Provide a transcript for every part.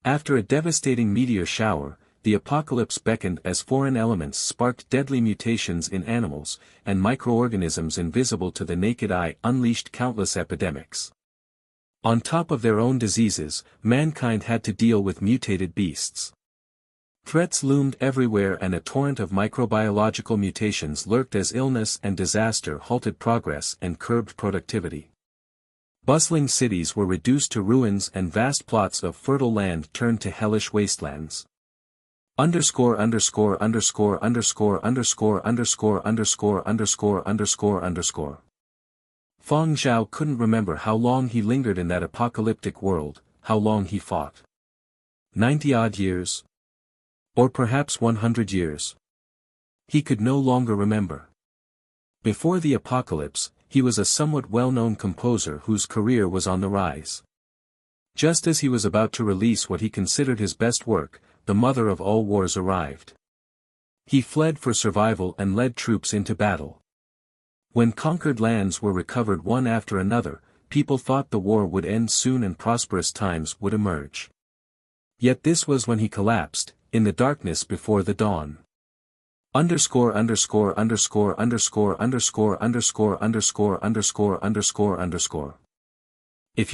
After a devastating meteor shower, the apocalypse beckoned as foreign elements sparked deadly mutations in animals, and microorganisms invisible to the naked eye unleashed countless epidemics. On top of their own diseases, mankind had to deal with mutated beasts. Threats loomed everywhere and a torrent of microbiological mutations lurked as illness and disaster halted progress and curbed productivity. Bustling cities were reduced to ruins and vast plots of fertile land turned to hellish wastelands. Fang Zhao couldn't remember how long he lingered in that apocalyptic world, how long he fought. 90-odd years? Or perhaps 100 years? He could no longer remember. Before the apocalypse, he was a somewhat well-known composer whose career was on the rise. Just as he was about to release what he considered his best work, the mother of all wars arrived. He fled for survival and led troops into battle. When conquered lands were recovered one after another, people thought the war would end soon and prosperous times would emerge. Yet this was when he collapsed, in the darkness before the dawn. If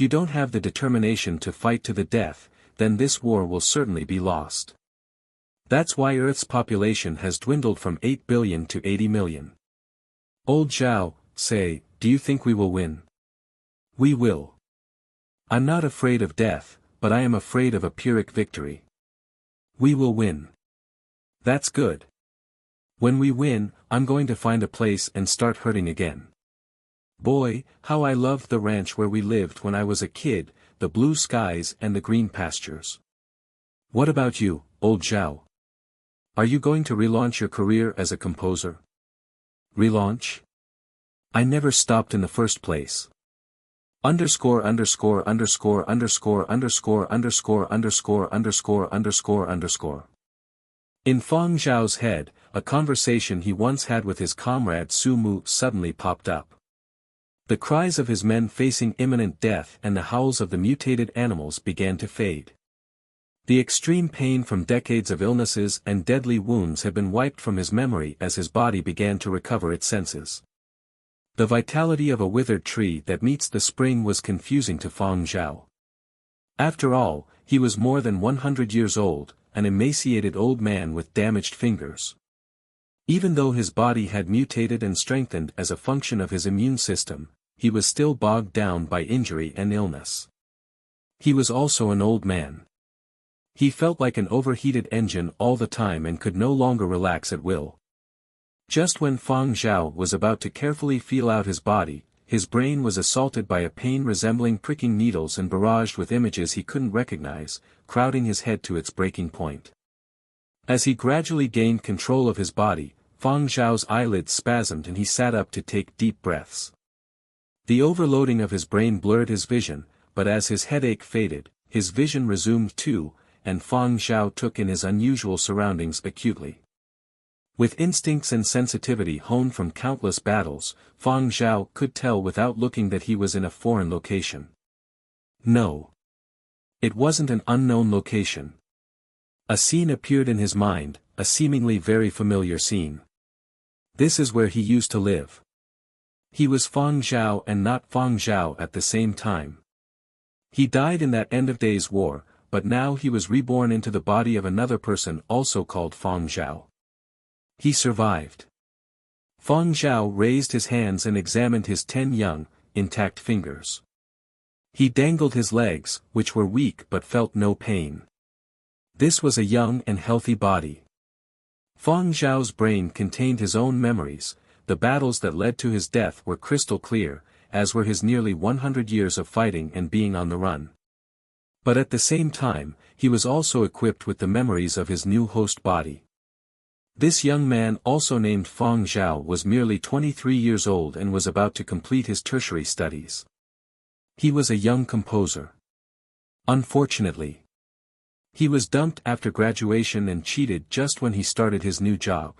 you don't have the determination to fight to the death, then this war will certainly be lost. That's why Earth's population has dwindled from 8 billion to 80 million. Old Zhao, say, do you think we will win? We will. I'm not afraid of death, but I am afraid of a Pyrrhic victory. We will win. That's good. When we win, I'm going to find a place and start hurting again. Boy, how I loved the ranch where we lived when I was a kid, the blue skies and the green pastures. What about you, old Zhao? Are you going to relaunch your career as a composer? Relaunch? I never stopped in the first place. In Fang Zhao's head, a conversation he once had with his comrade Su Mu suddenly popped up. The cries of his men facing imminent death and the howls of the mutated animals began to fade. The extreme pain from decades of illnesses and deadly wounds had been wiped from his memory as his body began to recover its senses. The vitality of a withered tree that meets the spring was confusing to Fang Zhao. After all, he was more than 100 years old, an emaciated old man with damaged fingers. Even though his body had mutated and strengthened as a function of his immune system, he was still bogged down by injury and illness. He was also an old man. He felt like an overheated engine all the time and could no longer relax at will. Just when Fang Zhao was about to carefully feel out his body, his brain was assaulted by a pain resembling pricking needles and barraged with images he couldn't recognize, crowding his head to its breaking point. As he gradually gained control of his body, Fang Zhao's eyelids spasmed and he sat up to take deep breaths. The overloading of his brain blurred his vision, but as his headache faded, his vision resumed too, and Fang Zhao took in his unusual surroundings acutely. With instincts and sensitivity honed from countless battles, Fang Zhao could tell without looking that he was in a foreign location. No. It wasn't an unknown location. A scene appeared in his mind, a seemingly very familiar scene. This is where he used to live. He was Fang Zhao and not Fang Zhao at the same time. He died in that end-of-days war, but now he was reborn into the body of another person also called Fang Zhao. He survived. Fang Zhao raised his hands and examined his 10 young, intact fingers. He dangled his legs, which were weak but felt no pain. This was a young and healthy body. Fang Zhao's brain contained his own memories, the battles that led to his death were crystal clear, as were his nearly 100 years of fighting and being on the run. But at the same time, he was also equipped with the memories of his new host body. This young man also named Fang Zhao was merely 23 years old and was about to complete his tertiary studies. He was a young composer. Unfortunately, he was dumped after graduation and cheated just when he started his new job.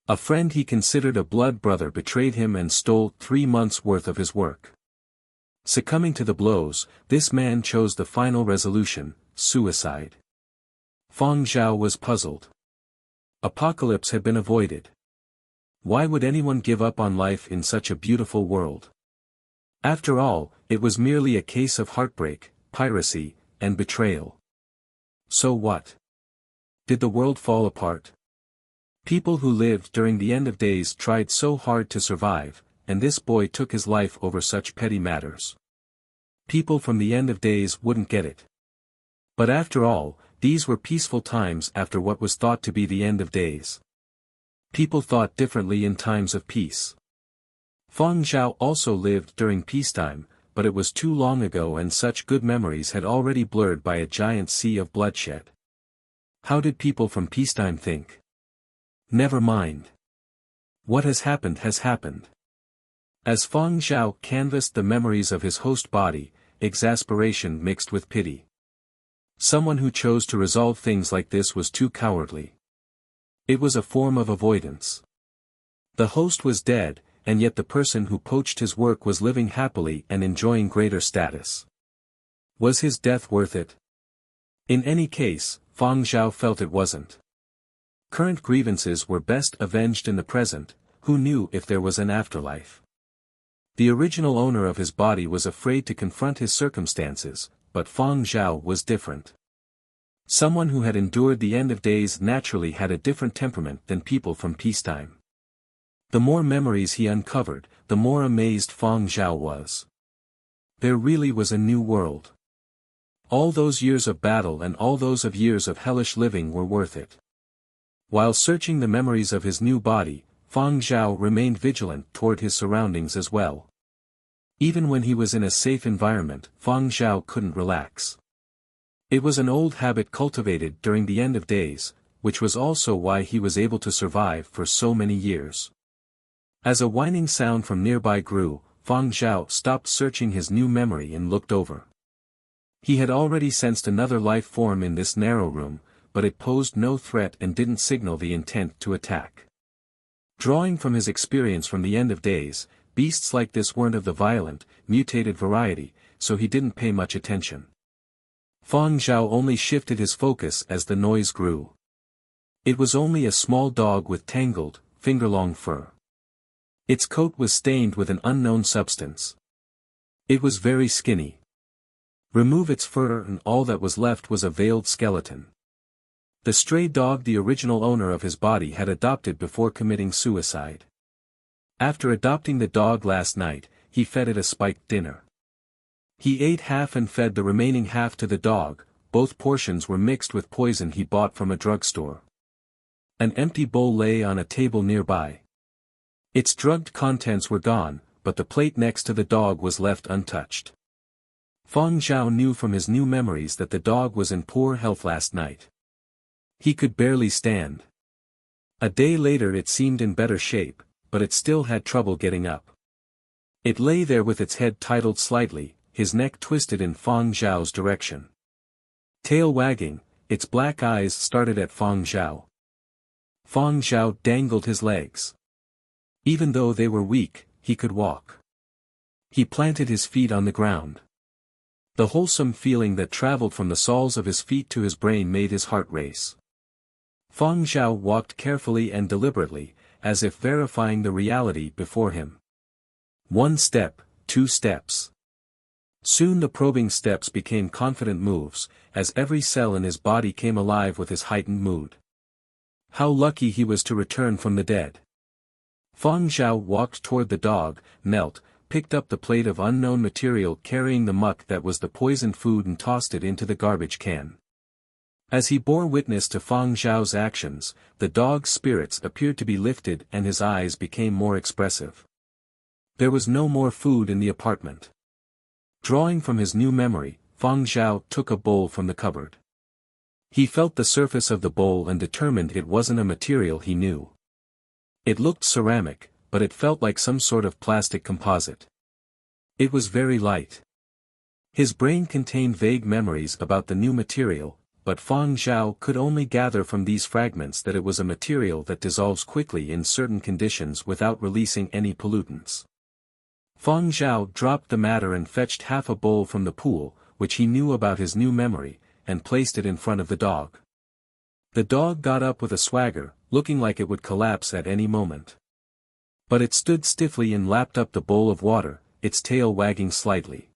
A friend he considered a blood brother betrayed him and stole 3 months' worth of his work. Succumbing to the blows, this man chose the final resolution, suicide. Fang Zhao was puzzled. Apocalypse had been avoided. Why would anyone give up on life in such a beautiful world? After all, it was merely a case of heartbreak, piracy, and betrayal. So what? Did the world fall apart? People who lived during the end of days tried so hard to survive, and this boy took his life over such petty matters. People from the end of days wouldn't get it. But after all, these were peaceful times after what was thought to be the end of days. People thought differently in times of peace. Fang Zhao also lived during peacetime, but it was too long ago and such good memories had already blurred by a giant sea of bloodshed. How did people from peacetime think? Never mind. What has happened has happened. As Fang Zhao canvassed the memories of his host body, exasperation mixed with pity. Someone who chose to resolve things like this was too cowardly. It was a form of avoidance. The host was dead, and yet the person who poached his work was living happily and enjoying greater status. Was his death worth it? In any case, Fang Zhao felt it wasn't. Current grievances were best avenged in the present, who knew if there was an afterlife. The original owner of his body was afraid to confront his circumstances, but Fang Zhao was different. Someone who had endured the end of days naturally had a different temperament than people from peacetime. The more memories he uncovered, the more amazed Fang Zhao was. There really was a new world. All those years of battle and all those years of hellish living were worth it. While searching the memories of his new body, Fang Zhao remained vigilant toward his surroundings as well. Even when he was in a safe environment, Fang Zhao couldn't relax. It was an old habit cultivated during the end of days, which was also why he was able to survive for so many years. As a whining sound from nearby grew, Fang Zhao stopped searching his new memory and looked over. He had already sensed another life form in this narrow room, but it posed no threat and didn't signal the intent to attack. Drawing from his experience from the end of days, beasts like this weren't of the violent, mutated variety, so he didn't pay much attention. Fang Zhao only shifted his focus as the noise grew. It was only a small dog with tangled, finger-long fur. Its coat was stained with an unknown substance. It was very skinny. Remove its fur and all that was left was a veiled skeleton. The stray dog the original owner of his body had adopted before committing suicide. After adopting the dog last night, he fed it a spiked dinner. He ate half and fed the remaining half to the dog. Both portions were mixed with poison he bought from a drugstore. An empty bowl lay on a table nearby. Its drugged contents were gone, but the plate next to the dog was left untouched. Fang Zhao knew from his new memories that the dog was in poor health last night. He could barely stand. A day later it seemed in better shape, but it still had trouble getting up. It lay there with its head titled slightly, his neck twisted in Fang Zhao's direction. Tail wagging, its black eyes started at Fang Zhao. Fang Zhao dangled his legs. Even though they were weak, he could walk. He planted his feet on the ground. The wholesome feeling that traveled from the soles of his feet to his brain made his heart race. Fang Zhao walked carefully and deliberately, as if verifying the reality before him. 1 step, 2 steps. Soon the probing steps became confident moves, as every cell in his body came alive with his heightened mood. How lucky he was to return from the dead. Fang Zhao walked toward the dog, knelt, picked up the plate of unknown material carrying the muck that was the poisoned food and tossed it into the garbage can. As he bore witness to Fang Zhao's actions, the dog's spirits appeared to be lifted and his eyes became more expressive. There was no more food in the apartment. Drawing from his new memory, Fang Zhao took a bowl from the cupboard. He felt the surface of the bowl and determined it wasn't a material he knew. It looked ceramic, but it felt like some sort of plastic composite. It was very light. His brain contained vague memories about the new material, but Fang Zhao could only gather from these fragments that it was a material that dissolves quickly in certain conditions without releasing any pollutants. Fang Zhao dropped the matter and fetched half a bowl from the pool, which he knew about his new memory, and placed it in front of the dog. The dog got up with a swagger, looking like it would collapse at any moment. But it stood stiffly and lapped up the bowl of water, its tail wagging slightly.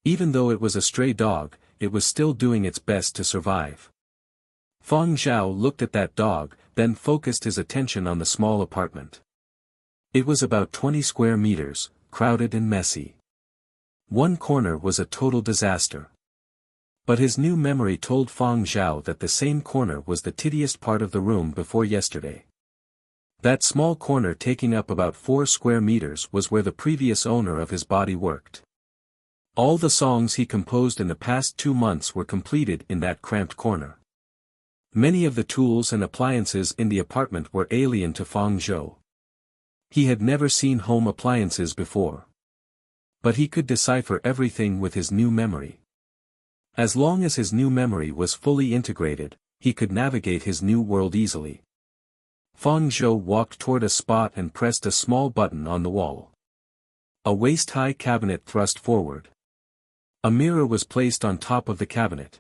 Even though it was a stray dog, it was still doing its best to survive. Fang Zhao looked at that dog, then focused his attention on the small apartment. It was about 20 square meters, crowded and messy. One corner was a total disaster. But his new memory told Fang Zhao that the same corner was the tittiest part of the room before yesterday. That small corner taking up about 4 square meters was where the previous owner of his body worked. All the songs he composed in the past 2 months were completed in that cramped corner. Many of the tools and appliances in the apartment were alien to Fang Zhao. He had never seen home appliances before. But he could decipher everything with his new memory. As long as his new memory was fully integrated, he could navigate his new world easily. Fang Zhao walked toward a spot and pressed a small button on the wall. A waist-high cabinet thrust forward. A mirror was placed on top of the cabinet.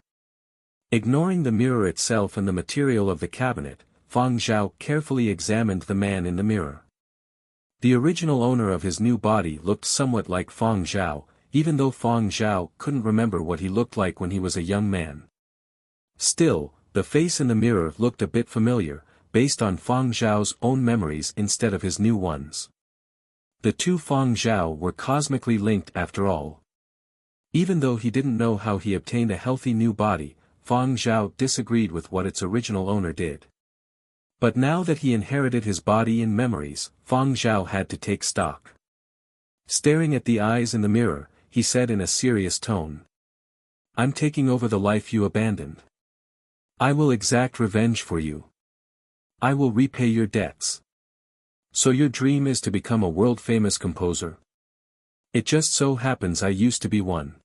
Ignoring the mirror itself and the material of the cabinet, Fang Zhao carefully examined the man in the mirror. The original owner of his new body looked somewhat like Fang Zhao, even though Fang Zhao couldn't remember what he looked like when he was a young man. Still, the face in the mirror looked a bit familiar, based on Fang Zhao's own memories instead of his new ones. The two Fang Zhao were cosmically linked after all. Even though he didn't know how he obtained a healthy new body, Fang Zhao disagreed with what its original owner did. But now that he inherited his body and memories, Fang Zhao had to take stock. Staring at the eyes in the mirror, he said in a serious tone. "I'm taking over the life you abandoned. I will exact revenge for you. I will repay your debts. So your dream is to become a world-famous composer? It just so happens I used to be one."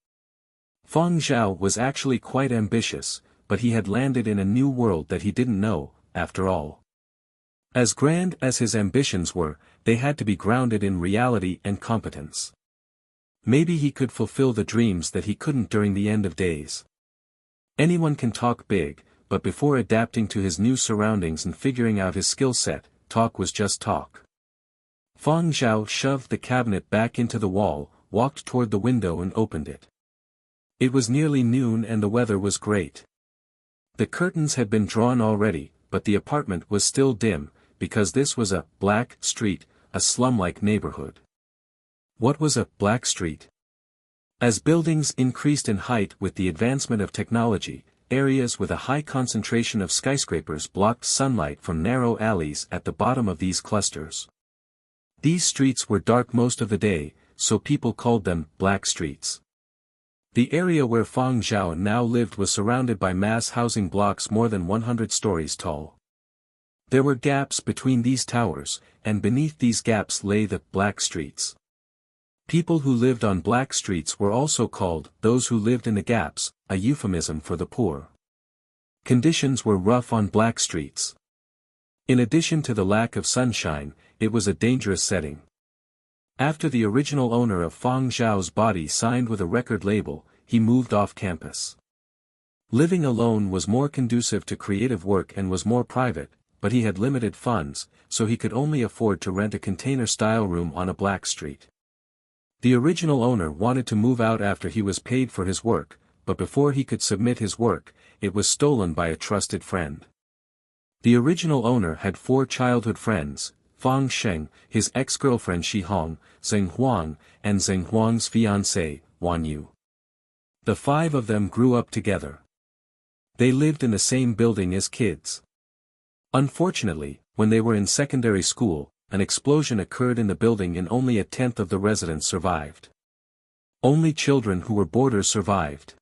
Fang Zhao was actually quite ambitious, but he had landed in a new world that he didn't know, after all. As grand as his ambitions were, they had to be grounded in reality and competence. Maybe he could fulfill the dreams that he couldn't during the end of days. Anyone can talk big, but before adapting to his new surroundings and figuring out his skill set, talk was just talk. Fang Zhao shoved the cabinet back into the wall, walked toward the window and opened it. It was nearly noon and the weather was great. The curtains had been drawn already, but the apartment was still dim, because this was a black street, a slum-like neighborhood. What was a black street? As buildings increased in height with the advancement of technology, areas with a high concentration of skyscrapers blocked sunlight from narrow alleys at the bottom of these clusters. These streets were dark most of the day, so people called them black streets. The area where Fang Zhao now lived was surrounded by mass housing blocks more than 100 stories tall. There were gaps between these towers, and beneath these gaps lay the black streets. People who lived on black streets were also called those who lived in the gaps, a euphemism for the poor. Conditions were rough on black streets. In addition to the lack of sunshine, it was a dangerous setting. After the original owner of Fang Zhao's body signed with a record label, he moved off campus. Living alone was more conducive to creative work and was more private, but he had limited funds, so he could only afford to rent a container-style room on a black street. The original owner wanted to move out after he was paid for his work, but before he could submit his work, it was stolen by a trusted friend. The original owner had 4 childhood friends, Fang Sheng, his ex-girlfriend Shi Hong, Zheng Huang, and Zheng Huang's fiancée, Wan Yu. The 5 of them grew up together. They lived in the same building as kids. Unfortunately, when they were in secondary school, an explosion occurred in the building and only 1/10 of the residents survived. Only children who were boarders survived.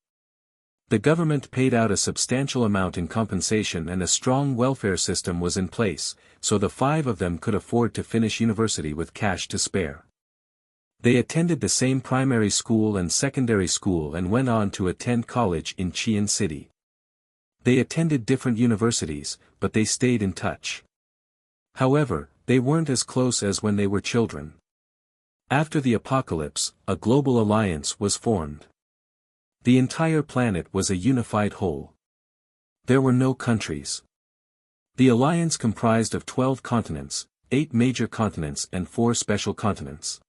The government paid out a substantial amount in compensation and a strong welfare system was in place, so the 5 of them could afford to finish university with cash to spare. They attended the same primary school and secondary school and went on to attend college in Qian City. They attended different universities, but they stayed in touch. However, they weren't as close as when they were children. After the apocalypse, a global alliance was formed. The entire planet was a unified whole. There were no countries. The alliance comprised of 12 continents, 8 major continents and 4 special continents.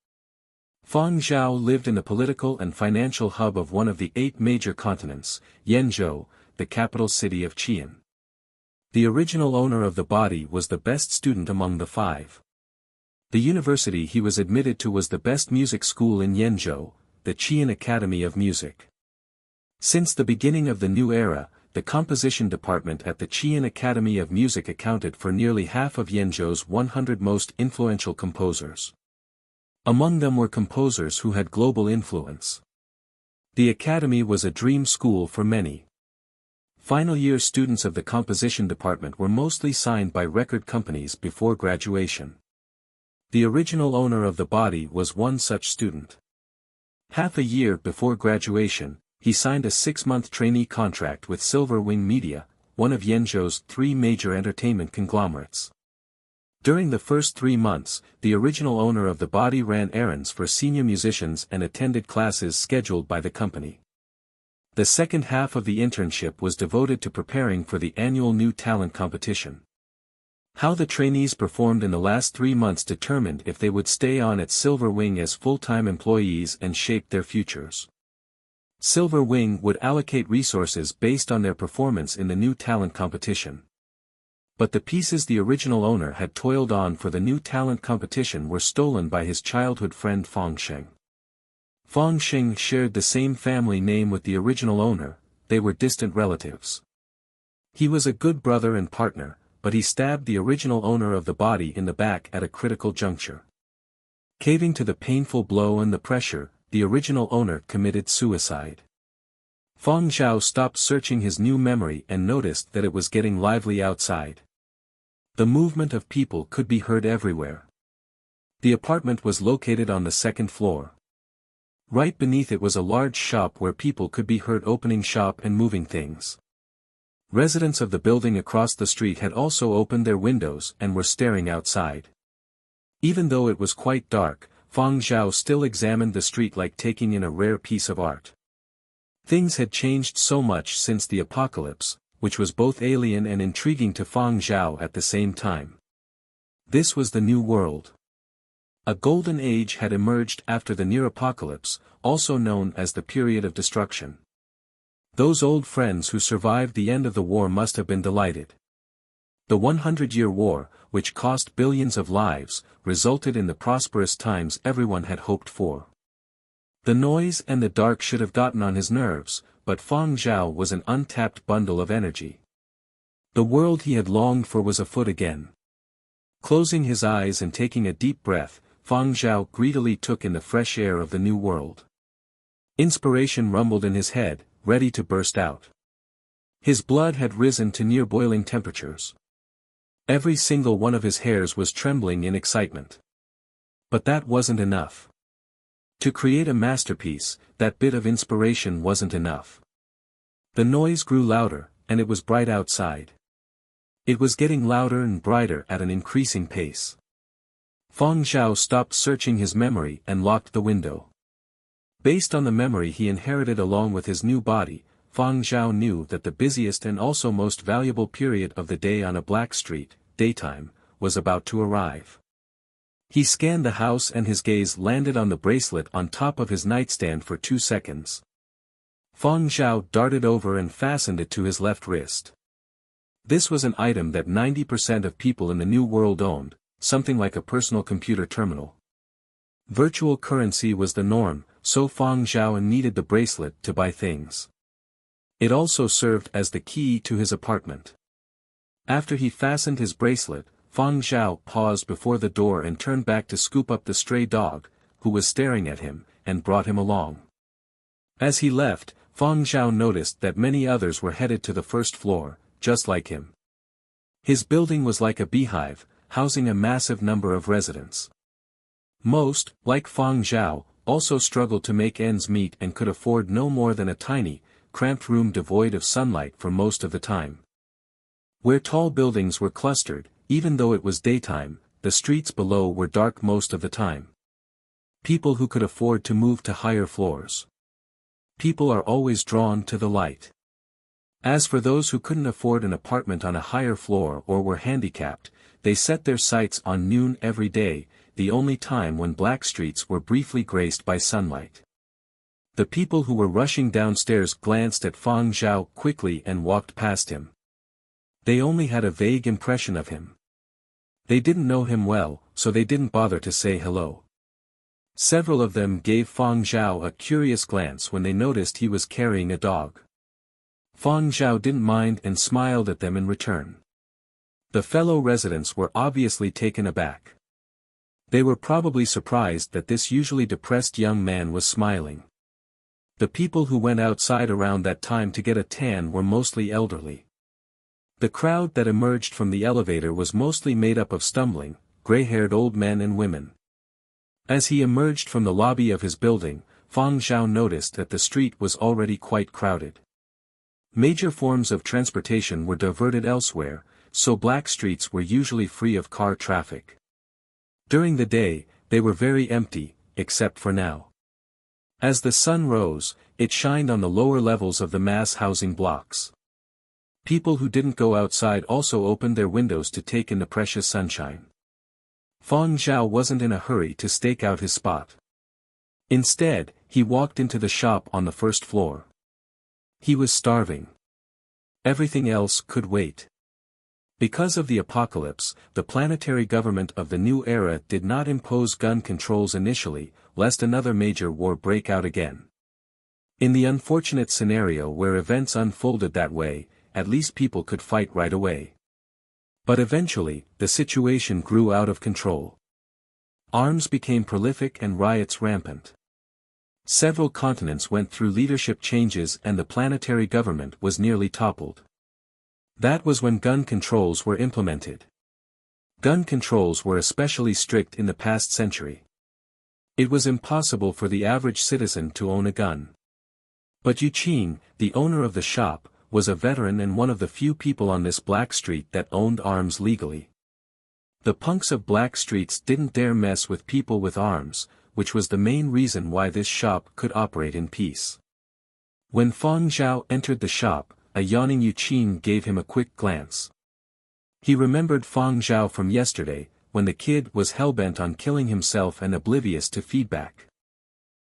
Fang Zhao lived in the political and financial hub of one of the 8 major continents, Yenzhou, the capital city of Qian. The original owner of the body was the best student among the 5. The university he was admitted to was the best music school in Yenzhou, the Qian Academy of Music. Since the beginning of the new era, the composition department at the Qian Academy of Music accounted for nearly half of Yenzhou's 100 most influential composers. Among them were composers who had global influence. The academy was a dream school for many. Final-year students of the composition department were mostly signed by record companies before graduation. The original owner of the body was one such student. Half a year before graduation, he signed a 6-month trainee contract with Silver Wing Media, one of Yenzhou's 3 major entertainment conglomerates. During the first 3 months, the original owner of the body ran errands for senior musicians and attended classes scheduled by the company. The second half of the internship was devoted to preparing for the annual new talent competition. How the trainees performed in the last 3 months determined if they would stay on at Silver Wing as full-time employees and shape their futures. Silver Wing would allocate resources based on their performance in the new talent competition. But the pieces the original owner had toiled on for the new talent competition were stolen by his childhood friend Fang Sheng. Fang Sheng shared the same family name with the original owner, they were distant relatives. He was a good brother and partner, but he stabbed the original owner of the body in the back at a critical juncture. Caving to the painful blow and the pressure, the original owner committed suicide. Fang Zhao stopped searching his new memory and noticed that it was getting lively outside. The movement of people could be heard everywhere. The apartment was located on the 2nd floor. Right beneath it was a large shop where people could be heard opening shop and moving things. Residents of the building across the street had also opened their windows and were staring outside. Even though it was quite dark, Fang Zhao still examined the street like taking in a rare piece of art. Things had changed so much since the apocalypse, which was both alien and intriguing to Fang Zhao at the same time. This was the new world. A golden age had emerged after the near apocalypse, also known as the period of destruction. Those old friends who survived the end of the war must have been delighted. The 100-year war, which cost billions of lives, resulted in the prosperous times everyone had hoped for. The noise and the dark should have gotten on his nerves, but Fang Zhao was an untapped bundle of energy. The world he had longed for was afoot again. Closing his eyes and taking a deep breath, Fang Zhao greedily took in the fresh air of the new world. Inspiration rumbled in his head, ready to burst out. His blood had risen to near boiling temperatures. Every single one of his hairs was trembling in excitement. But that wasn't enough. To create a masterpiece, that bit of inspiration wasn't enough. The noise grew louder, and it was bright outside. It was getting louder and brighter at an increasing pace. Fang Zhao stopped searching his memory and locked the window. Based on the memory he inherited along with his new body, Fang Zhao knew that the busiest and also most valuable period of the day on a black street, daytime, was about to arrive. He scanned the house and his gaze landed on the bracelet on top of his nightstand for 2 seconds. Fang Zhao darted over and fastened it to his left wrist. This was an item that 90% of people in the New World owned, something like a personal computer terminal. Virtual currency was the norm, so Fang Zhao needed the bracelet to buy things. It also served as the key to his apartment. After he fastened his bracelet, Fang Zhao paused before the door and turned back to scoop up the stray dog, who was staring at him, and brought him along. As he left, Fang Zhao noticed that many others were headed to the first floor, just like him. His building was like a beehive, housing a massive number of residents. Most, like Fang Zhao, also struggled to make ends meet and could afford no more than a tiny, cramped room devoid of sunlight for most of the time. Where tall buildings were clustered, even though it was daytime, the streets below were dark most of the time. People who could afford to move to higher floors. People are always drawn to the light. As for those who couldn't afford an apartment on a higher floor or were handicapped, they set their sights on noon every day, the only time when black streets were briefly graced by sunlight. The people who were rushing downstairs glanced at Fang Zhao quickly and walked past him. They only had a vague impression of him. They didn't know him well, so they didn't bother to say hello. Several of them gave Fang Zhao a curious glance when they noticed he was carrying a dog. Fang Zhao didn't mind and smiled at them in return. The fellow residents were obviously taken aback. They were probably surprised that this usually depressed young man was smiling. The people who went outside around that time to get a tan were mostly elderly. The crowd that emerged from the elevator was mostly made up of stumbling, gray-haired old men and women. As he emerged from the lobby of his building, Fang Zhao noticed that the street was already quite crowded. Major forms of transportation were diverted elsewhere, so black streets were usually free of car traffic. During the day, they were very empty, except for now. As the sun rose, it shined on the lower levels of the mass housing blocks. People who didn't go outside also opened their windows to take in the precious sunshine. Fang Zhao wasn't in a hurry to stake out his spot. Instead, he walked into the shop on the first floor. He was starving. Everything else could wait. Because of the apocalypse, the planetary government of the new era did not impose gun controls initially, lest another major war break out again. In the unfortunate scenario where events unfolded that way, at least people could fight right away. But eventually, the situation grew out of control. Arms became prolific and riots rampant. Several continents went through leadership changes and the planetary government was nearly toppled. That was when gun controls were implemented. Gun controls were especially strict in the past century. It was impossible for the average citizen to own a gun. But Yu Qing, the owner of the shop, was a veteran and one of the few people on this black street that owned arms legally. The punks of black streets didn't dare mess with people with arms, which was the main reason why this shop could operate in peace. When Fang Zhao entered the shop, a yawning Yu Qing gave him a quick glance. He remembered Fang Zhao from yesterday, when the kid was hellbent on killing himself and oblivious to feedback.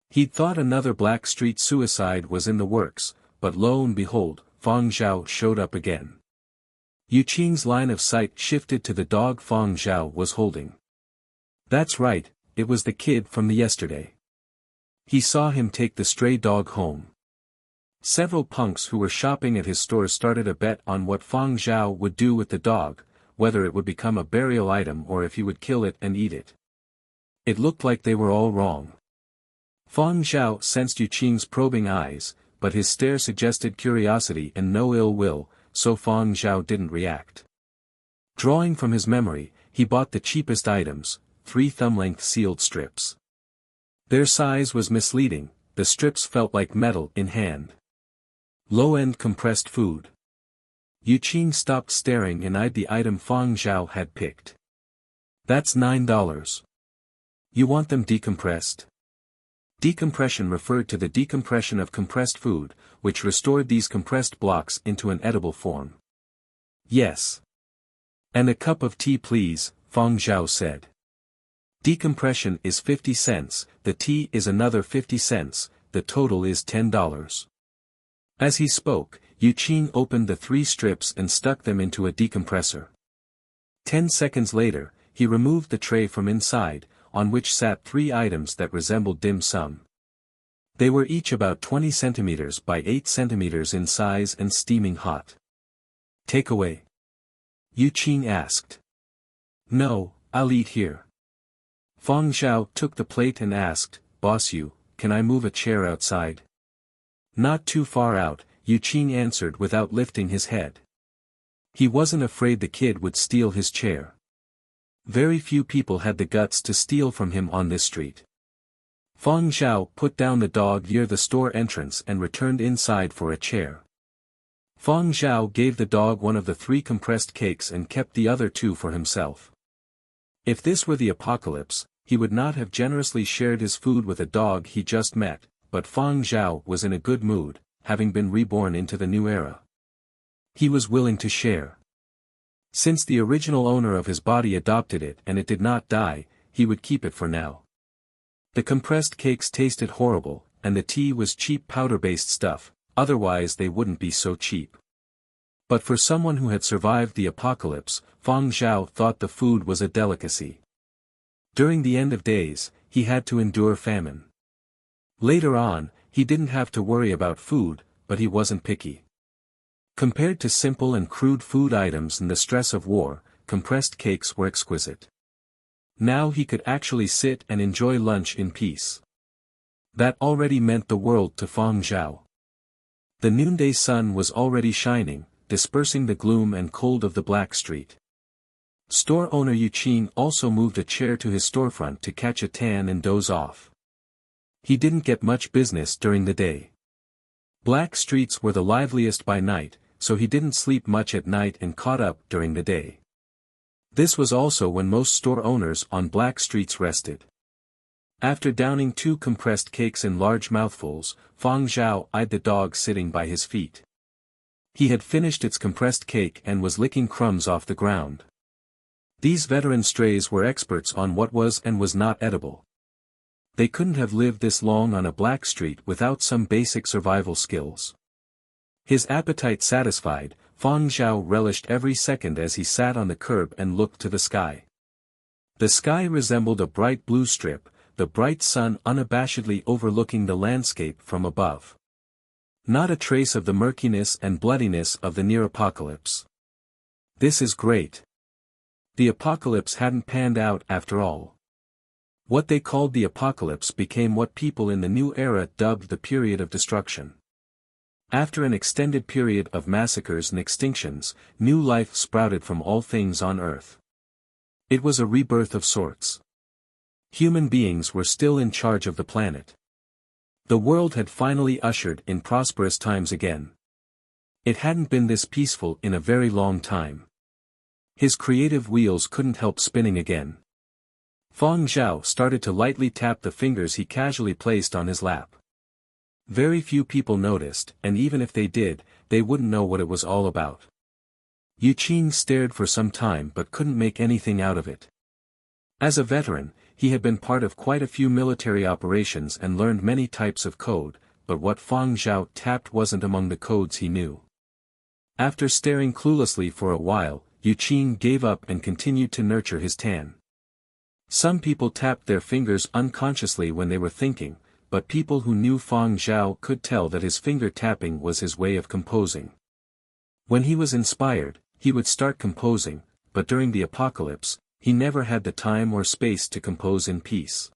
He'd thought another black street suicide was in the works, but lo and behold, Fang Zhao showed up again. Yu Qing's line of sight shifted to the dog Fang Zhao was holding. That's right, it was the kid from the yesterday. He saw him take the stray dog home. Several punks who were shopping at his store started a bet on what Fang Zhao would do with the dog, whether it would become a burial item or if he would kill it and eat it. It looked like they were all wrong. Fang Zhao sensed Yu Qing's probing eyes, but his stare suggested curiosity and no ill will, so Fang Zhao didn't react. Drawing from his memory, he bought the cheapest items, 3 thumb-length sealed strips. Their size was misleading, the strips felt like metal in hand. Low-end compressed food. Yu Qing stopped staring and eyed the item Fang Zhao had picked. That's $9. You want them decompressed? Decompression referred to the decompression of compressed food, which restored these compressed blocks into an edible form. Yes. And a cup of tea please, Fang Zhao said. Decompression is 50 cents, the tea is another 50 cents, the total is $10. As he spoke, Yu Qing opened the 3 strips and stuck them into a decompressor. 10 seconds later, he removed the tray from inside, on which sat 3 items that resembled dim sum. They were each about 20 centimeters by 8 centimeters in size and steaming hot. Take away? Yu Qing asked. No, I'll eat here. Fang Zhao took the plate and asked, Boss Yu, can I move a chair outside? Not too far out, Yu Qing answered without lifting his head. He wasn't afraid the kid would steal his chair. Very few people had the guts to steal from him on this street. Fang Zhao put down the dog near the store entrance and returned inside for a chair. Fang Zhao gave the dog one of the 3 compressed cakes and kept the other 2 for himself. If this were the apocalypse, he would not have generously shared his food with a dog he just met, but Fang Zhao was in a good mood, having been reborn into the new era. He was willing to share. Since the original owner of his body adopted it and it did not die, he would keep it for now. The compressed cakes tasted horrible, and the tea was cheap powder-based stuff, otherwise they wouldn't be so cheap. But for someone who had survived the apocalypse, Fang Zhao thought the food was a delicacy. During the end of days, he had to endure famine. Later on, he didn't have to worry about food, but he wasn't picky. Compared to simple and crude food items and the stress of war, compressed cakes were exquisite. Now he could actually sit and enjoy lunch in peace. That already meant the world to Fang Zhao. The noonday sun was already shining, dispersing the gloom and cold of the black street. Store owner Yuqin also moved a chair to his storefront to catch a tan and doze off. He didn't get much business during the day. Black streets were the liveliest by night, so he didn't sleep much at night and caught up during the day. This was also when most store owners on black streets rested. After downing 2 compressed cakes in large mouthfuls, Fang Zhao eyed the dog sitting by his feet. He had finished its compressed cake and was licking crumbs off the ground. These veteran strays were experts on what was and was not edible. They couldn't have lived this long on a black street without some basic survival skills. His appetite satisfied, Fang Zhao relished every second as he sat on the curb and looked to the sky. The sky resembled a bright blue strip, the bright sun unabashedly overlooking the landscape from above. Not a trace of the murkiness and bloodiness of the near apocalypse. This is great. The apocalypse hadn't panned out after all. What they called the apocalypse became what people in the new era dubbed the period of destruction. After an extended period of massacres and extinctions, new life sprouted from all things on Earth. It was a rebirth of sorts. Human beings were still in charge of the planet. The world had finally ushered in prosperous times again. It hadn't been this peaceful in a very long time. His creative wheels couldn't help spinning again. Fang Zhao started to lightly tap the fingers he casually placed on his lap. Very few people noticed, and even if they did, they wouldn't know what it was all about. Yuqin stared for some time but couldn't make anything out of it. As a veteran, he had been part of quite a few military operations and learned many types of code, but what Fang Zhao tapped wasn't among the codes he knew. After staring cluelessly for a while, Yuqin gave up and continued to nurture his tan. Some people tapped their fingers unconsciously when they were thinking, but people who knew Fang Zhao could tell that his finger tapping was his way of composing. When he was inspired, he would start composing, but during the apocalypse, he never had the time or space to compose in peace.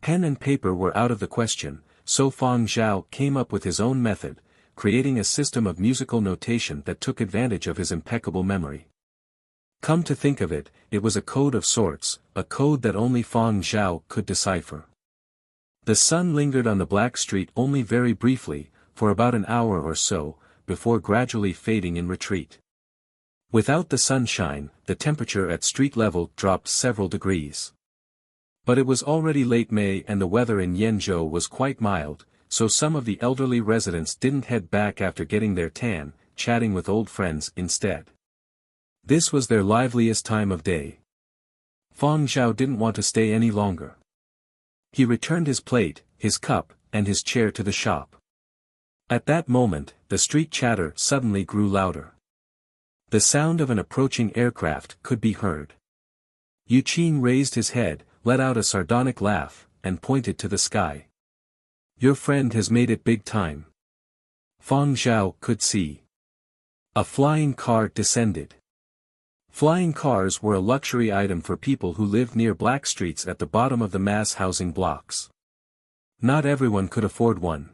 Pen and paper were out of the question, so Fang Zhao came up with his own method, creating a system of musical notation that took advantage of his impeccable memory. Come to think of it, it was a code of sorts, a code that only Fang Zhao could decipher. The sun lingered on the black street only very briefly, for about an hour or so, before gradually fading in retreat. Without the sunshine, the temperature at street level dropped several degrees. But it was already late May and the weather in Yenzhou was quite mild, so some of the elderly residents didn't head back after getting their tan, chatting with old friends instead. This was their liveliest time of day. Fang Zhao didn't want to stay any longer. He returned his plate, his cup, and his chair to the shop. At that moment, the street chatter suddenly grew louder. The sound of an approaching aircraft could be heard. Yuqin raised his head, let out a sardonic laugh, and pointed to the sky. Your friend has made it big time. Fang Zhao could see. A flying car descended. Flying cars were a luxury item for people who lived near black streets at the bottom of the mass housing blocks. Not everyone could afford one.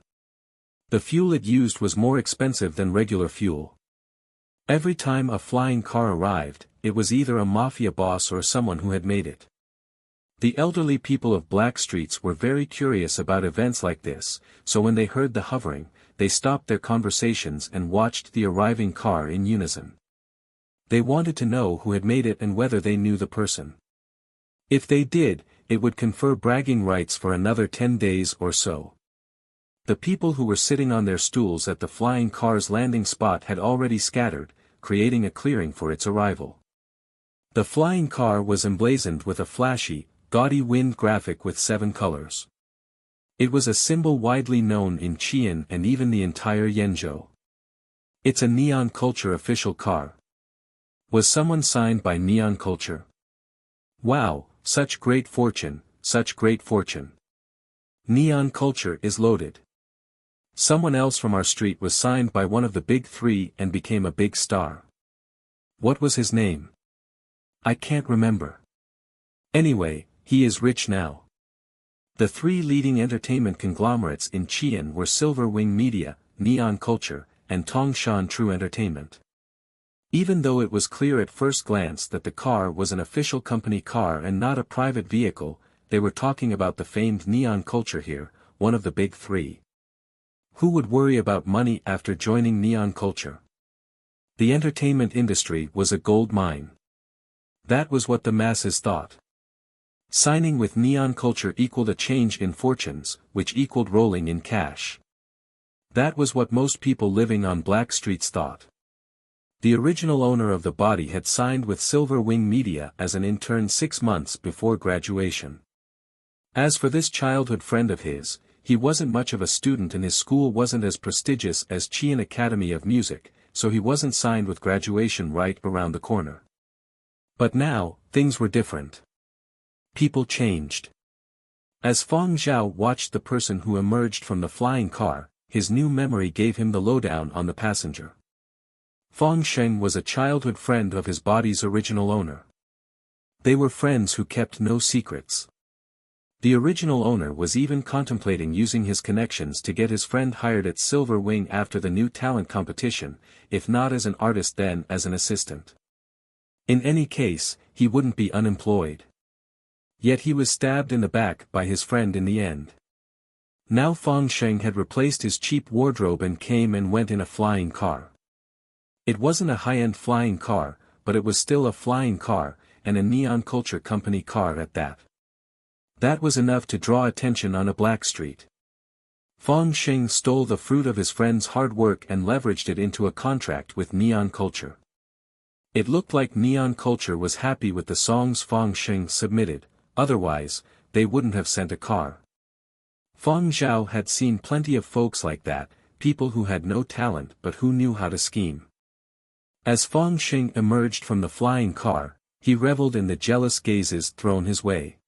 The fuel it used was more expensive than regular fuel. Every time a flying car arrived, it was either a mafia boss or someone who had made it. The elderly people of black streets were very curious about events like this, so when they heard the hovering, they stopped their conversations and watched the arriving car in unison. They wanted to know who had made it and whether they knew the person. If they did, it would confer bragging rights for another 10 days or so. The people who were sitting on their stools at the flying car's landing spot had already scattered, creating a clearing for its arrival. The flying car was emblazoned with a flashy, gaudy wind graphic with 7 colors. It was a symbol widely known in Qian and even the entire Yenzhou. It's a Neon Culture official car. Was someone signed by Neon Culture? Wow, such great fortune, such great fortune. Neon Culture is loaded. Someone else from our street was signed by one of the big 3 and became a big star. What was his name? I can't remember. Anyway, he is rich now. The 3 leading entertainment conglomerates in Qian were Silver Wing Media, Neon Culture, and Tongshan True Entertainment. Even though it was clear at first glance that the car was an official company car and not a private vehicle, they were talking about the famed Neon Culture here, one of the big 3. Who would worry about money after joining Neon Culture? The entertainment industry was a gold mine. That was what the masses thought. Signing with Neon Culture equaled a change in fortunes, which equaled rolling in cash. That was what most people living on black streets thought. The original owner of the body had signed with Silver Wing Media as an intern 6 months before graduation. As for this childhood friend of his, he wasn't much of a student and his school wasn't as prestigious as Qian Academy of Music, so he wasn't signed with graduation right around the corner. But now, things were different. People changed. As Fang Zhao watched the person who emerged from the flying car, his new memory gave him the lowdown on the passenger. Fang Sheng was a childhood friend of his body's original owner. They were friends who kept no secrets. The original owner was even contemplating using his connections to get his friend hired at Silver Wing after the new talent competition, if not as an artist then as an assistant. In any case, he wouldn't be unemployed. Yet he was stabbed in the back by his friend in the end. Now Fang Sheng had replaced his cheap wardrobe and came and went in a flying car. It wasn't a high-end flying car, but it was still a flying car, and a Neon Culture company car at that. That was enough to draw attention on a black street. Fang Sheng stole the fruit of his friend's hard work and leveraged it into a contract with Neon Culture. It looked like Neon Culture was happy with the songs Fang Sheng submitted, otherwise, they wouldn't have sent a car. Fang Zhao had seen plenty of folks like that, people who had no talent but who knew how to scheme. As Fang Sheng emerged from the flying car, he reveled in the jealous gazes thrown his way.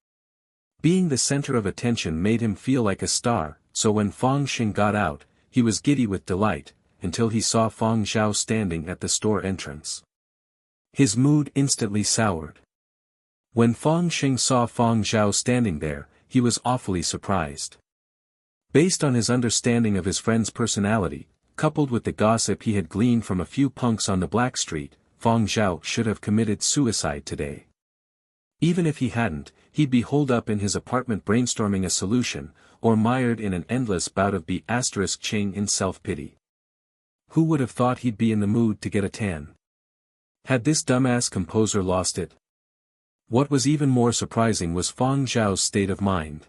Being the center of attention made him feel like a star, so when Fang Sheng got out, he was giddy with delight, until he saw Fang Zhao standing at the store entrance. His mood instantly soured. When Fang Sheng saw Fang Zhao standing there, he was awfully surprised. Based on his understanding of his friend's personality, coupled with the gossip he had gleaned from a few punks on the black street, Fang Zhao should have committed suicide today. Even if he hadn't, he'd be holed up in his apartment brainstorming a solution, or mired in an endless bout of B***ing in self-pity. Who would have thought he'd be in the mood to get a tan? Had this dumbass composer lost it? What was even more surprising was Fang Zhao's state of mind.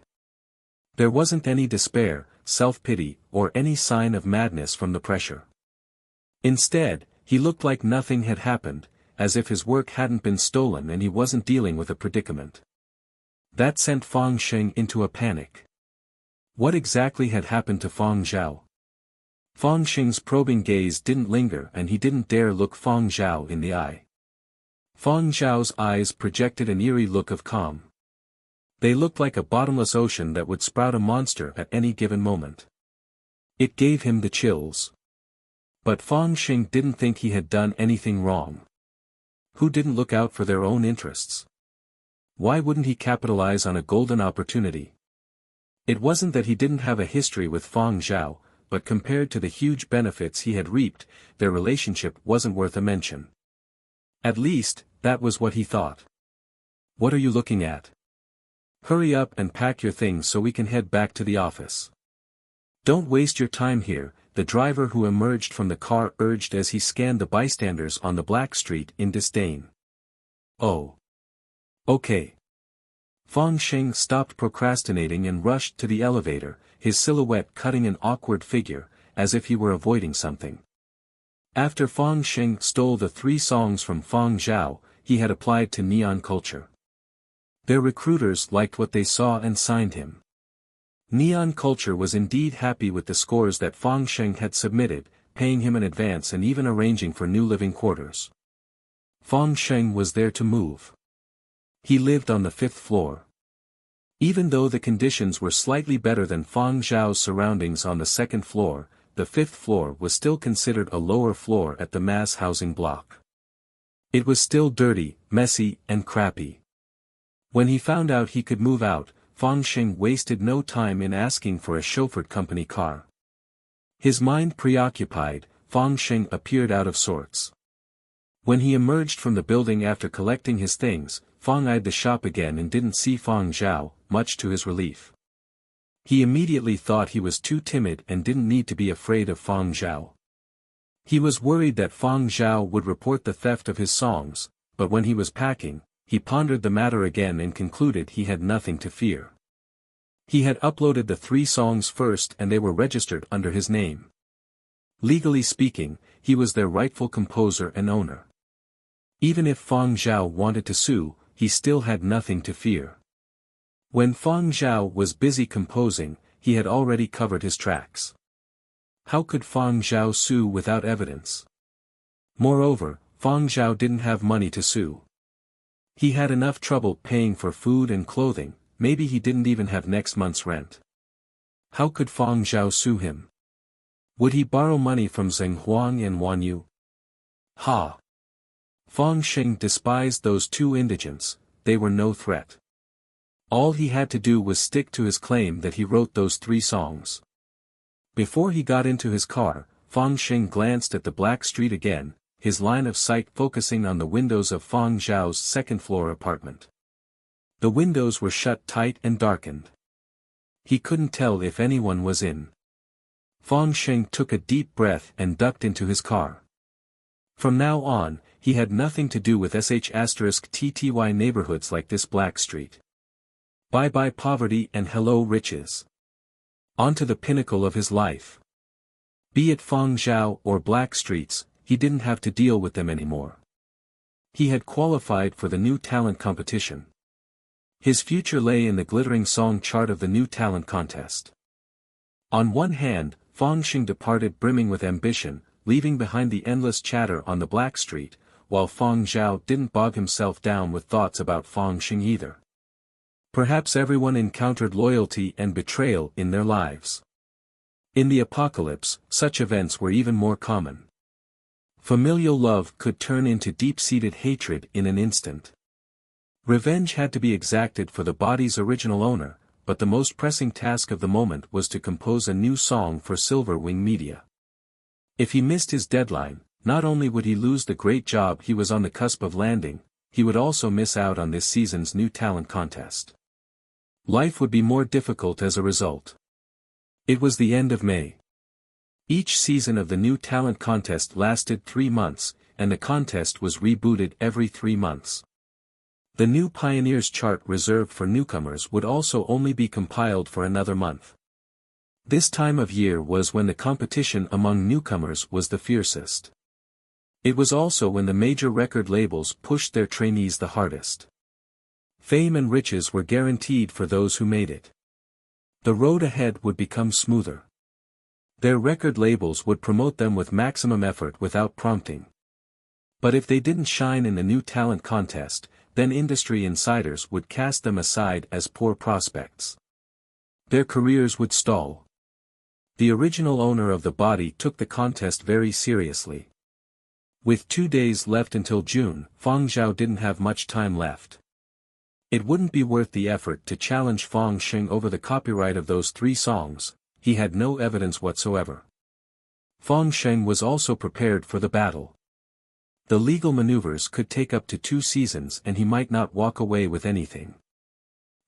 There wasn't any despair, self-pity, or any sign of madness from the pressure. Instead, he looked like nothing had happened, as if his work hadn't been stolen and he wasn't dealing with a predicament. That sent Fang Sheng into a panic. What exactly had happened to Fang Zhao? Fang Sheng's probing gaze didn't linger and he didn't dare look Fang Zhao in the eye. Fang Zhao's eyes projected an eerie look of calm. They looked like a bottomless ocean that would sprout a monster at any given moment. It gave him the chills. But Fang Sheng didn't think he had done anything wrong. Who didn't look out for their own interests? Why wouldn't he capitalize on a golden opportunity? It wasn't that he didn't have a history with Fang Zhao, but compared to the huge benefits he had reaped, their relationship wasn't worth a mention. At least, that was what he thought. What are you looking at? Hurry up and pack your things so we can head back to the office. Don't waste your time here, the driver who emerged from the car urged as he scanned the bystanders on the black street in disdain. Oh. Okay. Fang Sheng stopped procrastinating and rushed to the elevator, his silhouette cutting an awkward figure, as if he were avoiding something. After Fang Zhao stole the 3 songs from Fang Zhao, he had applied to Neon Culture. Their recruiters liked what they saw and signed him. Neon Culture was indeed happy with the scores that Fang Zhao had submitted, paying him in advance and even arranging for new living quarters. Fang Zhao was there to move. He lived on the 5th floor. Even though the conditions were slightly better than Fang Zhao's surroundings on the 2nd floor, the 5th floor was still considered a lower floor at the mass housing block. It was still dirty, messy, and crappy. When he found out he could move out, Fang Zhao wasted no time in asking for a chauffeured company car. His mind preoccupied, Fang Zhao appeared out of sorts. When he emerged from the building after collecting his things, Fang eyed the shop again and didn't see Fang Zhao, much to his relief. He immediately thought he was too timid and didn't need to be afraid of Fang Zhao. He was worried that Fang Zhao would report the theft of his songs, but when he was packing, he pondered the matter again and concluded he had nothing to fear. He had uploaded the 3 songs first and they were registered under his name. Legally speaking, he was their rightful composer and owner. Even if Fang Zhao wanted to sue, he still had nothing to fear. When Fang Zhao was busy composing, he had already covered his tracks. How could Fang Zhao sue without evidence? Moreover, Fang Zhao didn't have money to sue. He had enough trouble paying for food and clothing, maybe he didn't even have next month's rent. How could Fang Zhao sue him? Would he borrow money from Zheng Huang and Wan Yu? Ha! Fang Zhao despised those 2 indigents, they were no threat. All he had to do was stick to his claim that he wrote those 3 songs. Before he got into his car, Fang Zhao glanced at the black street again, his line of sight focusing on the windows of Fang Zhao's 2nd-floor apartment. The windows were shut tight and darkened. He couldn't tell if anyone was in. Fang Zhao took a deep breath and ducked into his car. From now on, he had nothing to do with *TTY neighborhoods like this black street. Bye-bye poverty and hello riches. On to the pinnacle of his life. Be it Fang Zhao or black streets, he didn't have to deal with them anymore. He had qualified for the new talent competition. His future lay in the glittering song chart of the new talent contest. On one hand, Fang Zhao departed brimming with ambition, leaving behind the endless chatter on the black street, while Fang Zhao didn't bog himself down with thoughts about Fang Zhao either. Perhaps everyone encountered loyalty and betrayal in their lives. In the apocalypse, such events were even more common. Familial love could turn into deep-seated hatred in an instant. Revenge had to be exacted for the body's original owner, but the most pressing task of the moment was to compose a new song for Silverwing Media. If he missed his deadline, not only would he lose the great job he was on the cusp of landing, he would also miss out on this season's new talent contest. Life would be more difficult as a result. It was the end of May. Each season of the new talent contest lasted 3 months, and the contest was rebooted every 3 months. The new Pioneers chart reserved for newcomers would also only be compiled for another month. This time of year was when the competition among newcomers was the fiercest. It was also when the major record labels pushed their trainees the hardest. Fame and riches were guaranteed for those who made it. The road ahead would become smoother. Their record labels would promote them with maximum effort without prompting. But if they didn't shine in the new talent contest, then industry insiders would cast them aside as poor prospects. Their careers would stall. The original owner of the body took the contest very seriously. With 2 days left until June, Fang Zhao didn't have much time left. It wouldn't be worth the effort to challenge Fang Zhao over the copyright of those 3 songs, he had no evidence whatsoever. Fang Zhao was also prepared for the battle. The legal maneuvers could take up to 2 seasons and he might not walk away with anything.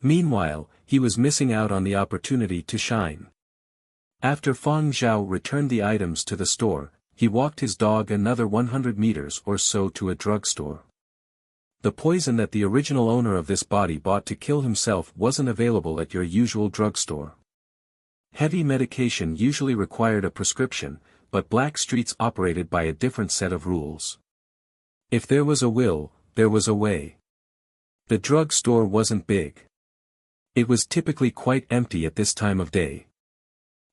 Meanwhile, he was missing out on the opportunity to shine. After Fang Zhao returned the items to the store, he walked his dog another 100 meters or so to a drugstore. The poison that the original owner of this body bought to kill himself wasn't available at your usual drugstore. Heavy medication usually required a prescription, but black streets operated by a different set of rules. If there was a will, there was a way. The drug store wasn't big. It was typically quite empty at this time of day.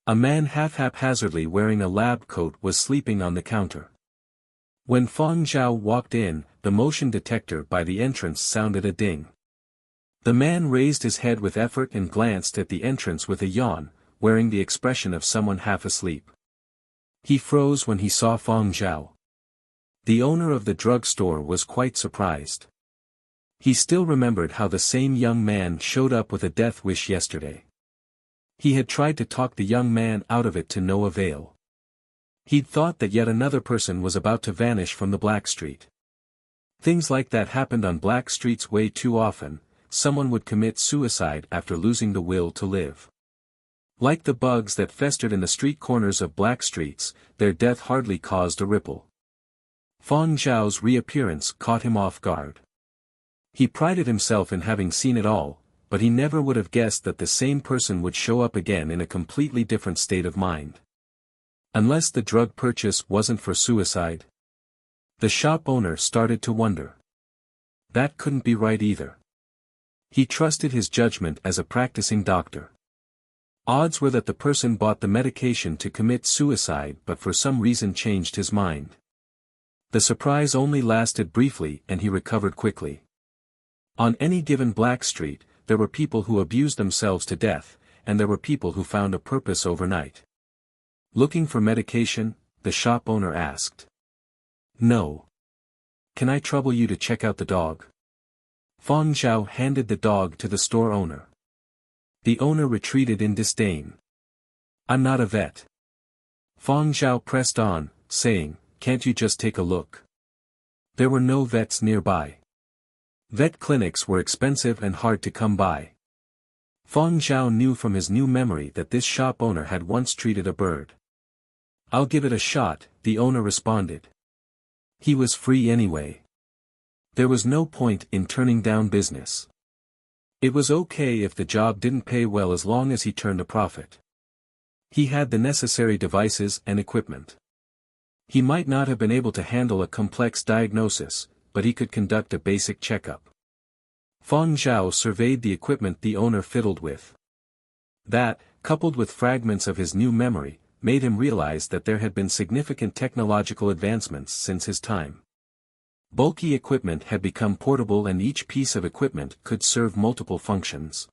A man haphazardly wearing a lab coat was sleeping on the counter. When Fang Zhao walked in, the motion detector by the entrance sounded a ding. The man raised his head with effort and glanced at the entrance with a yawn, wearing the expression of someone half asleep. He froze when he saw Fang Zhao. The owner of the drugstore was quite surprised. He still remembered how the same young man showed up with a death wish yesterday. He had tried to talk the young man out of it to no avail. He'd thought that yet another person was about to vanish from the Black Street. Things like that happened on Black Streets way too often. Someone would commit suicide after losing the will to live. Like the bugs that festered in the street corners of Black Streets, their death hardly caused a ripple. Fang Zhao's reappearance caught him off guard. He prided himself in having seen it all, but he never would have guessed that the same person would show up again in a completely different state of mind. Unless the drug purchase wasn't for suicide? The shop owner started to wonder. That couldn't be right either. He trusted his judgment as a practicing doctor. Odds were that the person bought the medication to commit suicide but for some reason changed his mind. The surprise only lasted briefly and he recovered quickly. On any given Black Street, there were people who abused themselves to death, and there were people who found a purpose overnight. Looking for medication? The shop owner asked. No. Can I trouble you to check out the dog? Fang Zhao handed the dog to the store owner. The owner retreated in disdain. I'm not a vet. Fang Zhao pressed on, saying, can't you just take a look? There were no vets nearby. Vet clinics were expensive and hard to come by. Fang Zhao knew from his new memory that this shop owner had once treated a bird. I'll give it a shot, the owner responded. He was free anyway. There was no point in turning down business. It was okay if the job didn't pay well as long as he turned a profit. He had the necessary devices and equipment. He might not have been able to handle a complex diagnosis, but he could conduct a basic checkup. Fang Zhao surveyed the equipment the owner fiddled with. That, coupled with fragments of his new memory, made him realize that there had been significant technological advancements since his time. Bulky equipment had become portable and each piece of equipment could serve multiple functions.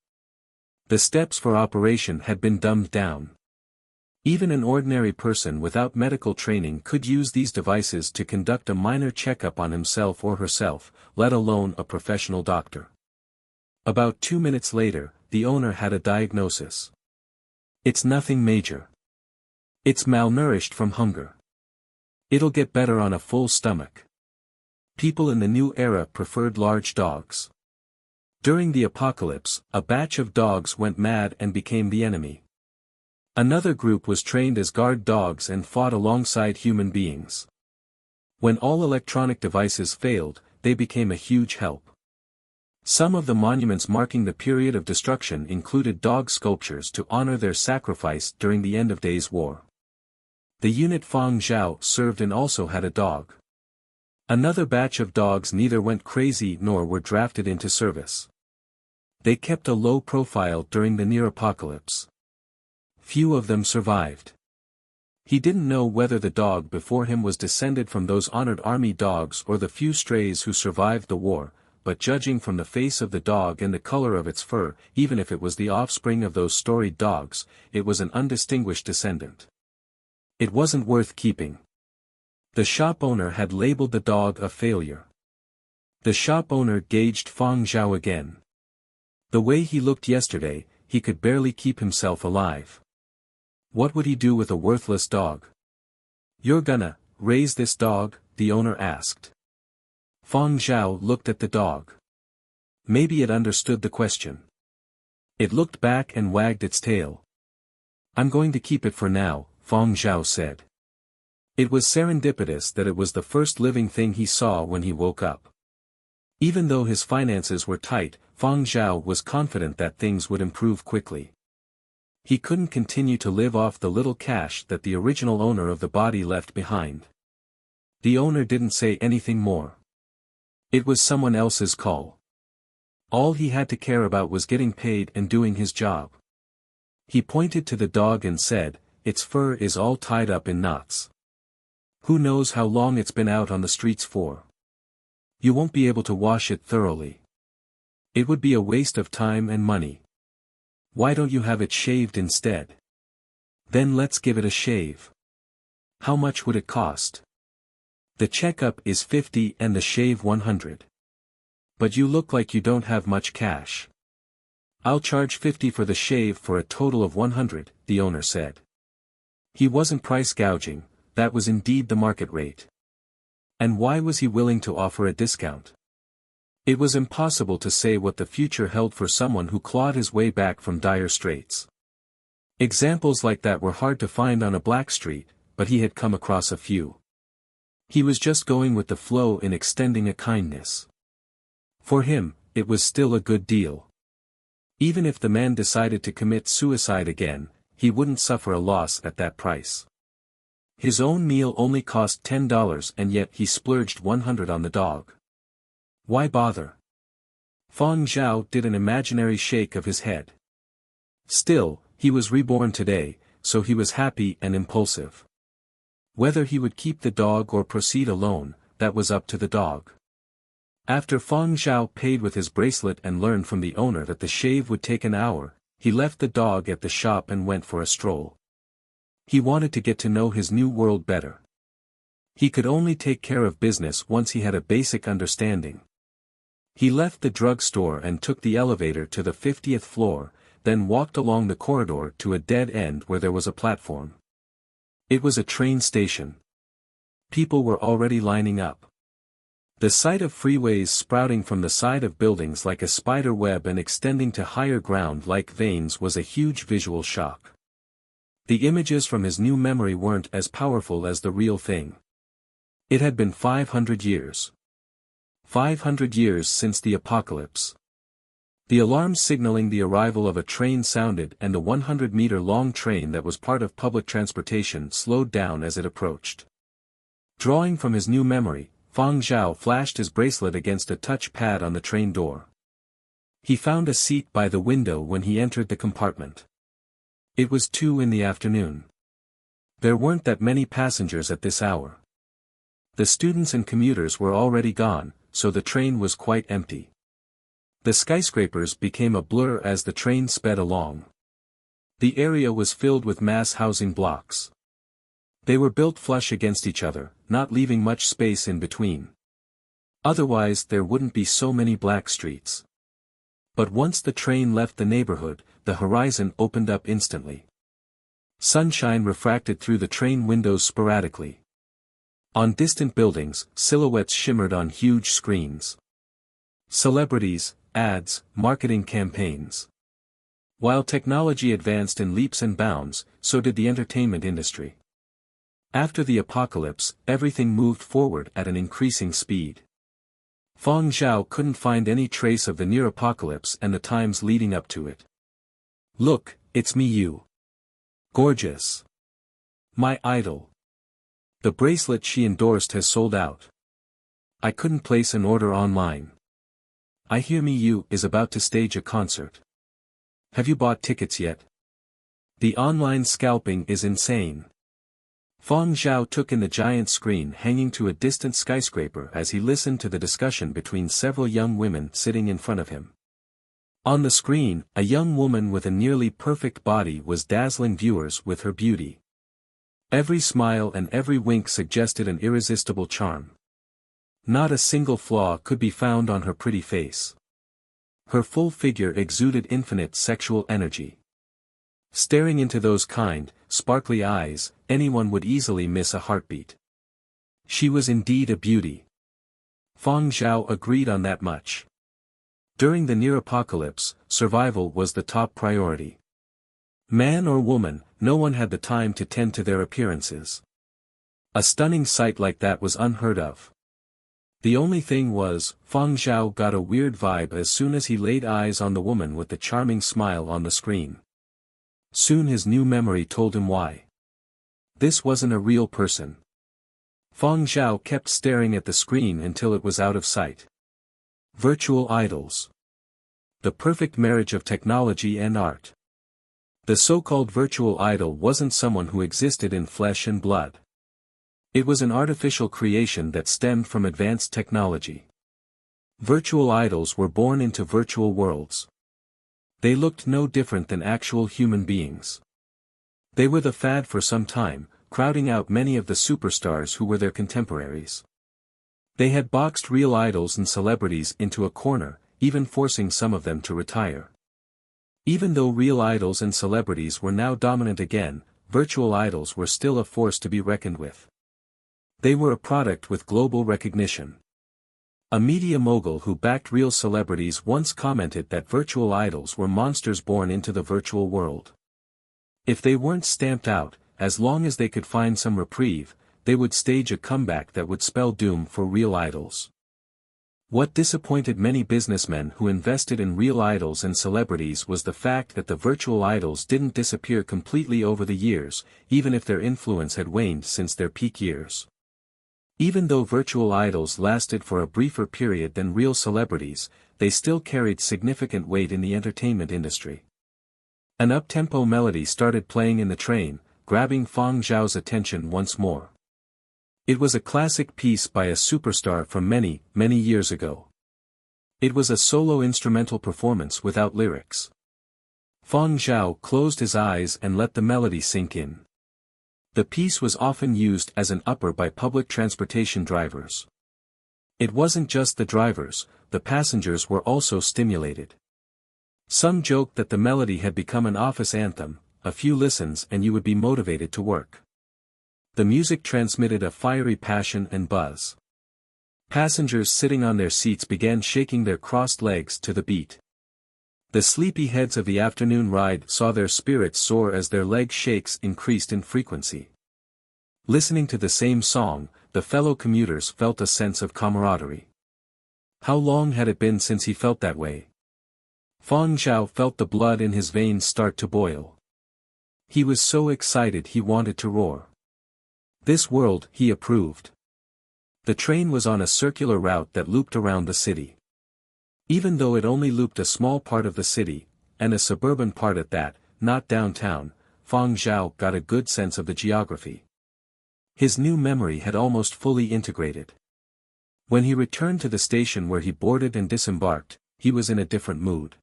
The steps for operation had been dumbed down. Even an ordinary person without medical training could use these devices to conduct a minor checkup on himself or herself, let alone a professional doctor. About 2 minutes later, the owner had a diagnosis. It's nothing major. It's malnourished from hunger. It'll get better on a full stomach. People in the new era preferred large dogs. During the apocalypse, a batch of dogs went mad and became the enemy. Another group was trained as guard dogs and fought alongside human beings. When all electronic devices failed, they became a huge help. Some of the monuments marking the period of destruction included dog sculptures to honor their sacrifice during the end of days war. The unit Fang Zhao served in also had a dog. Another batch of dogs neither went crazy nor were drafted into service. They kept a low profile during the near apocalypse. Few of them survived. He didn't know whether the dog before him was descended from those honored army dogs or the few strays who survived the war, but judging from the face of the dog and the color of its fur, even if it was the offspring of those storied dogs, it was an undistinguished descendant. It wasn't worth keeping. The shop owner had labeled the dog a failure. The shop owner gauged Fang Zhao again. The way he looked yesterday, he could barely keep himself alive. What would he do with a worthless dog? You're gonna raise this dog? The owner asked. Fang Zhao looked at the dog. Maybe it understood the question. It looked back and wagged its tail. I'm going to keep it for now, Fang Zhao said. It was serendipitous that it was the first living thing he saw when he woke up. Even though his finances were tight, Fang Zhao was confident that things would improve quickly. He couldn't continue to live off the little cash that the original owner of the body left behind. The owner didn't say anything more. It was someone else's call. All he had to care about was getting paid and doing his job. He pointed to the dog and said, "Its fur is all tied up in knots. Who knows how long it's been out on the streets for? You won't be able to wash it thoroughly. It would be a waste of time and money. Why don't you have it shaved instead? Then let's give it a shave. How much would it cost? The checkup is 50 and the shave 100. But you look like you don't have much cash." "I'll charge 50 for the shave for a total of 100, the owner said. He wasn't price gouging, that was indeed the market rate. And why was he willing to offer a discount? It was impossible to say what the future held for someone who clawed his way back from dire straits. Examples like that were hard to find on a black street, but he had come across a few. He was just going with the flow in extending a kindness. For him, it was still a good deal. Even if the man decided to commit suicide again, he wouldn't suffer a loss at that price. His own meal only cost $10 and yet he splurged 100 on the dog. Why bother? Fang Zhao did an imaginary shake of his head. Still, he was reborn today, so he was happy and impulsive. Whether he would keep the dog or proceed alone, that was up to the dog. After Fang Zhao paid with his bracelet and learned from the owner that the shave would take an hour, he left the dog at the shop and went for a stroll. He wanted to get to know his new world better. He could only take care of business once he had a basic understanding. He left the drugstore and took the elevator to the 50th floor, then walked along the corridor to a dead end where there was a platform. It was a train station. People were already lining up. The sight of freeways sprouting from the side of buildings like a spider web and extending to higher ground like veins was a huge visual shock. The images from his new memory weren't as powerful as the real thing. It had been 500 years. 500 years since the apocalypse. The alarm signaling the arrival of a train sounded and the 100-meter-long train that was part of public transportation slowed down as it approached. Drawing from his new memory, Fang Zhao flashed his bracelet against a touch pad on the train door. He found a seat by the window when he entered the compartment. It was 2 in the afternoon. There weren't that many passengers at this hour. The students and commuters were already gone, so the train was quite empty. The skyscrapers became a blur as the train sped along. The area was filled with mass housing blocks. They were built flush against each other, not leaving much space in between. Otherwise there wouldn't be so many black streets. But once the train left the neighborhood, the horizon opened up instantly. Sunshine refracted through the train windows sporadically. On distant buildings, silhouettes shimmered on huge screens. Celebrities, ads, marketing campaigns. While technology advanced in leaps and bounds, so did the entertainment industry. After the apocalypse, everything moved forward at an increasing speed. Fang Zhao couldn't find any trace of the near apocalypse and the times leading up to it. "Look, it's me you. Gorgeous. My idol. The bracelet she endorsed has sold out. I couldn't place an order online. I hear Miyu is about to stage a concert. Have you bought tickets yet? The online scalping is insane." Fang Zhao took in the giant screen hanging to a distant skyscraper as he listened to the discussion between several young women sitting in front of him. On the screen, a young woman with a nearly perfect body was dazzling viewers with her beauty. Every smile and every wink suggested an irresistible charm. Not a single flaw could be found on her pretty face. Her full figure exuded infinite sexual energy. Staring into those kind, sparkly eyes, anyone would easily miss a heartbeat. She was indeed a beauty. Fang Zhao agreed on that much. During the near apocalypse, survival was the top priority. Man or woman, no one had the time to tend to their appearances. A stunning sight like that was unheard of. The only thing was, Fang Zhao got a weird vibe as soon as he laid eyes on the woman with the charming smile on the screen. Soon his new memory told him why. This wasn't a real person. Fang Zhao kept staring at the screen until it was out of sight. Virtual idols. The perfect marriage of technology and art. The so-called virtual idol wasn't someone who existed in flesh and blood. It was an artificial creation that stemmed from advanced technology. Virtual idols were born into virtual worlds. They looked no different than actual human beings. They were the fad for some time, crowding out many of the superstars who were their contemporaries. They had boxed real idols and celebrities into a corner, even forcing some of them to retire. Even though real idols and celebrities were now dominant again, virtual idols were still a force to be reckoned with. They were a product with global recognition. A media mogul who backed real celebrities once commented that virtual idols were monsters born into the virtual world. If they weren't stamped out, as long as they could find some reprieve, they would stage a comeback that would spell doom for real idols. What disappointed many businessmen who invested in real idols and celebrities was the fact that the virtual idols didn't disappear completely over the years, even if their influence had waned since their peak years. Even though virtual idols lasted for a briefer period than real celebrities, they still carried significant weight in the entertainment industry. An up-tempo melody started playing in the train, grabbing Fang Zhao's attention once more. It was a classic piece by a superstar from many, many years ago. It was a solo instrumental performance without lyrics. Fang Zhao closed his eyes and let the melody sink in. The piece was often used as an upper by public transportation drivers. It wasn't just the drivers, the passengers were also stimulated. Some joked that the melody had become an office anthem, a few listens and you would be motivated to work. The music transmitted a fiery passion and buzz. Passengers sitting on their seats began shaking their crossed legs to the beat. The sleepy heads of the afternoon ride saw their spirits soar as their leg shakes increased in frequency. Listening to the same song, the fellow commuters felt a sense of camaraderie. How long had it been since he felt that way? Fang Zhao felt the blood in his veins start to boil. He was so excited he wanted to roar. This world, he approved. The train was on a circular route that looped around the city. Even though it only looped a small part of the city, and a suburban part at that, not downtown, Fang Zhao got a good sense of the geography. His new memory had almost fully integrated. When he returned to the station where he boarded and disembarked, he was in a different mood.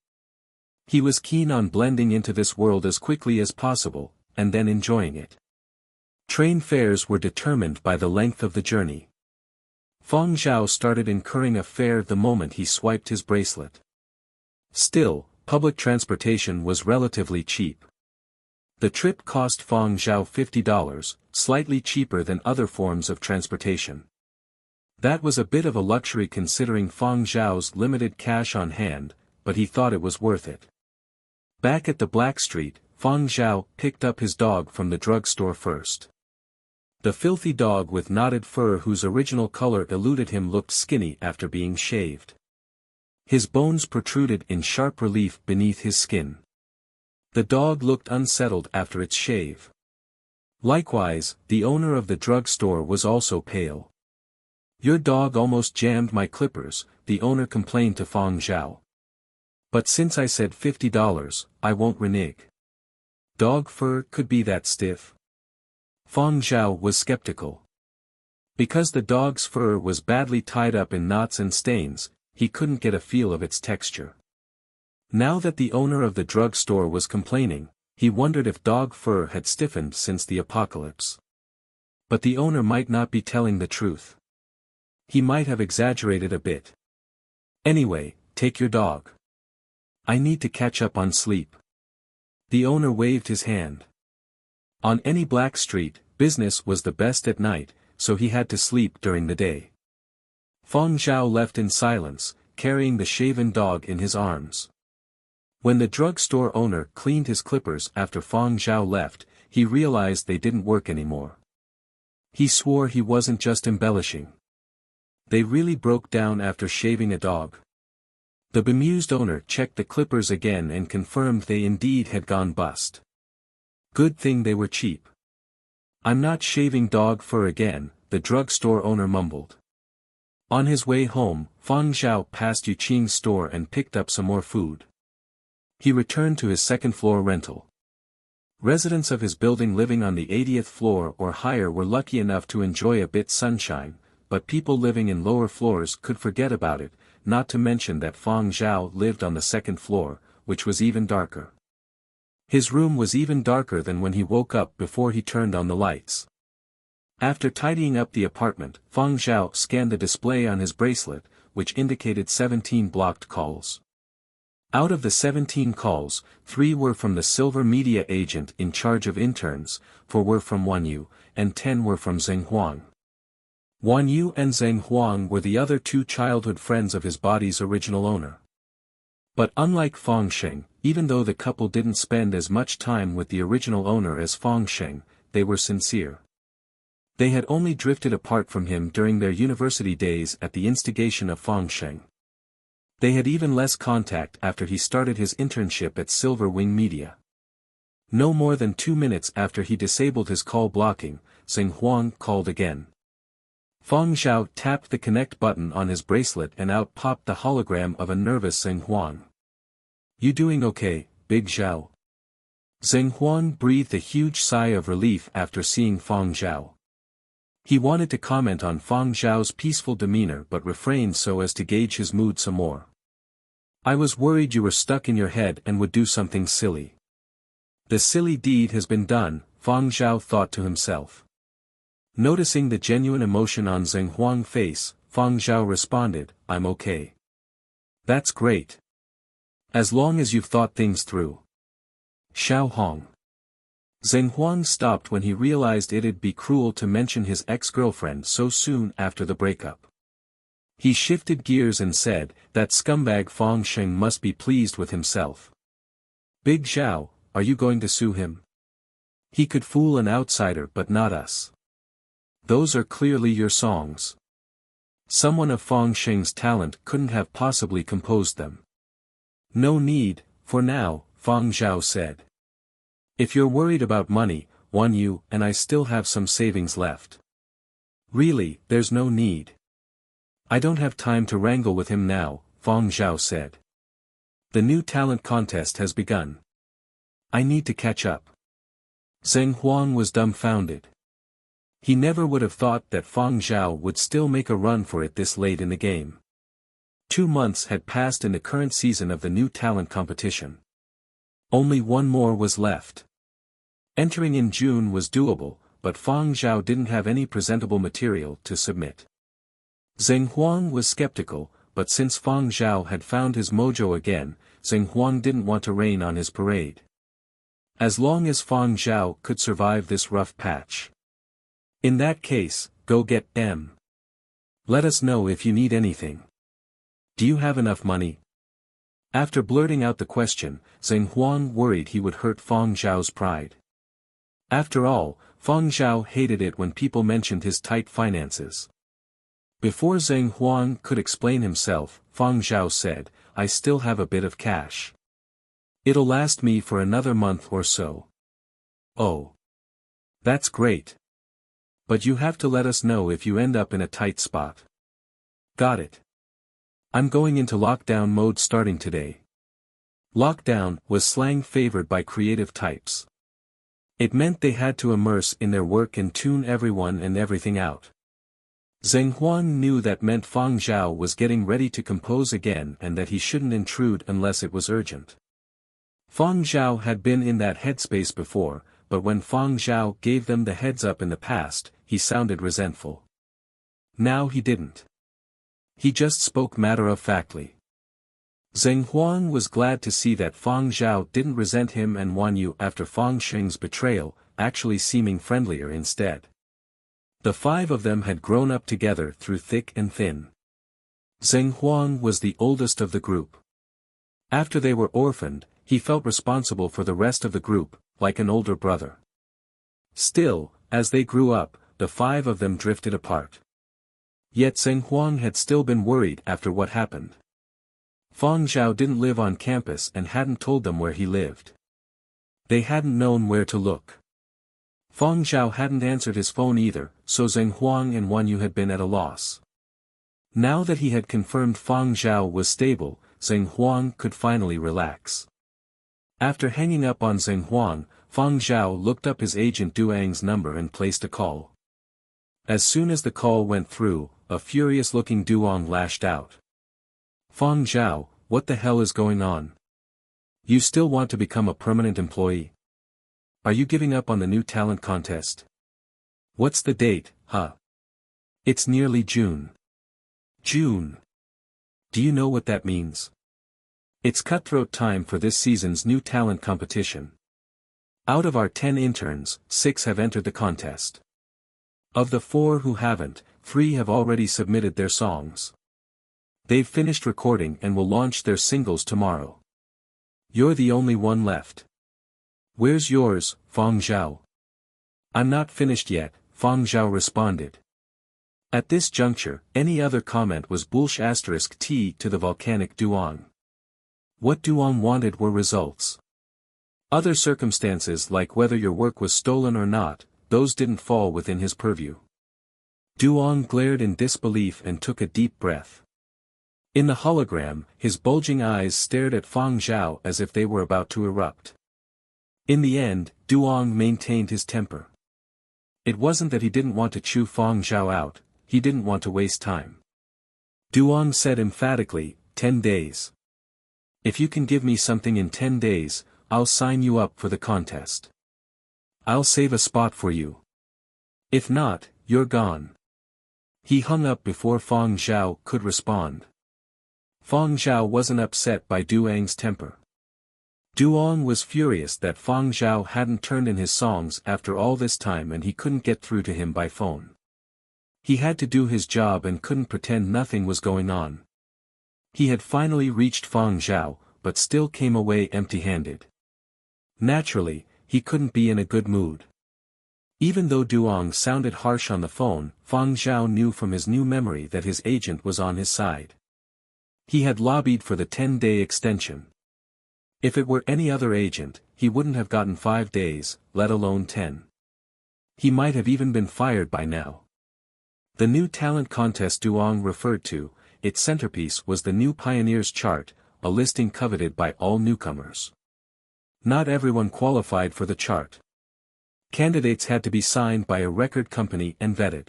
He was keen on blending into this world as quickly as possible, and then enjoying it. Train fares were determined by the length of the journey. Fang Zhao started incurring a fare the moment he swiped his bracelet. Still, public transportation was relatively cheap. The trip cost Fang Zhao $50, slightly cheaper than other forms of transportation. That was a bit of a luxury considering Fang Zhao's limited cash on hand, but he thought it was worth it. Back at the Black Street, Fang Zhao picked up his dog from the drugstore first. The filthy dog with knotted fur whose original color eluded him looked skinny after being shaved. His bones protruded in sharp relief beneath his skin. The dog looked unsettled after its shave. Likewise, the owner of the drugstore was also pale. "Your dog almost jammed my clippers," the owner complained to Fang Zhao. "But since I said $50, I won't renege. Dog fur could be that stiff?" Fang Zhao was skeptical. Because the dog's fur was badly tied up in knots and stains, he couldn't get a feel of its texture. Now that the owner of the drugstore was complaining, he wondered if dog fur had stiffened since the apocalypse. But the owner might not be telling the truth. He might have exaggerated a bit. "Anyway, take your dog. I need to catch up on sleep." The owner waved his hand. On any black street, business was the best at night, so he had to sleep during the day. Fang Zhao left in silence, carrying the shaven dog in his arms. When the drugstore owner cleaned his clippers after Fang Zhao left, he realized they didn't work anymore. He swore he wasn't just embellishing. They really broke down after shaving a dog. The bemused owner checked the clippers again and confirmed they indeed had gone bust. Good thing they were cheap. I'm not shaving dog fur again, the drugstore owner mumbled. On his way home, Fang Zhao passed Yuqing's store and picked up some more food. He returned to his second-floor rental. Residents of his building living on the 80th floor or higher were lucky enough to enjoy a bit sunshine, but people living in lower floors could forget about it, not to mention that Fang Zhao lived on the second floor, which was even darker. His room was even darker than when he woke up before he turned on the lights. After tidying up the apartment, Fang Zhao scanned the display on his bracelet, which indicated 17 blocked calls. Out of the 17 calls, 3 were from the Silver Media agent in charge of interns, 4 were from Wan Yu, and 10 were from Zheng Huang. Wan Yu and Zheng Huang were the other 2 childhood friends of his body's original owner. But unlike Fang Sheng, even though the couple didn't spend as much time with the original owner as Fang Sheng, they were sincere. They had only drifted apart from him during their university days at the instigation of Fang Sheng. They had even less contact after he started his internship at Silver Wing Media. No more than 2 minutes after he disabled his call blocking, Zheng Huang called again. Fang Zhao tapped the connect button on his bracelet and out popped the hologram of a nervous Zheng Huang. You doing okay, Big Zhao? Zheng Huang breathed a huge sigh of relief after seeing Fang Zhao. He wanted to comment on Fang Zhao's peaceful demeanor but refrained so as to gauge his mood some more. I was worried you were stuck in your head and would do something silly. The silly deed has been done, Fang Zhao thought to himself. Noticing the genuine emotion on Zheng Huang's face, Fang Zhao responded, I'm okay. That's great. As long as you've thought things through. Xiao Hong. Zheng Huang stopped when he realized it'd be cruel to mention his ex-girlfriend so soon after the breakup. He shifted gears and said, that scumbag Fang Sheng must be pleased with himself. Big Zhao, are you going to sue him? He could fool an outsider but not us. Those are clearly your songs. Someone of Fang Sheng's talent couldn't have possibly composed them. No need, for now, Fang Zhao said. If you're worried about money, Wan Yu and I still have some savings left. Really, there's no need. I don't have time to wrangle with him now, Fang Zhao said. The new talent contest has begun. I need to catch up. Zheng Huang was dumbfounded. He never would have thought that Fang Zhao would still make a run for it this late in the game. 2 months had passed in the current season of the new talent competition. Only 1 more was left. Entering in June was doable, but Fang Zhao didn't have any presentable material to submit. Zheng Huang was skeptical, but since Fang Zhao had found his mojo again, Zheng Huang didn't want to rain on his parade. As long as Fang Zhao could survive this rough patch. In that case, go get M. Let us know if you need anything. Do you have enough money? After blurting out the question, Zheng Huang worried he would hurt Fang Zhao's pride. After all, Fang Zhao hated it when people mentioned his tight finances. Before Zheng Huang could explain himself, Fang Zhao said, I still have a bit of cash. It'll last me for another month or so. Oh. That's great. But you have to let us know if you end up in a tight spot. Got it. I'm going into lockdown mode starting today. Lockdown was slang favored by creative types. It meant they had to immerse in their work and tune everyone and everything out. Zheng Huang knew that meant Fang Zhao was getting ready to compose again and that he shouldn't intrude unless it was urgent. Fang Zhao had been in that headspace before, but when Fang Zhao gave them the heads up in the past, he sounded resentful. Now he didn't. He just spoke matter-of-factly. Zheng Huang was glad to see that Fang Zhao didn't resent him and Wan Yu after Fang Sheng's betrayal, actually seeming friendlier instead. The 5 of them had grown up together through thick and thin. Zheng Huang was the oldest of the group. After they were orphaned, he felt responsible for the rest of the group, like an older brother. Still, as they grew up, the 5 of them drifted apart. Yet Zheng Huang had still been worried after what happened. Fang Zhao didn't live on campus and hadn't told them where he lived. They hadn't known where to look. Fang Zhao hadn't answered his phone either, so Zheng Huang and Wan Yu had been at a loss. Now that he had confirmed Fang Zhao was stable, Zheng Huang could finally relax. After hanging up on Zheng Huang, Fang Zhao looked up his agent Duang's number and placed a call. As soon as the call went through, a furious-looking Duang lashed out. "Fang Zhao, what the hell is going on? You still want to become a permanent employee? Are you giving up on the new talent contest? What's the date, huh? It's nearly June. June. Do you know what that means? It's cutthroat time for this season's new talent competition. Out of our 10 interns, 6 have entered the contest. Of the 4 who haven't, 3 have already submitted their songs. They've finished recording and will launch their singles tomorrow. You're the only one left. Where's yours, Fang Zhao?" "I'm not finished yet," Fang Zhao responded. At this juncture, any other comment was **T to the volcanic Duang. What Duang wanted were results. Other circumstances like whether your work was stolen or not, those didn't fall within his purview. Duang glared in disbelief and took a deep breath. In the hologram, his bulging eyes stared at Fang Zhao as if they were about to erupt. In the end, Duang maintained his temper. It wasn't that he didn't want to chew Fang Zhao out, he didn't want to waste time. Duang said emphatically, 10 days. If you can give me something in 10 days, I'll sign you up for the contest. I'll save a spot for you. If not, you're gone. He hung up before Fang Zhao could respond. Fang Zhao wasn't upset by Duang's temper. Duang was furious that Fang Zhao hadn't turned in his songs after all this time and he couldn't get through to him by phone. He had to do his job and couldn't pretend nothing was going on. He had finally reached Fang Zhao, but still came away empty-handed. Naturally, he couldn't be in a good mood. Even though Duang sounded harsh on the phone, Fang Zhao knew from his new memory that his agent was on his side. He had lobbied for the 10-day extension. If it were any other agent, he wouldn't have gotten 5 days, let alone 10. He might have even been fired by now. The new talent contest Duang referred to, its centerpiece was the new Pioneers chart, a listing coveted by all newcomers. Not everyone qualified for the chart. Candidates had to be signed by a record company and vetted.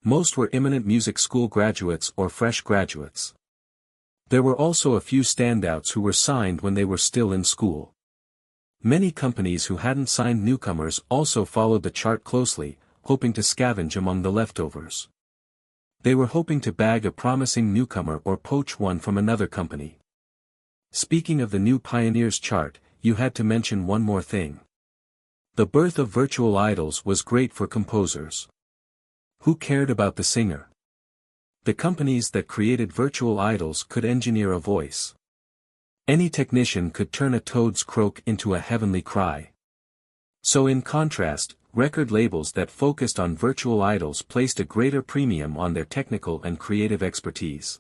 Most were eminent music school graduates or fresh graduates. There were also a few standouts who were signed when they were still in school. Many companies who hadn't signed newcomers also followed the chart closely, hoping to scavenge among the leftovers. They were hoping to bag a promising newcomer or poach one from another company. Speaking of the new Pioneers chart, you had to mention one more thing. The birth of virtual idols was great for composers. Who cared about the singer? The companies that created virtual idols could engineer a voice. Any technician could turn a toad's croak into a heavenly cry. So in contrast, record labels that focused on virtual idols placed a greater premium on their technical and creative expertise.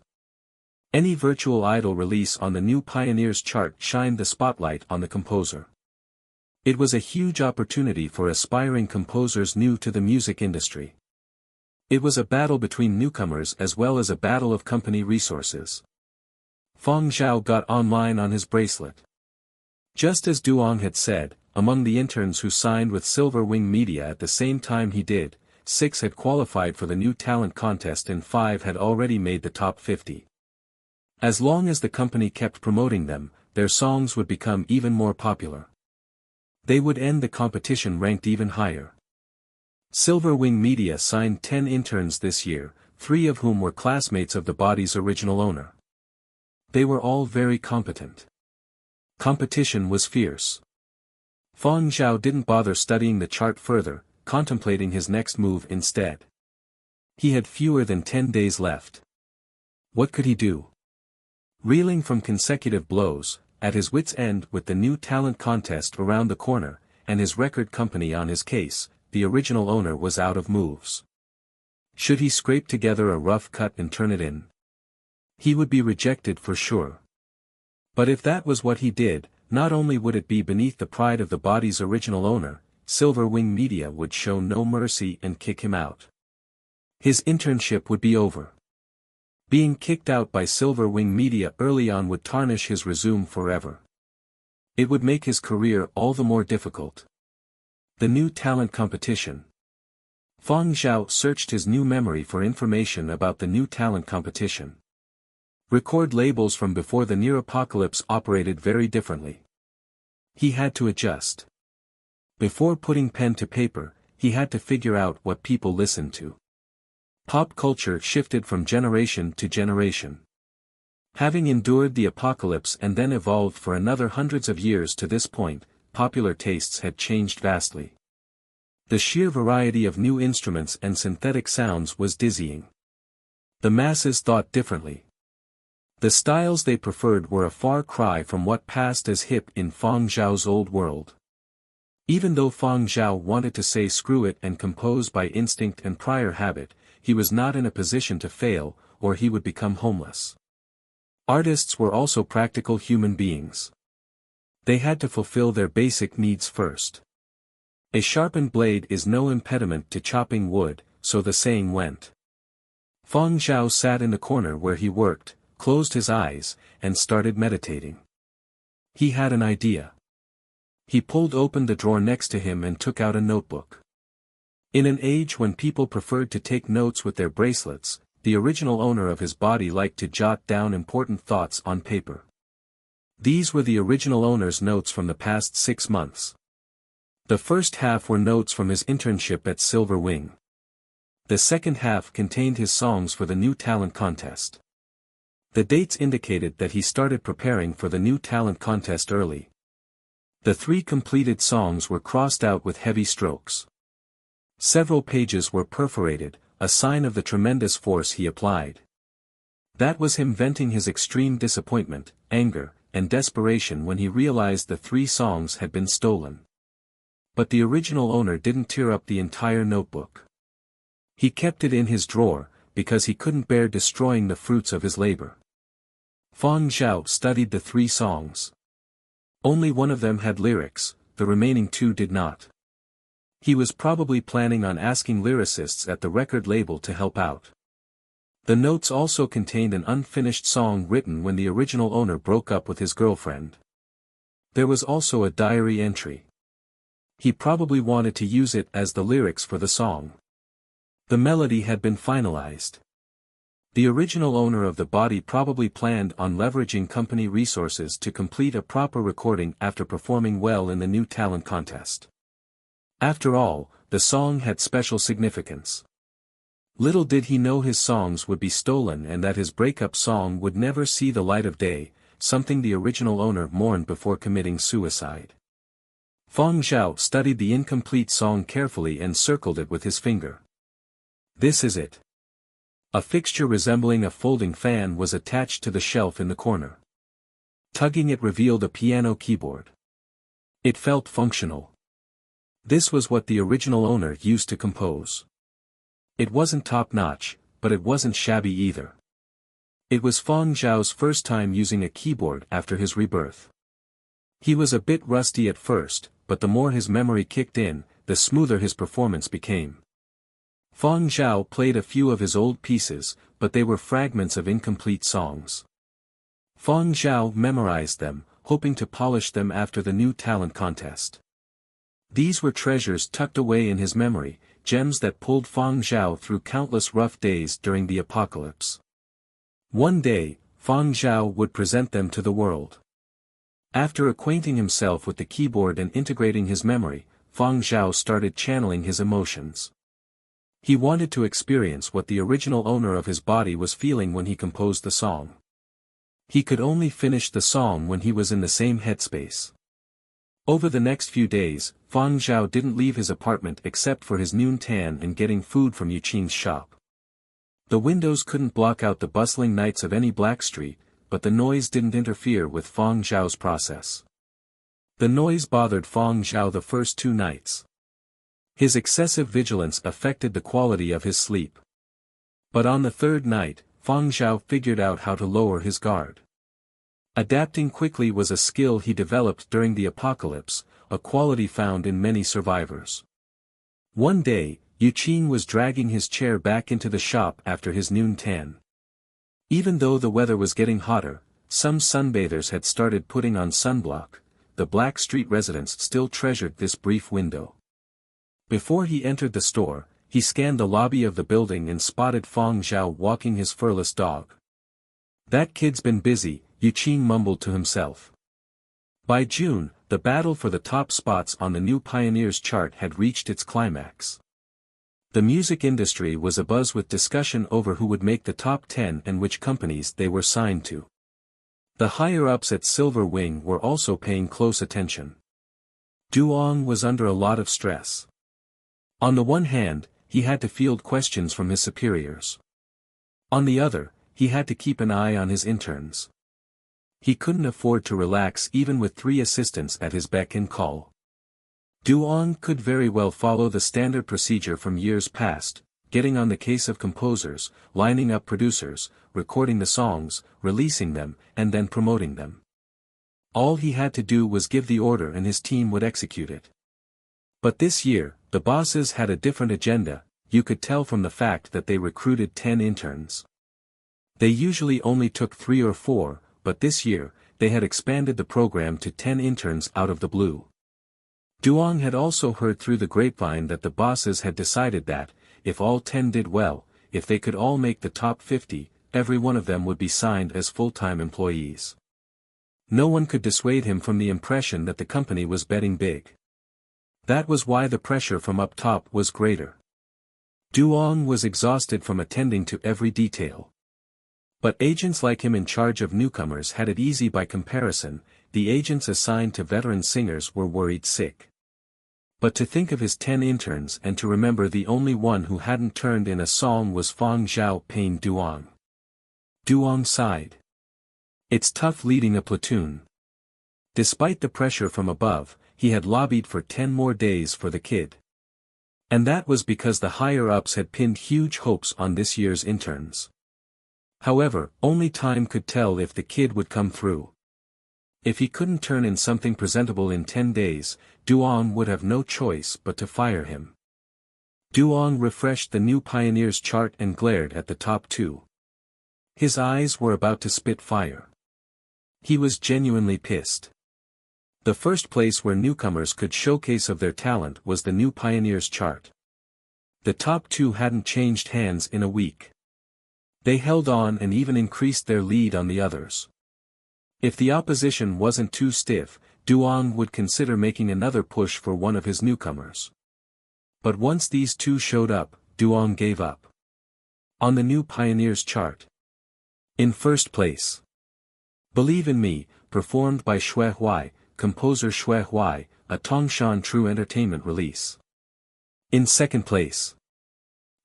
Any virtual idol release on the new Pioneers chart shined the spotlight on the composer. It was a huge opportunity for aspiring composers new to the music industry. It was a battle between newcomers as well as a battle of company resources. Fang Zhao got online on his bracelet. Just as Duang had said, among the interns who signed with Silver Wing Media at the same time he did, 6 had qualified for the new talent contest and 5 had already made the top 50. As long as the company kept promoting them, their songs would become even more popular. They would end the competition ranked even higher. Silver Wing Media signed 10 interns this year, 3 of whom were classmates of the body's original owner. They were all very competent. Competition was fierce. Fang Zhao didn't bother studying the chart further, contemplating his next move instead. He had fewer than 10 days left. What could he do? Reeling from consecutive blows, at his wit's end with the new talent contest around the corner, and his record company on his case, the original owner was out of moves. Should he scrape together a rough cut and turn it in? He would be rejected for sure. But if that was what he did, Not only would it be beneath the pride of the body's original owner, Silver Wing Media would show no mercy and kick him out. His internship would be over. Being kicked out by Silver Wing Media early on would tarnish his resume forever. It would make his career all the more difficult. The new talent competition. Fang Zhao searched his new memory for information about the new talent competition. Record labels from before the near apocalypse operated very differently. He had to adjust. Before putting pen to paper, he had to figure out what people listened to. Pop culture shifted from generation to generation. Having endured the apocalypse and then evolved for another hundreds of years to this point, popular tastes had changed vastly. The sheer variety of new instruments and synthetic sounds was dizzying. The masses thought differently. The styles they preferred were a far cry from what passed as hip in Fang Zhao's old world. Even though Fang Zhao wanted to say screw it and compose by instinct and prior habit, he was not in a position to fail, or he would become homeless. Artists were also practical human beings. They had to fulfill their basic needs first. A sharpened blade is no impediment to chopping wood, so the saying went. Fang Zhao sat in the corner where he worked, closed his eyes, and started meditating. He had an idea. He pulled open the drawer next to him and took out a notebook. In an age when people preferred to take notes with their bracelets, the original owner of his body liked to jot down important thoughts on paper. These were the original owner's notes from the past 6 months. The first half were notes from his internship at Silver Wing. The second half contained his songs for the new talent contest. The dates indicated that he started preparing for the new talent contest early. The 3 completed songs were crossed out with heavy strokes. Several pages were perforated, a sign of the tremendous force he applied. That was him venting his extreme disappointment, anger, and desperation when he realized the 3 songs had been stolen. But the original owner didn't tear up the entire notebook. He kept it in his drawer, because he couldn't bear destroying the fruits of his labor. Fang Zhao studied the 3 songs. Only one of them had lyrics, the remaining 2 did not. He was probably planning on asking lyricists at the record label to help out. The notes also contained an unfinished song written when the original owner broke up with his girlfriend. There was also a diary entry. He probably wanted to use it as the lyrics for the song. The melody had been finalized. The original owner of the body probably planned on leveraging company resources to complete a proper recording after performing well in the new talent contest. After all, the song had special significance. Little did he know his songs would be stolen and that his breakup song would never see the light of day, something the original owner mourned before committing suicide. Fang Zhao studied the incomplete song carefully and circled it with his finger. This is it. A fixture resembling a folding fan was attached to the shelf in the corner. Tugging it revealed a piano keyboard. It felt functional. This was what the original owner used to compose. It wasn't top-notch, but it wasn't shabby either. It was Fang Zhao's first time using a keyboard after his rebirth. He was a bit rusty at first, but the more his memory kicked in, the smoother his performance became. Fang Zhao played a few of his old pieces, but they were fragments of incomplete songs. Fang Zhao memorized them, hoping to polish them after the new talent contest. These were treasures tucked away in his memory, gems that pulled Fang Zhao through countless rough days during the apocalypse. One day, Fang Zhao would present them to the world. After acquainting himself with the keyboard and integrating his memory, Fang Zhao started channeling his emotions. He wanted to experience what the original owner of his body was feeling when he composed the song. He could only finish the song when he was in the same headspace. Over the next few days, Fang Zhao didn't leave his apartment except for his noon tan and getting food from Yuqing's shop. The windows couldn't block out the bustling nights of any black street, but the noise didn't interfere with Fang Zhao's process. The noise bothered Fang Zhao the first 2 nights. His excessive vigilance affected the quality of his sleep. But on the 3rd night, Fang Zhao figured out how to lower his guard. Adapting quickly was a skill he developed during the apocalypse, a quality found in many survivors. One day, Yuqing was dragging his chair back into the shop after his noon tan. Even though the weather was getting hotter, some sunbathers had started putting on sunblock, the Black Street residents still treasured this brief window. Before he entered the store, he scanned the lobby of the building and spotted Fang Zhao walking his furless dog. "That kid's been busy," Yuqing mumbled to himself. By June, the battle for the top spots on the new Pioneers chart had reached its climax. The music industry was abuzz with discussion over who would make the top 10 and which companies they were signed to. The higher-ups at Silver Wing were also paying close attention. Duong was under a lot of stress. On the one hand, he had to field questions from his superiors. On the other, he had to keep an eye on his interns. He couldn't afford to relax even with 3 assistants at his beck and call. Duong could very well follow the standard procedure from years past, getting on the case of composers, lining up producers, recording the songs, releasing them, and then promoting them. All he had to do was give the order and his team would execute it. But this year, the bosses had a different agenda. You could tell from the fact that they recruited 10 interns. They usually only took 3 or 4, but this year, they had expanded the program to 10 interns out of the blue. Duong had also heard through the grapevine that the bosses had decided that, if all 10 did well, if they could all make the top 50, every one of them would be signed as full-time employees. No one could dissuade him from the impression that the company was betting big. That was why the pressure from up top was greater. Duong was exhausted from attending to every detail. But agents like him in charge of newcomers had it easy by comparison. The agents assigned to veteran singers were worried sick. But to think of his 10 interns and to remember the only one who hadn't turned in a song was Fang Zhao pained Duong. Duong sighed. It's tough leading a platoon. Despite the pressure from above, he had lobbied for 10 more days for the kid. And that was because the higher-ups had pinned huge hopes on this year's interns. However, only time could tell if the kid would come through. If he couldn't turn in something presentable in 10 days, Duong would have no choice but to fire him. Duong refreshed the new Pioneers chart and glared at the top 2. His eyes were about to spit fire. He was genuinely pissed. The first place where newcomers could showcase of their talent was the new Pioneers chart. The top 2 hadn't changed hands in a week. They held on and even increased their lead on the others. If the opposition wasn't too stiff, Duong would consider making another push for one of his newcomers. But once these 2 showed up, Duong gave up. On the new Pioneers chart. In first place. Believe in Me, performed by Xue Huai, composer Xue Huai, a Tongshan True Entertainment release. In second place.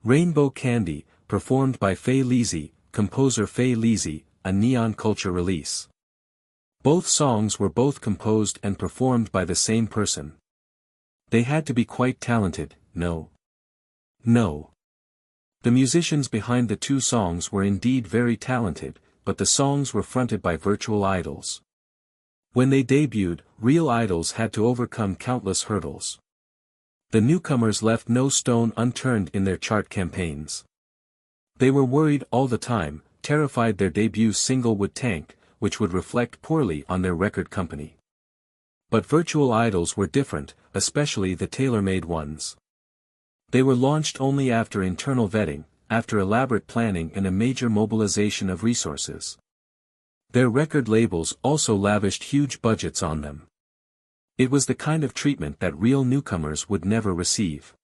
Rainbow Candy, performed by Fei Lizhi, composer Fei Lizhi, a Neon Culture release. Both songs were both composed and performed by the same person. They had to be quite talented, no. The musicians behind the 2 songs were indeed very talented, but the songs were fronted by virtual idols. When they debuted, real idols had to overcome countless hurdles. The newcomers left no stone unturned in their chart campaigns. They were worried all the time, terrified their debut single would tank, which would reflect poorly on their record company. But virtual idols were different, especially the tailor-made ones. They were launched only after internal vetting, after elaborate planning and a major mobilization of resources. Their record labels also lavished huge budgets on them. It was the kind of treatment that real newcomers would never receive.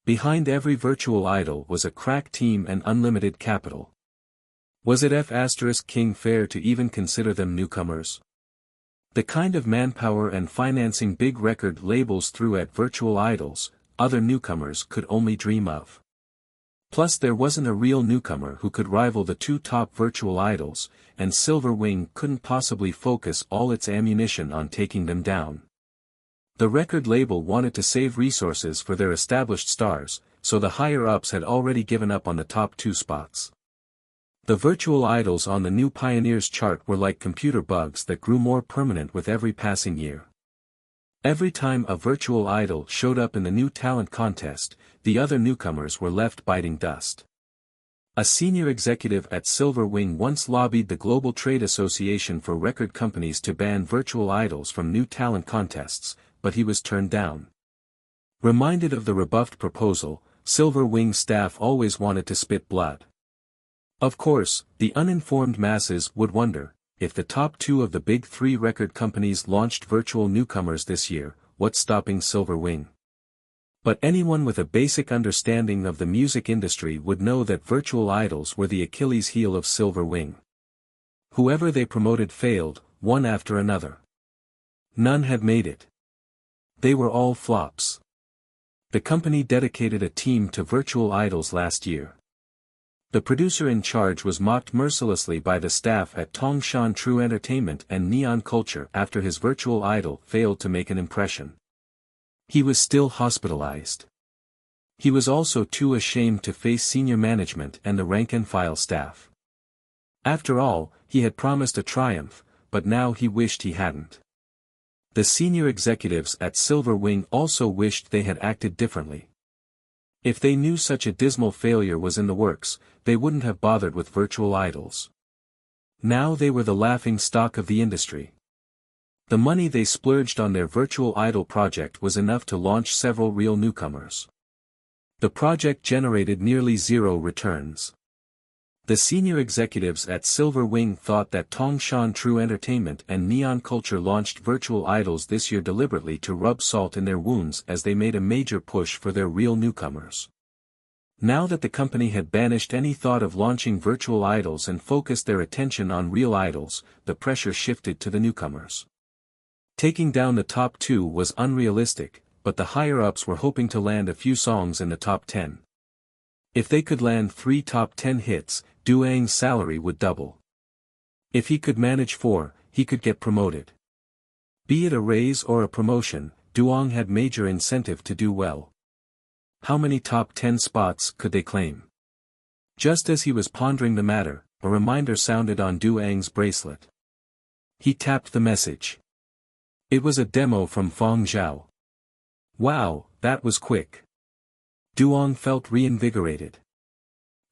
Behind every virtual idol was a crack team and unlimited capital. Was it King fair to even consider them newcomers? The kind of manpower and financing big record labels threw at virtual idols, other newcomers could only dream of. Plus there wasn't a real newcomer who could rival the 2 top virtual idols, and Silver Wing couldn't possibly focus all its ammunition on taking them down. The record label wanted to save resources for their established stars, so the higher-ups had already given up on the top 2 spots. The virtual idols on the new Pioneers chart were like computer bugs that grew more permanent with every passing year. Every time a virtual idol showed up in the new talent contest, the other newcomers were left biting dust. A senior executive at Silver Wing once lobbied the Global Trade Association for record companies to ban virtual idols from new talent contests, but he was turned down. Reminded of the rebuffed proposal, Silver Wing staff always wanted to spit blood. Of course, the uninformed masses would wonder, if the top two of the big three record companies launched virtual newcomers this year, what's stopping Silver Wing? But anyone with a basic understanding of the music industry would know that virtual idols were the Achilles heel of Silver Wing. Whoever they promoted failed, one after another. None had made it. They were all flops. The company dedicated a team to virtual idols last year. The producer in charge was mocked mercilessly by the staff at Tongshan True Entertainment and Neon Culture after his virtual idol failed to make an impression. He was still hospitalized. He was also too ashamed to face senior management and the rank-and-file staff. After all, he had promised a triumph, but now he wished he hadn't. The senior executives at Silver Wing also wished they had acted differently. If they knew such a dismal failure was in the works, they wouldn't have bothered with virtual idols. Now they were the laughing stock of the industry. The money they splurged on their virtual idol project was enough to launch several real newcomers. The project generated nearly zero returns. The senior executives at Silver Wing thought that Tongshan True Entertainment and Neon Culture launched virtual idols this year deliberately to rub salt in their wounds as they made a major push for their real newcomers. Now that the company had banished any thought of launching virtual idols and focused their attention on real idols, the pressure shifted to the newcomers. Taking down the top two was unrealistic, but the higher-ups were hoping to land a few songs in the top 10. If they could land 3 top 10 hits, Duang's salary would double. If he could manage 4, he could get promoted. Be it a raise or a promotion, Duang had major incentive to do well. How many top 10 spots could they claim? Just as he was pondering the matter, a reminder sounded on Duang's bracelet. He tapped the message. It was a demo from Fang Zhao. Wow, that was quick. Duang felt reinvigorated.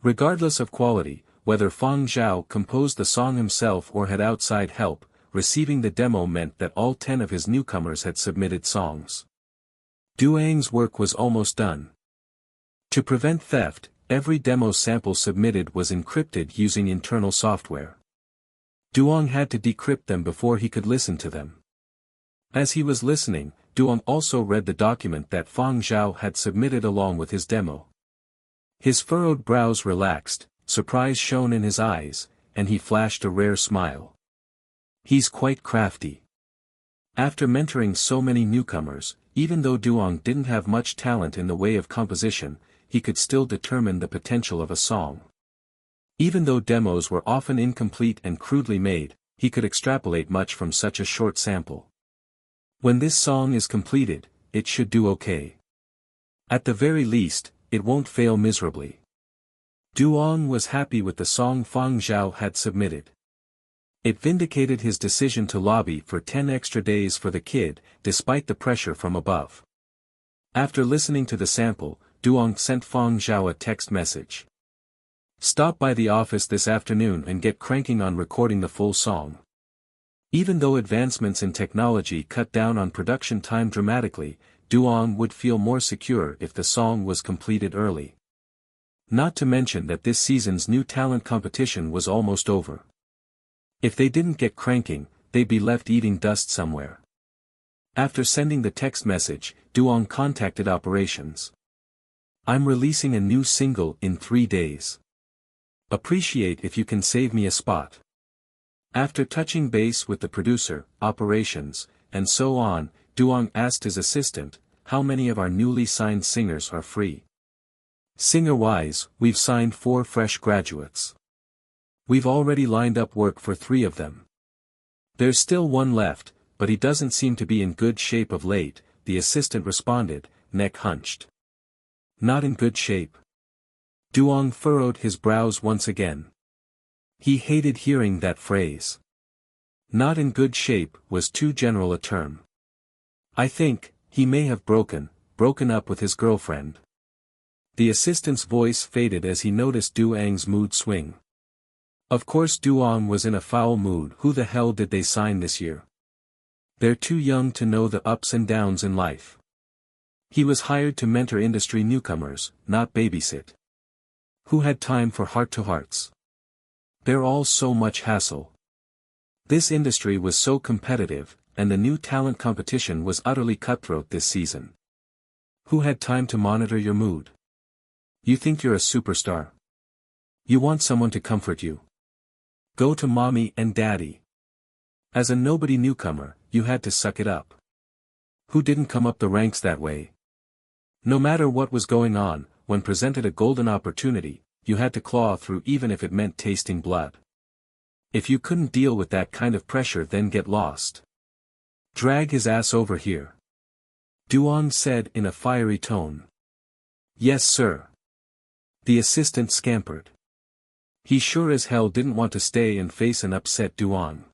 Regardless of quality, whether Fang Zhao composed the song himself or had outside help, receiving the demo meant that all 10 of his newcomers had submitted songs. Duang's work was almost done. To prevent theft, every demo sample submitted was encrypted using internal software. Duang had to decrypt them before he could listen to them. As he was listening, Duang also read the document that Fang Zhao had submitted along with his demo. His furrowed brows relaxed, surprise shone in his eyes, and he flashed a rare smile. He's quite crafty. After mentoring so many newcomers, even though Duang didn't have much talent in the way of composition, he could still determine the potential of a song. Even though demos were often incomplete and crudely made, he could extrapolate much from such a short sample. When this song is completed, it should do okay. At the very least, it won't fail miserably. Duang was happy with the song Fang Zhao had submitted. It vindicated his decision to lobby for 10 extra days for the kid, despite the pressure from above. After listening to the sample, Duang sent Fang Zhao a text message. Stop by the office this afternoon and get cranking on recording the full song. Even though advancements in technology cut down on production time dramatically, Duang would feel more secure if the song was completed early. Not to mention that this season's new talent competition was almost over. If they didn't get cranking, they'd be left eating dust somewhere. After sending the text message, Duang contacted operations. I'm releasing a new single in 3 days. Appreciate if you can save me a spot. After touching base with the producer, operations, and so on, Duang asked his assistant, how many of our newly signed singers are free? Singer-wise, we've signed 4 fresh graduates. We've already lined up work for 3 of them. There's still 1 left, but he doesn't seem to be in good shape of late, the assistant responded, neck hunched. Not in good shape. Duang furrowed his brows once again. He hated hearing that phrase. Not in good shape was too general a term. I think, he may have broken up with his girlfriend. The assistant's voice faded as he noticed Duang's mood swing. Of course Duang was in a foul mood. Who the hell did they sign this year? They're too young to know the ups and downs in life. He was hired to mentor industry newcomers, not babysit. Who had time for heart-to-hearts? They're all so much hassle. This industry was so competitive, and the new talent competition was utterly cutthroat this season. Who had time to monitor your mood? You think you're a superstar? You want someone to comfort you? Go to mommy and daddy. As a nobody newcomer, you had to suck it up. Who didn't come up the ranks that way? No matter what was going on, when presented a golden opportunity, you had to claw through even if it meant tasting blood. If you couldn't deal with that kind of pressure, then get lost. Drag his ass over here. Duang said in a fiery tone. Yes sir. The assistant scampered. He sure as hell didn't want to stay and face an upset Duang.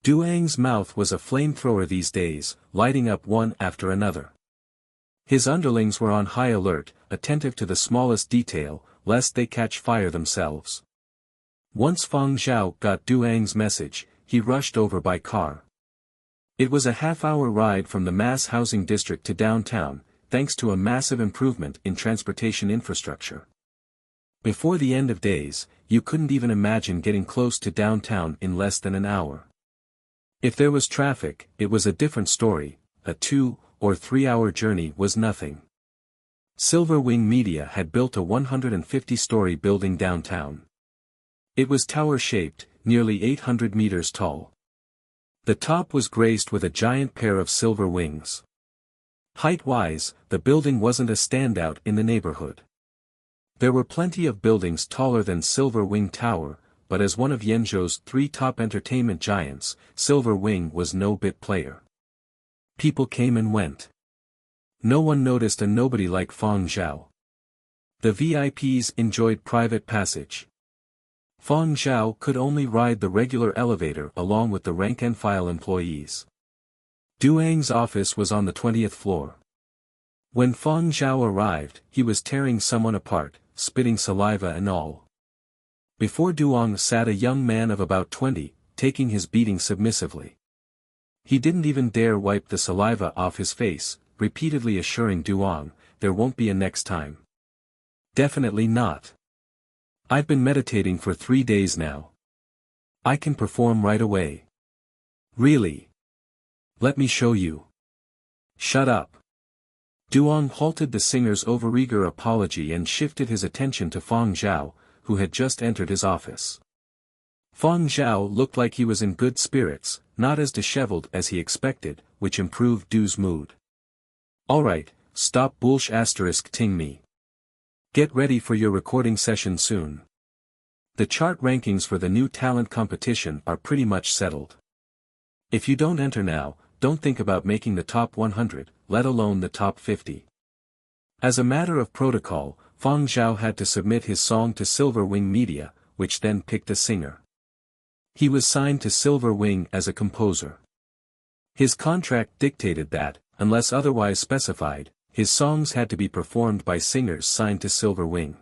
Duang's mouth was a flamethrower these days, lighting up one after another. His underlings were on high alert, attentive to the smallest detail, lest they catch fire themselves. Once Fang Zhao got Duang's message, he rushed over by car. It was a half-hour ride from the mass housing district to downtown, thanks to a massive improvement in transportation infrastructure. Before the end of days, you couldn't even imagine getting close to downtown in less than an hour. If there was traffic, it was a different story. A 2 or 3 hour journey was nothing. Silverwing Media had built a 150-story building downtown. It was tower-shaped, nearly 800 meters tall. The top was graced with a giant pair of silver wings. Height-wise, the building wasn't a standout in the neighborhood. There were plenty of buildings taller than Silver Wing Tower, but as one of Yenzhou's 3 top entertainment giants, Silver Wing was no bit player. People came and went. No one noticed a nobody like Fang Zhao. The VIPs enjoyed private passage. Fang Zhao could only ride the regular elevator along with the rank-and-file employees. Duang's office was on the 20th floor. When Fang Zhao arrived, he was tearing someone apart, spitting saliva and all. Before Duang sat a young man of about 20, taking his beating submissively. He didn't even dare wipe the saliva off his face, repeatedly assuring Duang, there won't be a next time. Definitely not. I've been meditating for 3 days now. I can perform right away. Really? Let me show you. Shut up. Duang halted the singer's overeager apology and shifted his attention to Fang Zhao, who had just entered his office. Fang Zhao looked like he was in good spirits, not as disheveled as he expected, which improved Du's mood. Alright, stop ting me. Get ready for your recording session soon. The chart rankings for the new talent competition are pretty much settled. If you don't enter now, don't think about making the top 100, let alone the top 50. As a matter of protocol, Fang Zhao had to submit his song to Silver Wing Media, which then picked a singer. He was signed to Silver Wing as a composer. His contract dictated that, unless otherwise specified, his songs had to be performed by singers signed to Silver Wing.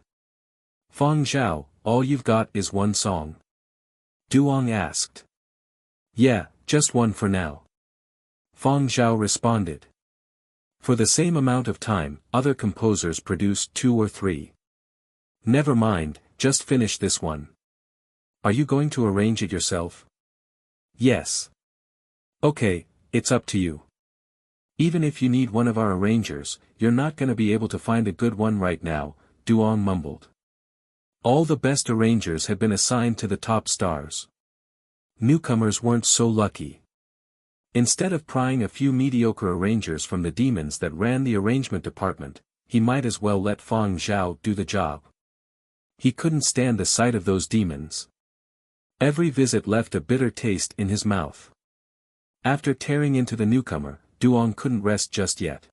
Fang Zhao, all you've got is one song? Duang asked. Yeah, just one for now. Fang Zhao responded. For the same amount of time, other composers produced 2 or 3. Never mind, just finish this one. Are you going to arrange it yourself? Yes. Okay, it's up to you. Even if you need one of our arrangers, you're not gonna be able to find a good one right now, Duang mumbled. All the best arrangers had been assigned to the top stars. Newcomers weren't so lucky. Instead of prying a few mediocre arrangers from the demons that ran the arrangement department, he might as well let Fang Zhao do the job. He couldn't stand the sight of those demons. Every visit left a bitter taste in his mouth. After tearing into the newcomer, Duang couldn't rest just yet.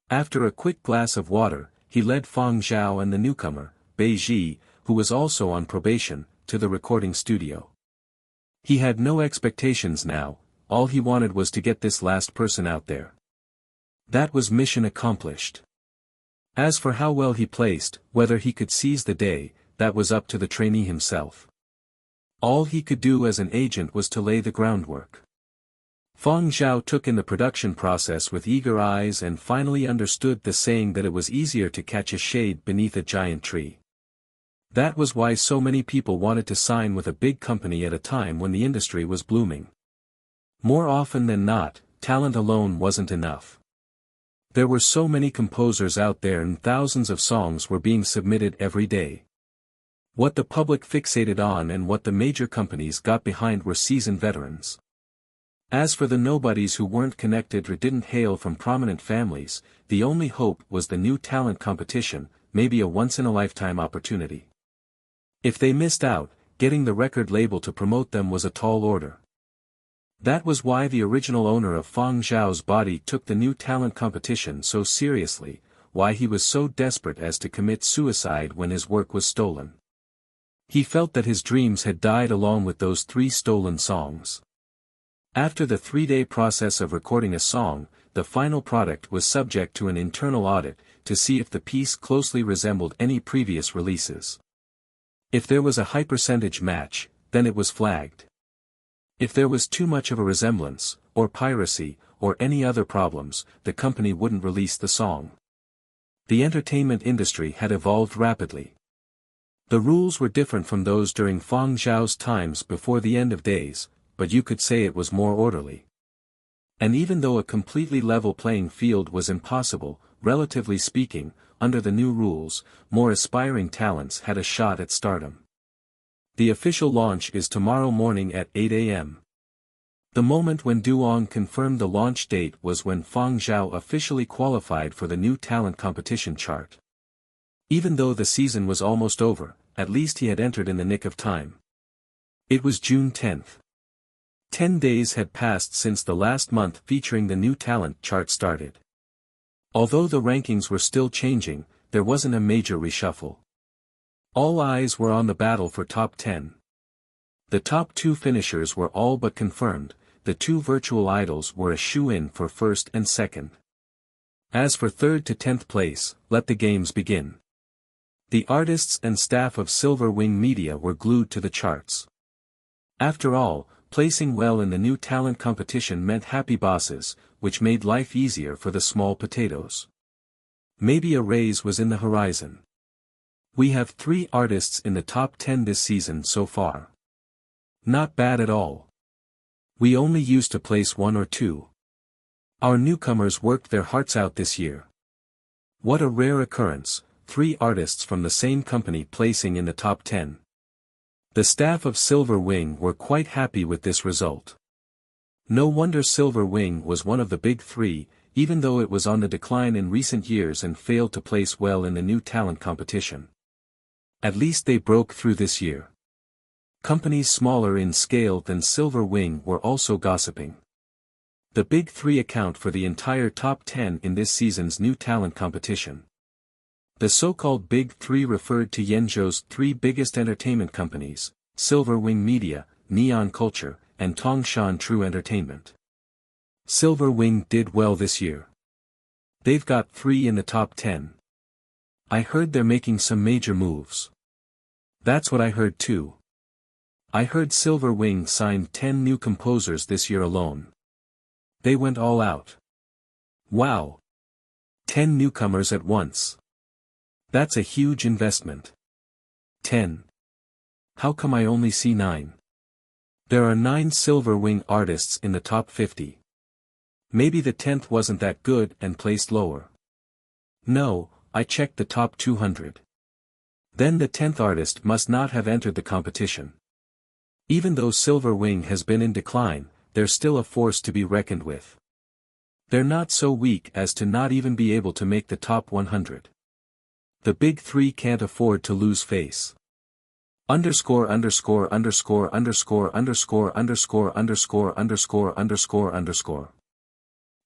After a quick glass of water, he led Fang Zhao and the newcomer, Beiji, who was also on probation, to the recording studio. He had no expectations now, all he wanted was to get this last person out there. That was mission accomplished. As for how well he placed, whether he could seize the day, that was up to the trainee himself. All he could do as an agent was to lay the groundwork. Fang Zhao took in the production process with eager eyes and finally understood the saying that it was easier to catch a shade beneath a giant tree. That was why so many people wanted to sign with a big company at a time when the industry was blooming. More often than not, talent alone wasn't enough. There were so many composers out there and thousands of songs were being submitted every day. What the public fixated on and what the major companies got behind were seasoned veterans. As for the nobodies who weren't connected or didn't hail from prominent families, the only hope was the new talent competition, maybe a once-in-a-lifetime opportunity. If they missed out, getting the record label to promote them was a tall order. That was why the original owner of Fang Zhao's body took the new talent competition so seriously, why he was so desperate as to commit suicide when his work was stolen. He felt that his dreams had died along with those 3 stolen songs. After the 3-day process of recording a song, the final product was subject to an internal audit, to see if the piece closely resembled any previous releases. If there was a high percentage match, then it was flagged. If there was too much of a resemblance, or piracy, or any other problems, the company wouldn't release the song. The entertainment industry had evolved rapidly. The rules were different from those during Fang Zhao's times before the end of days, but you could say it was more orderly. And even though a completely level playing field was impossible, relatively speaking, under the new rules, more aspiring talents had a shot at stardom. The official launch is tomorrow morning at 8 a.m. The moment when Duong confirmed the launch date was when Fang Zhao officially qualified for the new talent competition chart. Even though the season was almost over, at least he had entered in the nick of time. It was June 10th. 10 days had passed since the last month featuring the new talent chart started. Although the rankings were still changing, there wasn't a major reshuffle. All eyes were on the battle for top 10. The top 2 finishers were all but confirmed, the 2 virtual idols were a shoe-in for first and second. As for 3rd to 10th place, let the games begin. The artists and staff of Silver Wing Media were glued to the charts. After all, placing well in the new talent competition meant happy bosses, which made life easier for the small potatoes. Maybe a raise was in the horizon. We have 3 artists in the top 10 this season so far. Not bad at all. We only used to place 1 or 2. Our newcomers worked their hearts out this year. What a rare occurrence, 3 artists from the same company placing in the top 10. The staff of Silver Wing were quite happy with this result. No wonder Silver Wing was one of the big 3, even though it was on the decline in recent years and failed to place well in the new talent competition. At least they broke through this year. Companies smaller in scale than Silver Wing were also gossiping. The big 3 account for the entire top 10 in this season's new talent competition. The so-called Big 3 referred to Yenzhou's 3 biggest entertainment companies, Silver Wing Media, Neon Culture, and Tongshan True Entertainment. Silver Wing did well this year. They've got 3 in the top 10. I heard they're making some major moves. That's what I heard too. I heard Silver Wing signed 10 new composers this year alone. They went all out. Wow! 10 newcomers at once. That's a huge investment. 10. How come I only see 9? There are 9 Silver Wing artists in the top 50. Maybe the 10th wasn't that good and placed lower. No, I checked the top 200. Then the 10th artist must not have entered the competition. Even though Silver Wing has been in decline, they're still a force to be reckoned with. They're not so weak as to not even be able to make the top 100. The big 3 can't afford to lose face. Underscore underscore underscore underscore underscore underscore underscore underscore underscore underscore.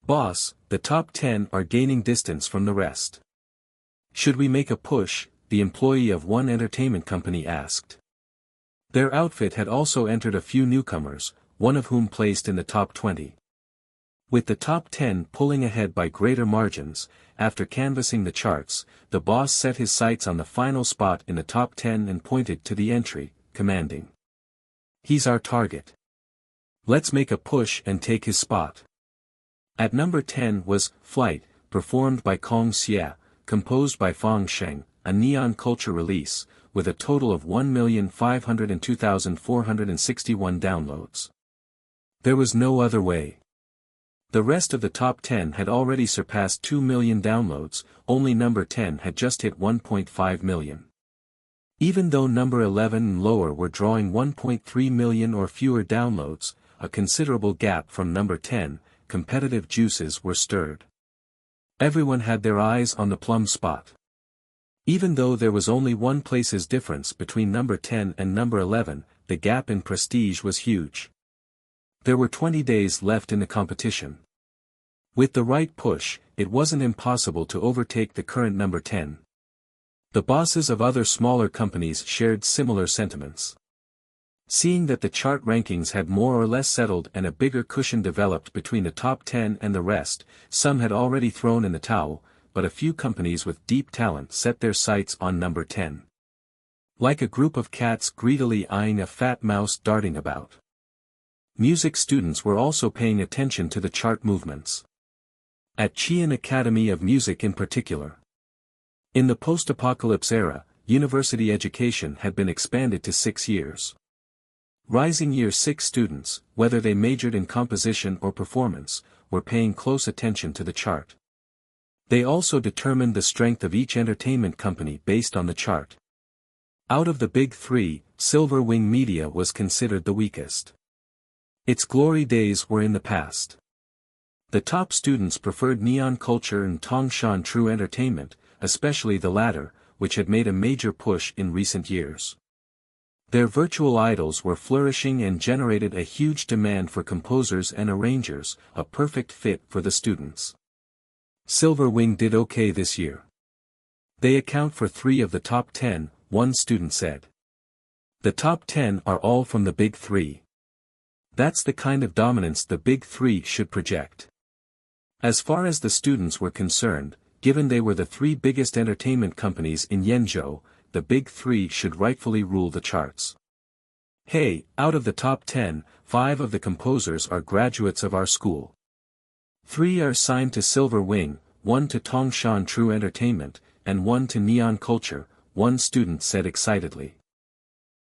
Boss, the top 10 are gaining distance from the rest. Should we make a push? The employee of one entertainment company asked. Their outfit had also entered a few newcomers, one of whom placed in the top 20. With the top 10 pulling ahead by greater margins, after canvassing the charts, the boss set his sights on the final spot in the top 10 and pointed to the entry, commanding. "He's our target. Let's make a push and take his spot." At number 10 was Flight, performed by Kong Xia, composed by Fang Zhao, a Neon Culture release, with a total of 1,502,461 downloads. There was no other way. The rest of the top 10 had already surpassed 2 million downloads, only number 10 had just hit 1.5 million. Even though number 11 and lower were drawing 1.3 million or fewer downloads, a considerable gap from number 10, competitive juices were stirred. Everyone had their eyes on the plum spot. Even though there was only one place's difference between number 10 and number 11, the gap in prestige was huge. There were 20 days left in the competition. With the right push, it wasn't impossible to overtake the current number 10. The bosses of other smaller companies shared similar sentiments. Seeing that the chart rankings had more or less settled and a bigger cushion developed between the top 10 and the rest, some had already thrown in the towel, but a few companies with deep talent set their sights on number 10. Like a group of cats greedily eyeing a fat mouse darting about. Music students were also paying attention to the chart movements. At Chian Academy of Music in particular. In the post-apocalypse era, university education had been expanded to 6 years. Rising Year 6 students, whether they majored in composition or performance, were paying close attention to the chart. They also determined the strength of each entertainment company based on the chart. Out of the big three, Silver Wing Media was considered the weakest. Its glory days were in the past. The top students preferred Neon Culture and Tongshan True Entertainment, especially the latter, which had made a major push in recent years. Their virtual idols were flourishing and generated a huge demand for composers and arrangers, a perfect fit for the students. Silver Wing did okay this year. They account for 3 of the top 10, one student said. The top 10 are all from the big 3. That's the kind of dominance the big 3 should project. As far as the students were concerned, given they were the 3 biggest entertainment companies in Yenzhou, the big 3 should rightfully rule the charts. Hey, out of the top 10, 5 of the composers are graduates of our school. 3 are signed to Silver Wing, 1 to Tongshan True Entertainment, and 1 to Neon Culture, one student said excitedly.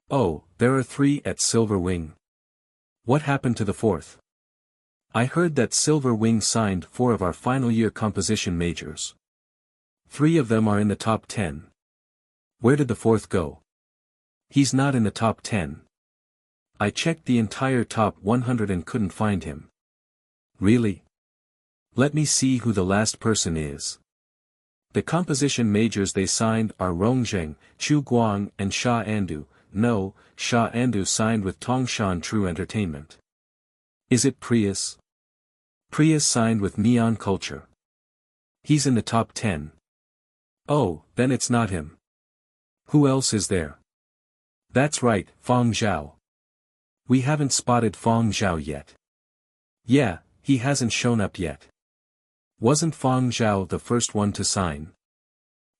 Oh, there are 3 at Silver Wing. What happened to the 4th? I heard that Silver Wing signed 4 of our final year composition majors. 3 of them are in the top 10. Where did the 4th go? He's not in the top 10. I checked the entire top 100 and couldn't find him. Really? Let me see who the last person is. The composition majors they signed are Rongzheng, Chu Guang and Sha Andu. No, Sha Andu signed with Tongshan True Entertainment. Is it Prius? Prius signed with Neon Culture. He's in the top 10. Oh, then it's not him. Who else is there? That's right, Fang Zhao. We haven't spotted Fang Zhao yet. Yeah, he hasn't shown up yet. Wasn't Fang Zhao the first one to sign?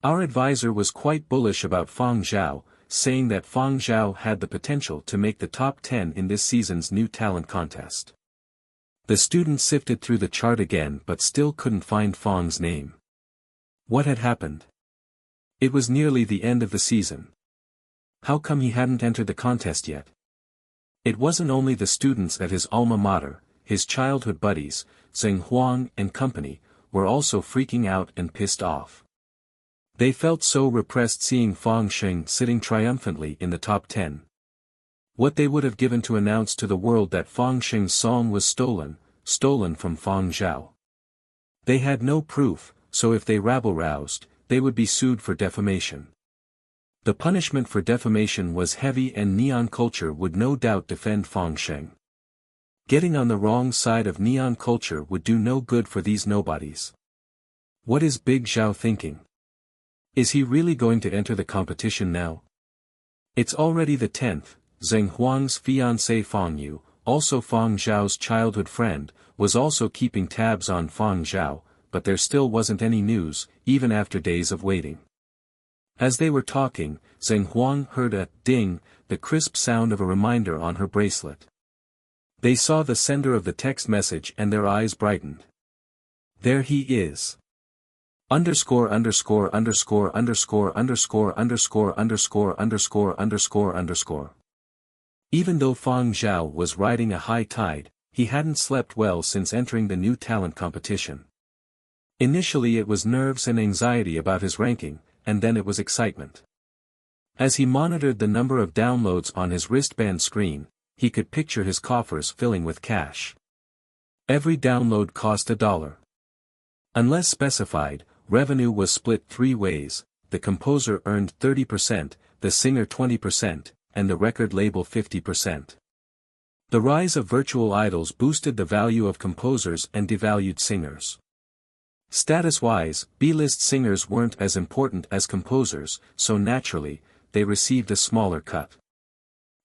Our advisor was quite bullish about Fang Zhao, saying that Fang Zhao had the potential to make the top 10 in this season's new talent contest. The student sifted through the chart again but still couldn't find Fang's name. What had happened? It was nearly the end of the season. How come he hadn't entered the contest yet? It wasn't only the students at his alma mater, his childhood buddies, Zheng Huang and company, were also freaking out and pissed off. They felt so repressed seeing Fang Sheng sitting triumphantly in the top 10. What they would have given to announce to the world that Fang Sheng's song was stolen from Fang Zhao. They had no proof, so if they rabble-roused, they would be sued for defamation. The punishment for defamation was heavy and Neon Culture would no doubt defend Fang Sheng. Getting on the wrong side of Neon Culture would do no good for these nobodies. What is Big Zhao thinking? Is he really going to enter the competition now? It's already the 10th, Zheng Huang's fiancée Fang Yu, also Fang Zhao's childhood friend, was also keeping tabs on Fang Zhao, but there still wasn't any news, even after days of waiting. As they were talking, Zheng Huang heard a ding, the crisp sound of a reminder on her bracelet. They saw the sender of the text message and their eyes brightened. There he is. Underscore underscore underscore underscore underscore underscore underscore underscore underscore underscore. Even though Fang Zhao was riding a high tide, he hadn't slept well since entering the new talent competition. Initially it was nerves and anxiety about his ranking, and then it was excitement. As he monitored the number of downloads on his wristband screen, he could picture his coffers filling with cash. Every download cost $1. Unless specified, revenue was split 3 ways: the composer earned 30%, the singer 20%, and the record label 50%. The rise of virtual idols boosted the value of composers and devalued singers. Status-wise, B-list singers weren't as important as composers, so naturally, they received a smaller cut.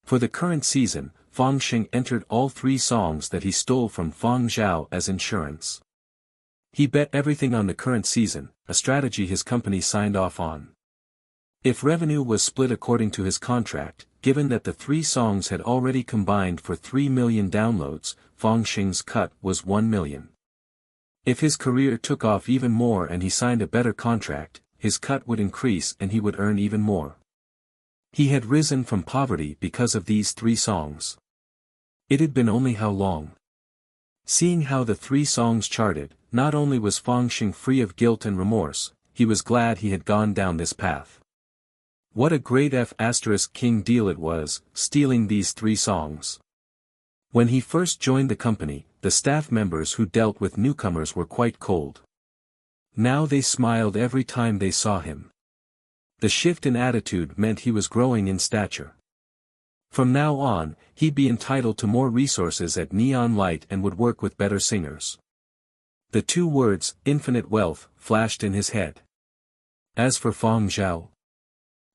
For the current season, Fang Xing entered all 3 songs that he stole from Fang Zhao as insurance. He bet everything on the current season, a strategy his company signed off on. If revenue was split according to his contract, given that the 3 songs had already combined for 3 million downloads, Fang Xing's cut was 1 million. If his career took off even more and he signed a better contract, his cut would increase and he would earn even more. He had risen from poverty because of these 3 songs. It had been only how long? Seeing how the 3 songs charted, not only was Fang Xing free of guilt and remorse, he was glad he had gone down this path. What a great F***king deal it was, stealing these 3 songs. When he first joined the company, the staff members who dealt with newcomers were quite cold. Now they smiled every time they saw him. The shift in attitude meant he was growing in stature. From now on, he'd be entitled to more resources at Neon Light and would work with better singers. The 2 words, infinite wealth, flashed in his head. As for Fang Zhao,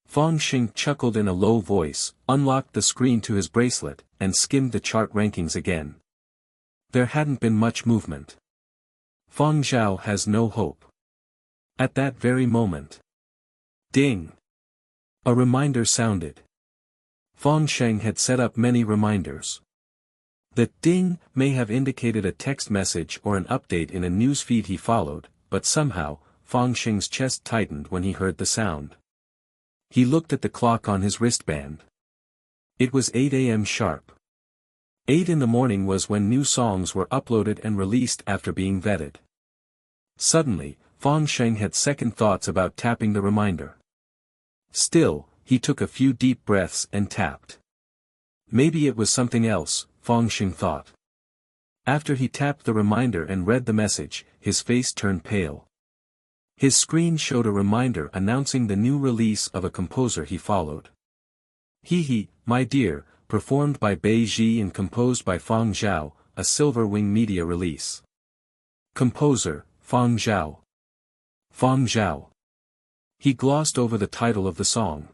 Fang Xing chuckled in a low voice, unlocked the screen to his bracelet, and skimmed the chart rankings again. There hadn't been much movement. Fang Zhao has no hope. At that very moment. Ding! A reminder sounded. Fang Xing had set up many reminders. The ding may have indicated a text message or an update in a newsfeed he followed, but somehow, Fang Xing's chest tightened when he heard the sound. He looked at the clock on his wristband. It was 8 a.m. sharp. 8 in the morning was when new songs were uploaded and released after being vetted. Suddenly, Fang Xing had second thoughts about tapping the reminder. Still, he took a few deep breaths and tapped. Maybe it was something else, Fang Xing thought. After he tapped the reminder and read the message, his face turned pale. His screen showed a reminder announcing the new release of a composer he followed. Hee, my dear, performed by Bei Ji and composed by Fang Zhao, a Silver Wing Media release. Composer, Fang Zhao. Fang Zhao. He glossed over the title of the song.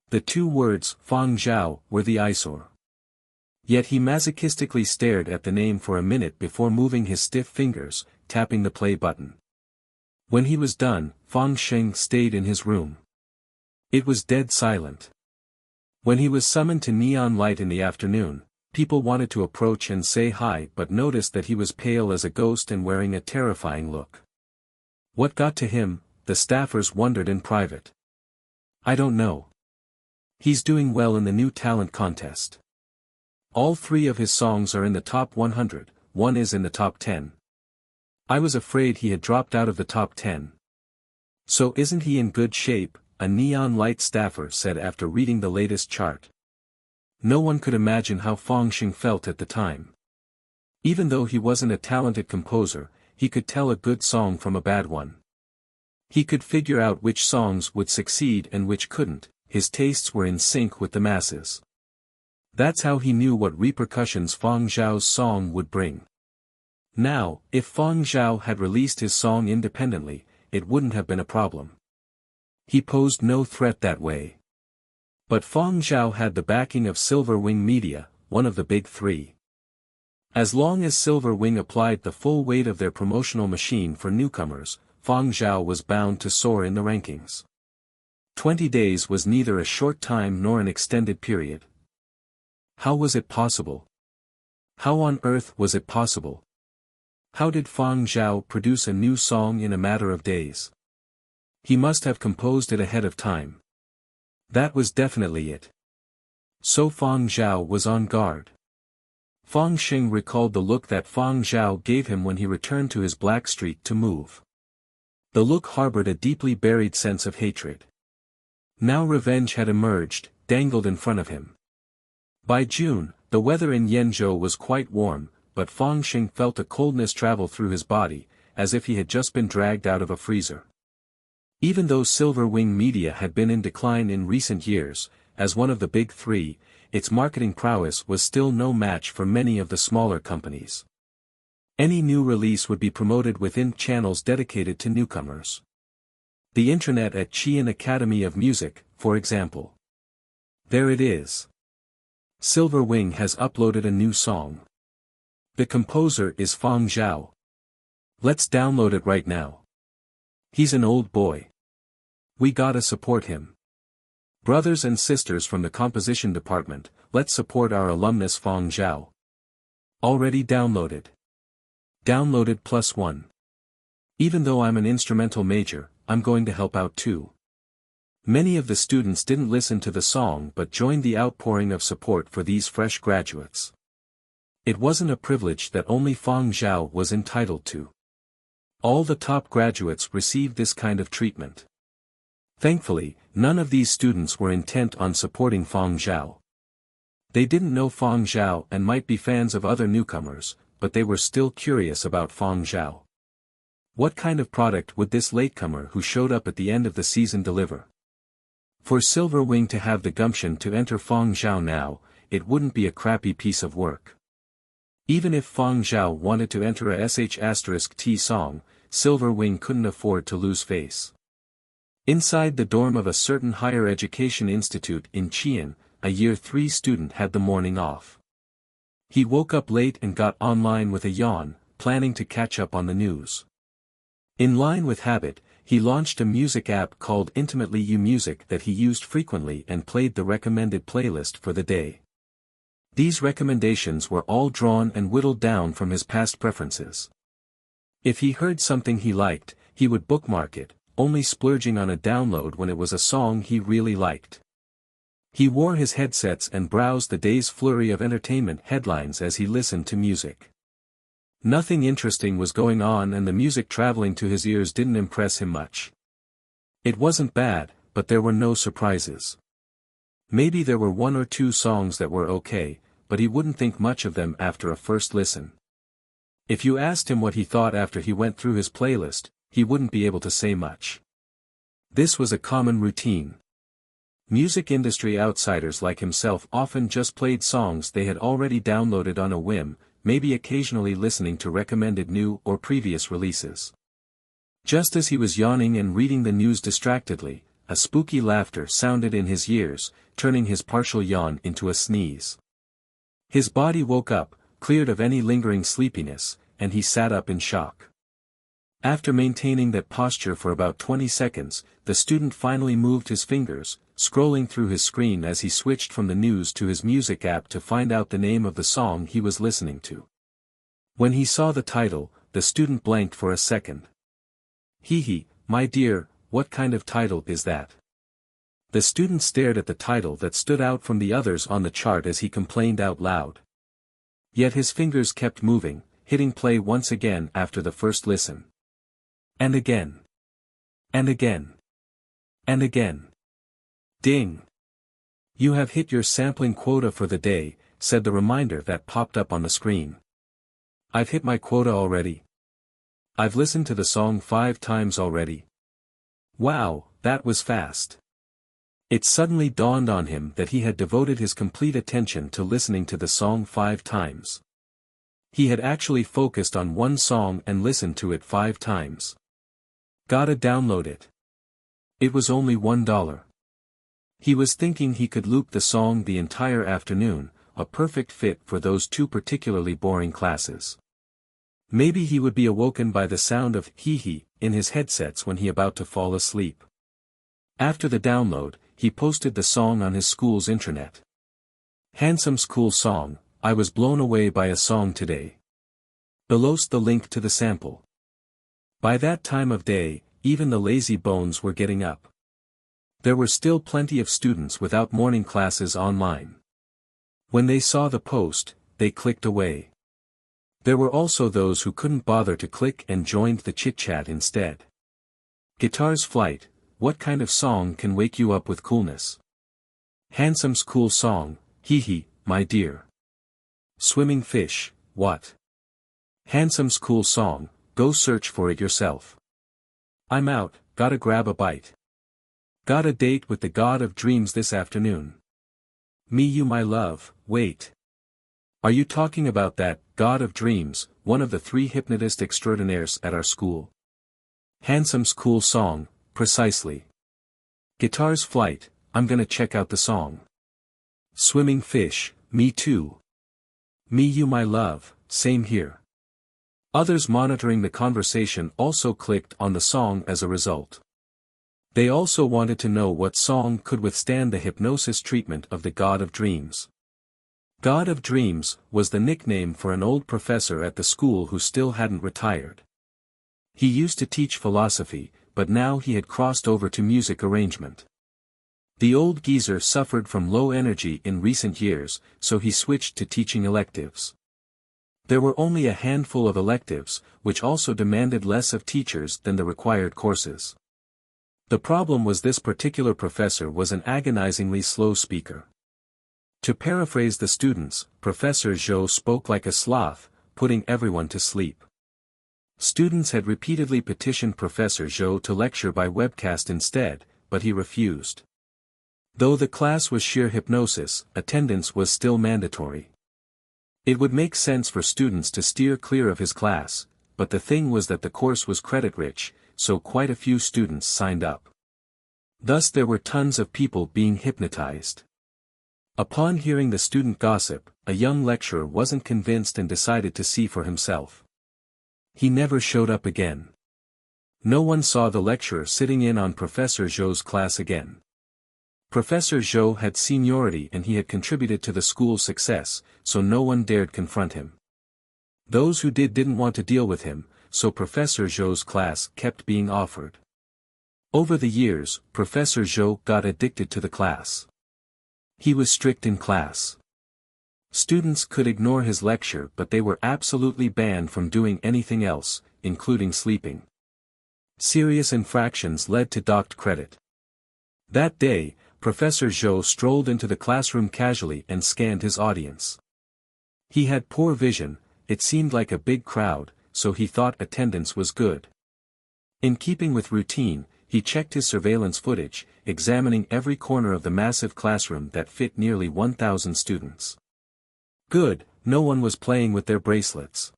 The 2 words, Fang Zhao, were the eyesore. Yet he masochistically stared at the name for a minute before moving his stiff fingers, tapping the play button. When he was done, Fang Xing stayed in his room. It was dead silent. When he was summoned to Neon Light in the afternoon, people wanted to approach and say hi but noticed that he was pale as a ghost and wearing a terrifying look. What got to him, the staffers wondered in private. I don't know. He's doing well in the new talent contest. All 3 of his songs are in the top 100, 1 is in the top 10. I was afraid he had dropped out of the top 10. So isn't he in good shape, a Neon Light staffer said after reading the latest chart. No one could imagine how Fang Xing felt at the time. Even though he wasn't a talented composer, he could tell a good song from a bad one. He could figure out which songs would succeed and which couldn't, his tastes were in sync with the masses. That's how he knew what repercussions Fang Zhao's song would bring. Now, if Fang Zhao had released his song independently, it wouldn't have been a problem. He posed no threat that way. But Fang Zhao had the backing of Silver Wing Media, one of the big three. As long as Silver Wing applied the full weight of their promotional machine for newcomers, Fang Zhao was bound to soar in the rankings. 20 days was neither a short time nor an extended period. How was it possible? How on earth was it possible? How did Fang Zhao produce a new song in a matter of days? He must have composed it ahead of time. That was definitely it. So Fang Zhao was on guard. Fang Xing recalled the look that Fang Zhao gave him when he returned to his black street to move. The look harbored a deeply buried sense of hatred. Now revenge had emerged, dangled in front of him. By June, the weather in Yenzhou was quite warm, but Fang Xing felt a coldness travel through his body, as if he had just been dragged out of a freezer. Even though Silver Wing Media had been in decline in recent years, as one of the big three, its marketing prowess was still no match for many of the smaller companies. Any new release would be promoted within channels dedicated to newcomers. The internet at Qian Academy of Music, for example. There it is. Silver Wing has uploaded a new song. The composer is Fang Zhao. Let's download it right now. He's an old boy. We gotta support him. Brothers and sisters from the composition department, let's support our alumnus Fang Zhao. Already downloaded. Downloaded +1. Even though I'm an instrumental major, I'm going to help out too. Many of the students didn't listen to the song but joined the outpouring of support for these fresh graduates. It wasn't a privilege that only Fang Zhao was entitled to. All the top graduates received this kind of treatment. Thankfully, none of these students were intent on supporting Fang Zhao. They didn't know Fang Zhao and might be fans of other newcomers, but they were still curious about Fang Zhao. What kind of product would this latecomer who showed up at the end of the season deliver? For Silver Wing to have the gumption to enter Fang Zhao now, it wouldn't be a crappy piece of work. Even if Fang Zhao wanted to enter a sh*t song, Silver Wing couldn't afford to lose face. Inside the dorm of a certain higher education institute in Qian, a Year 3 student had the morning off. He woke up late and got online with a yawn, planning to catch up on the news. In line with habit, he launched a music app called Intimately You Music that he used frequently and played the recommended playlist for the day. These recommendations were all drawn and whittled down from his past preferences. If he heard something he liked, he would bookmark it, only splurging on a download when it was a song he really liked. He wore his headsets and browsed the day's flurry of entertainment headlines as he listened to music. Nothing interesting was going on and the music traveling to his ears didn't impress him much. It wasn't bad, but there were no surprises. Maybe there were one or two songs that were okay, but he wouldn't think much of them after a first listen. If you asked him what he thought after he went through his playlist, he wouldn't be able to say much. This was a common routine. Music industry outsiders like himself often just played songs they had already downloaded on a whim, maybe occasionally listening to recommended new or previous releases. Just as he was yawning and reading the news distractedly, a spooky laughter sounded in his ears, turning his partial yawn into a sneeze. His body woke up, cleared of any lingering sleepiness, and he sat up in shock. After maintaining that posture for about 20 seconds, the student finally moved his fingers, scrolling through his screen as he switched from the news to his music app to find out the name of the song he was listening to. When he saw the title, the student blanked for a second. Hee, my dear, what kind of title is that? The student stared at the title that stood out from the others on the chart as he complained out loud. Yet his fingers kept moving, hitting play once again after the first listen. And again. And again. And again. Ding! You have hit your sampling quota for the day, said the reminder that popped up on the screen. I've hit my quota already. I've listened to the song 5 times already. Wow, that was fast. It suddenly dawned on him that he had devoted his complete attention to listening to the song 5 times. He had actually focused on one song and listened to it 5 times. Gotta download it. It was only $1. He was thinking he could loop the song the entire afternoon, a perfect fit for those two particularly boring classes. Maybe he would be awoken by the sound of hee-hee in his headsets when he about to fall asleep. After the download, he posted the song on his school's intranet. Handsome school song, I was blown away by a song today. Below's the link to the sample. By that time of day, even the lazy bones were getting up. There were still plenty of students without morning classes online. When they saw the post, they clicked away. There were also those who couldn't bother to click and joined the chit-chat instead. Guitar's Flight, what kind of song can wake you up with coolness? Handsome's cool song, hee-hee, my dear. Swimming fish, what? Handsome's cool song, go search for it yourself. I'm out, gotta grab a bite. Got a date with the god of dreams this afternoon. Me you my love, wait. Are you talking about that, god of dreams, one of the 3 hypnotist extraordinaires at our school? Handsome's cool song, precisely. Guitar's Flight, I'm gonna check out the song. Swimming fish, me too. Me you my love, same here. Others monitoring the conversation also clicked on the song as a result. They also wanted to know what song could withstand the hypnosis treatment of the God of Dreams. God of Dreams was the nickname for an old professor at the school who still hadn't retired. He used to teach philosophy, but now he had crossed over to music arrangement. The old geezer suffered from low energy in recent years, so he switched to teaching electives. There were only a handful of electives, which also demanded less of teachers than the required courses. The problem was this particular professor was an agonizingly slow speaker. To paraphrase the students, Professor Zhao spoke like a sloth, putting everyone to sleep. Students had repeatedly petitioned Professor Zhao to lecture by webcast instead, but he refused. Though the class was sheer hypnosis, attendance was still mandatory. It would make sense for students to steer clear of his class, but the thing was that the course was credit-rich, so quite a few students signed up. Thus there were tons of people being hypnotized. Upon hearing the student gossip, a young lecturer wasn't convinced and decided to see for himself. He never showed up again. No one saw the lecturer sitting in on Professor Zhou's class again. Professor Zhou had seniority and he had contributed to the school's success, so no one dared confront him. Those who didn't want to deal with him, so Professor Zhou's class kept being offered. Over the years, Professor Zhou got addicted to the class. He was strict in class. Students could ignore his lecture but they were absolutely banned from doing anything else, including sleeping. Serious infractions led to docked credit. That day, Professor Zhou strolled into the classroom casually and scanned his audience. He had poor vision, it seemed like a big crowd, so he thought attendance was good. In keeping with routine, he checked his surveillance footage, examining every corner of the massive classroom that fit nearly 1,000 students. Good, no one was playing with their bracelets.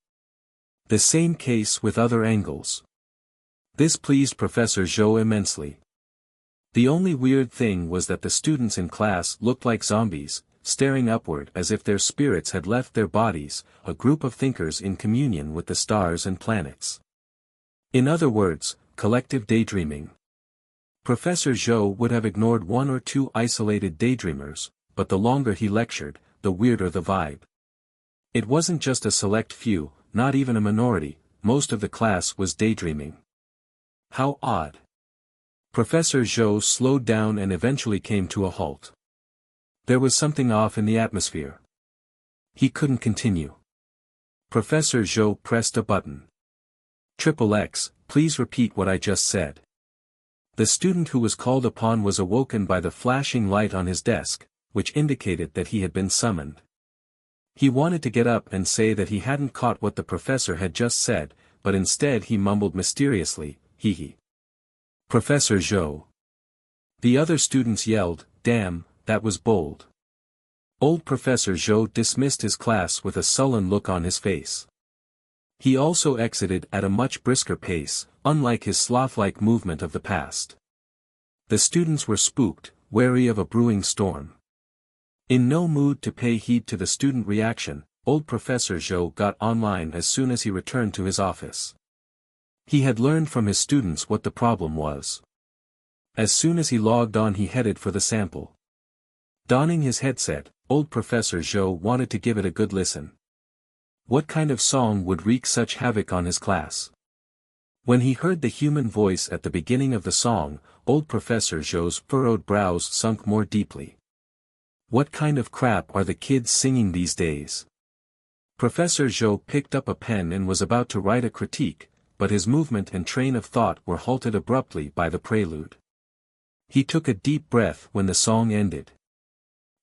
The same case with other angles. This pleased Professor Zhou immensely. The only weird thing was that the students in class looked like zombies, staring upward as if their spirits had left their bodies, a group of thinkers in communion with the stars and planets. In other words, collective daydreaming. Professor Zhou would have ignored 1 or 2 isolated daydreamers, but the longer he lectured, the weirder the vibe. It wasn't just a select few, not even a minority, most of the class was daydreaming. How odd. Professor Zhou slowed down and eventually came to a halt. There was something off in the atmosphere. He couldn't continue. Professor Zhou pressed a button. XXX, please repeat what I just said. The student who was called upon was awoken by the flashing light on his desk, which indicated that he had been summoned. He wanted to get up and say that he hadn't caught what the professor had just said, but instead he mumbled mysteriously, hee. Professor Zhou. The other students yelled, damn, that was bold. Old Professor Zhou dismissed his class with a sullen look on his face. He also exited at a much brisker pace, unlike his sloth-like movement of the past. The students were spooked, wary of a brewing storm. In no mood to pay heed to the student reaction, old Professor Zhao got online as soon as he returned to his office. He had learned from his students what the problem was. As soon as he logged on he headed for the sample. Donning his headset, old Professor Zhao wanted to give it a good listen. What kind of song would wreak such havoc on his class? When he heard the human voice at the beginning of the song, old Professor Zhou's furrowed brows sunk more deeply. What kind of crap are the kids singing these days? Professor Zhou picked up a pen and was about to write a critique, but his movement and train of thought were halted abruptly by the prelude. He took a deep breath when the song ended.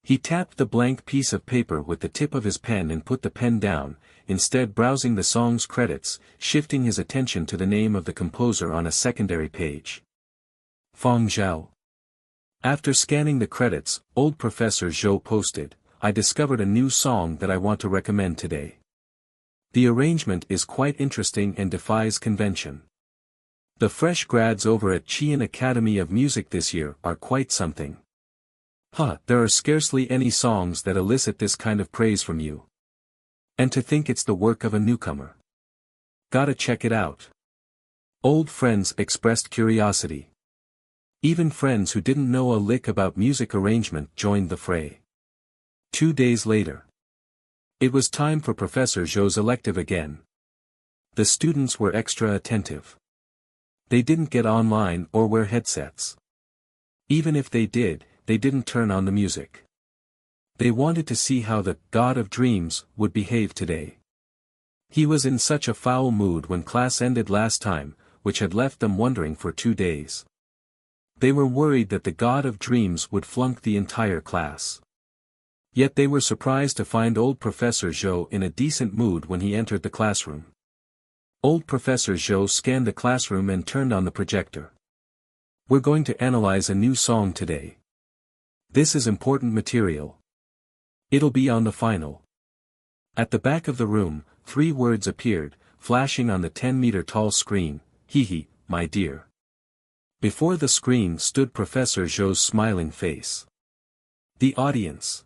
He tapped the blank piece of paper with the tip of his pen and put the pen down, instead browsing the song's credits, shifting his attention to the name of the composer on a secondary page. Fang Zhao. After scanning the credits, old Professor Zhou posted, "I discovered a new song that I want to recommend today. The arrangement is quite interesting and defies convention. The fresh grads over at Qian Academy of Music this year are quite something. There are scarcely any songs that elicit this kind of praise from you. And to think it's the work of a newcomer. Gotta check it out." Old friends expressed curiosity. Even friends who didn't know a lick about music arrangement joined the fray. 2 days later. It was time for Professor Zhou's elective again. The students were extra attentive. They didn't get online or wear headsets. Even if they did, they didn't turn on the music. They wanted to see how the God of Dreams would behave today. He was in such a foul mood when class ended last time, which had left them wondering for 2 days. They were worried that the God of Dreams would flunk the entire class. Yet they were surprised to find old Professor Zhou in a decent mood when he entered the classroom. Old Professor Zhou scanned the classroom and turned on the projector. "We're going to analyze a new song today. This is important material. It'll be on the final." At the back of the room, 3 words appeared, flashing on the 10-meter tall screen, "Hee, my dear." Before the screen stood Professor Zhou's smiling face. The audience.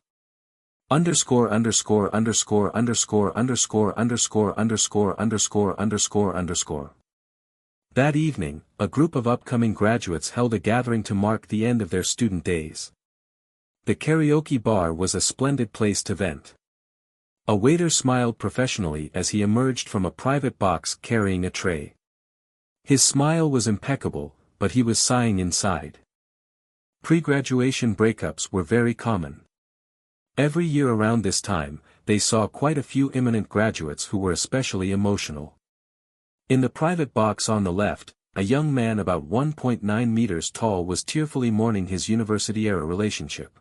Underscore underscore underscore underscore underscore underscore underscore underscore underscore underscore. That evening, a group of upcoming graduates held a gathering to mark the end of their student days. The karaoke bar was a splendid place to vent. A waiter smiled professionally as he emerged from a private box carrying a tray. His smile was impeccable, but he was sighing inside. Pre-graduation breakups were very common. Every year around this time, they saw quite a few imminent graduates who were especially emotional. In the private box on the left, a young man about 1.9 meters tall was tearfully mourning his university-era relationship.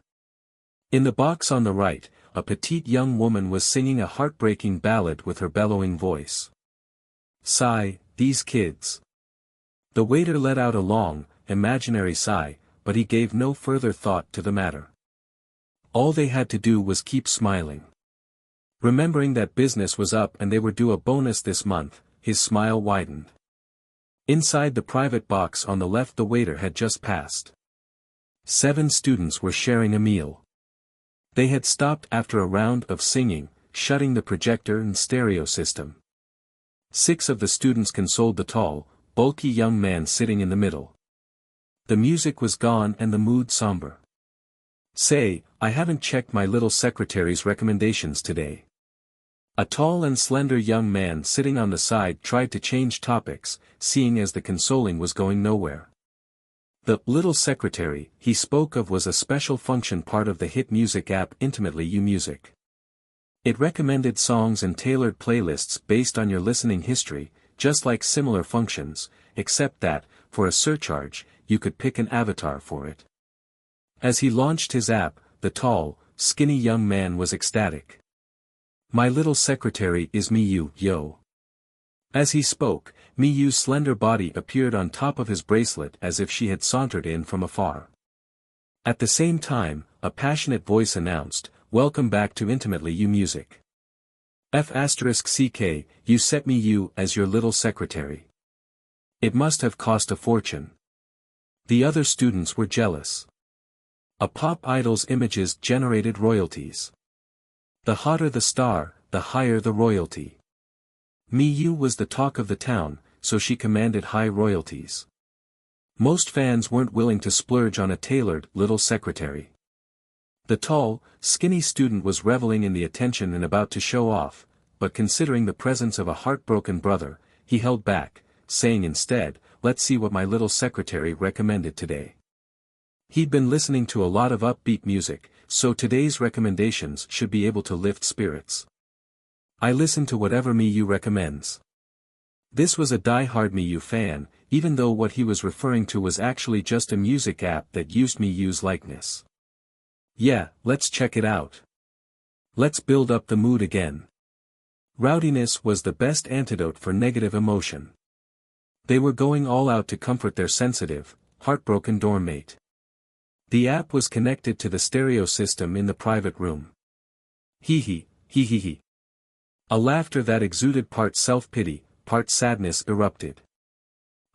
In the box on the right, a petite young woman was singing a heartbreaking ballad with her bellowing voice. Sigh, these kids. The waiter let out a long, imaginary sigh, but he gave no further thought to the matter. All they had to do was keep smiling. Remembering that business was up and they were due a bonus this month, his smile widened. Inside the private box on the left the waiter had just passed. 7 students were sharing a meal. They had stopped after a round of singing, shutting the projector and stereo system. 6 of the students consoled the tall, bulky young man sitting in the middle. The music was gone and the mood somber. "Say, I haven't checked my little secretary's recommendations today." A tall and slender young man sitting on the side tried to change topics, seeing as the consoling was going nowhere. The little secretary he spoke of was a special function part of the hit music app Intimately You Music. It recommended songs and tailored playlists based on your listening history, just like similar functions, except that, for a surcharge, you could pick an avatar for it. As he launched his app, the tall, skinny young man was ecstatic. "My little secretary is Miyu, yo." As he spoke, Miyu's slender body appeared on top of his bracelet as if she had sauntered in from afar. At the same time, a passionate voice announced, "Welcome back to Intimately You Music. F***ck, you set Miyu as your little secretary. It must have cost a fortune." The other students were jealous. A pop idol's images generated royalties. The hotter the star, the higher the royalty. Miyu was the talk of the town, so she commanded high royalties. Most fans weren't willing to splurge on a tailored little secretary. The tall, skinny student was reveling in the attention and about to show off, but considering the presence of a heartbroken brother, he held back, saying instead, "Let's see what my little secretary recommended today." He'd been listening to a lot of upbeat music, so today's recommendations should be able to lift spirits. I listen to whatever Miyu recommends. This was a die-hard Miyu fan, even though what he was referring to was actually just a music app that used Miyu's likeness. Yeah, let's check it out. Let's build up the mood again. Rowdiness was the best antidote for negative emotion. They were going all out to comfort their sensitive, heartbroken dorm mate. The app was connected to the stereo system in the private room. Hee hee, hee hee hee. A laughter that exuded part self-pity, part sadness erupted.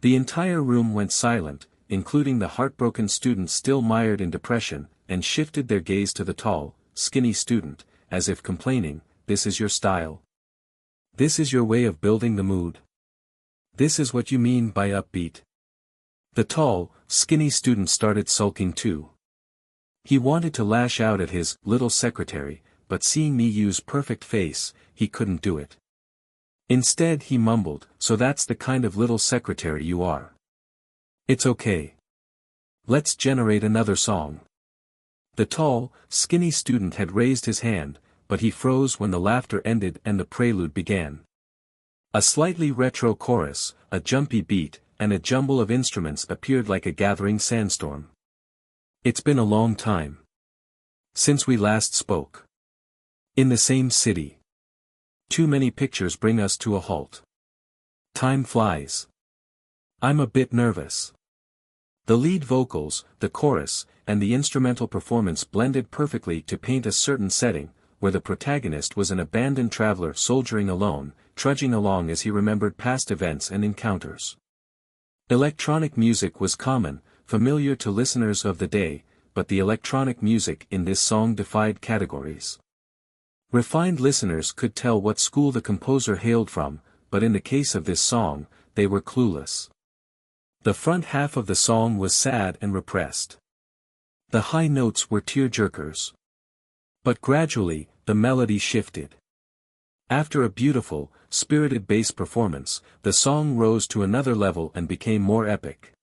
The entire room went silent, including the heartbroken students still mired in depression, and shifted their gaze to the tall, skinny student, as if complaining, "This is your style? This is your way of building the mood? This is what you mean by upbeat?" The tall, skinny student started sulking too. He wanted to lash out at his little secretary, but seeing Miyu's perfect face, he couldn't do it. Instead he mumbled, "So that's the kind of little secretary you are. It's okay. Let's generate another song." The tall, skinny student had raised his hand, but he froze when the laughter ended and the prelude began. A slightly retro chorus, a jumpy beat, and a jumble of instruments appeared like a gathering sandstorm. It's been a long time since we last spoke. In the same city. Too many pictures bring us to a halt. Time flies. I'm a bit nervous. The lead vocals, the chorus, and the instrumental performance blended perfectly to paint a certain setting, where the protagonist was an abandoned traveler soldiering alone, trudging along as he remembered past events and encounters. Electronic music was common, familiar to listeners of the day, but the electronic music in this song defied categories. Refined listeners could tell what school the composer hailed from, but in the case of this song, they were clueless. The front half of the song was sad and repressed. The high notes were tear-jerkers. But gradually, the melody shifted. After a beautiful, spirited bass performance, the song rose to another level and became more epic.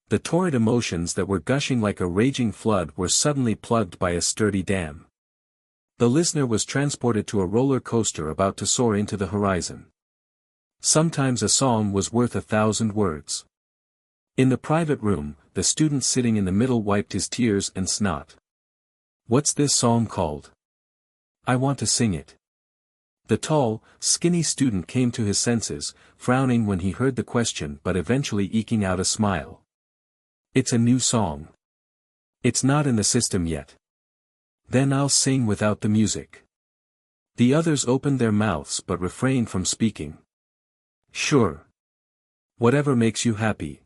The torrid emotions that were gushing like a raging flood were suddenly plugged by a sturdy dam. The listener was transported to a roller coaster about to soar into the horizon. Sometimes a song was worth 1,000 words. In the private room, the student sitting in the middle wiped his tears and snot. "What's this song called? I want to sing it." The tall, skinny student came to his senses, frowning when he heard the question but eventually eking out a smile. "It's a new song. It's not in the system yet." "Then I'll sing without the music." The others opened their mouths but refrained from speaking. "Sure. Whatever makes you happy."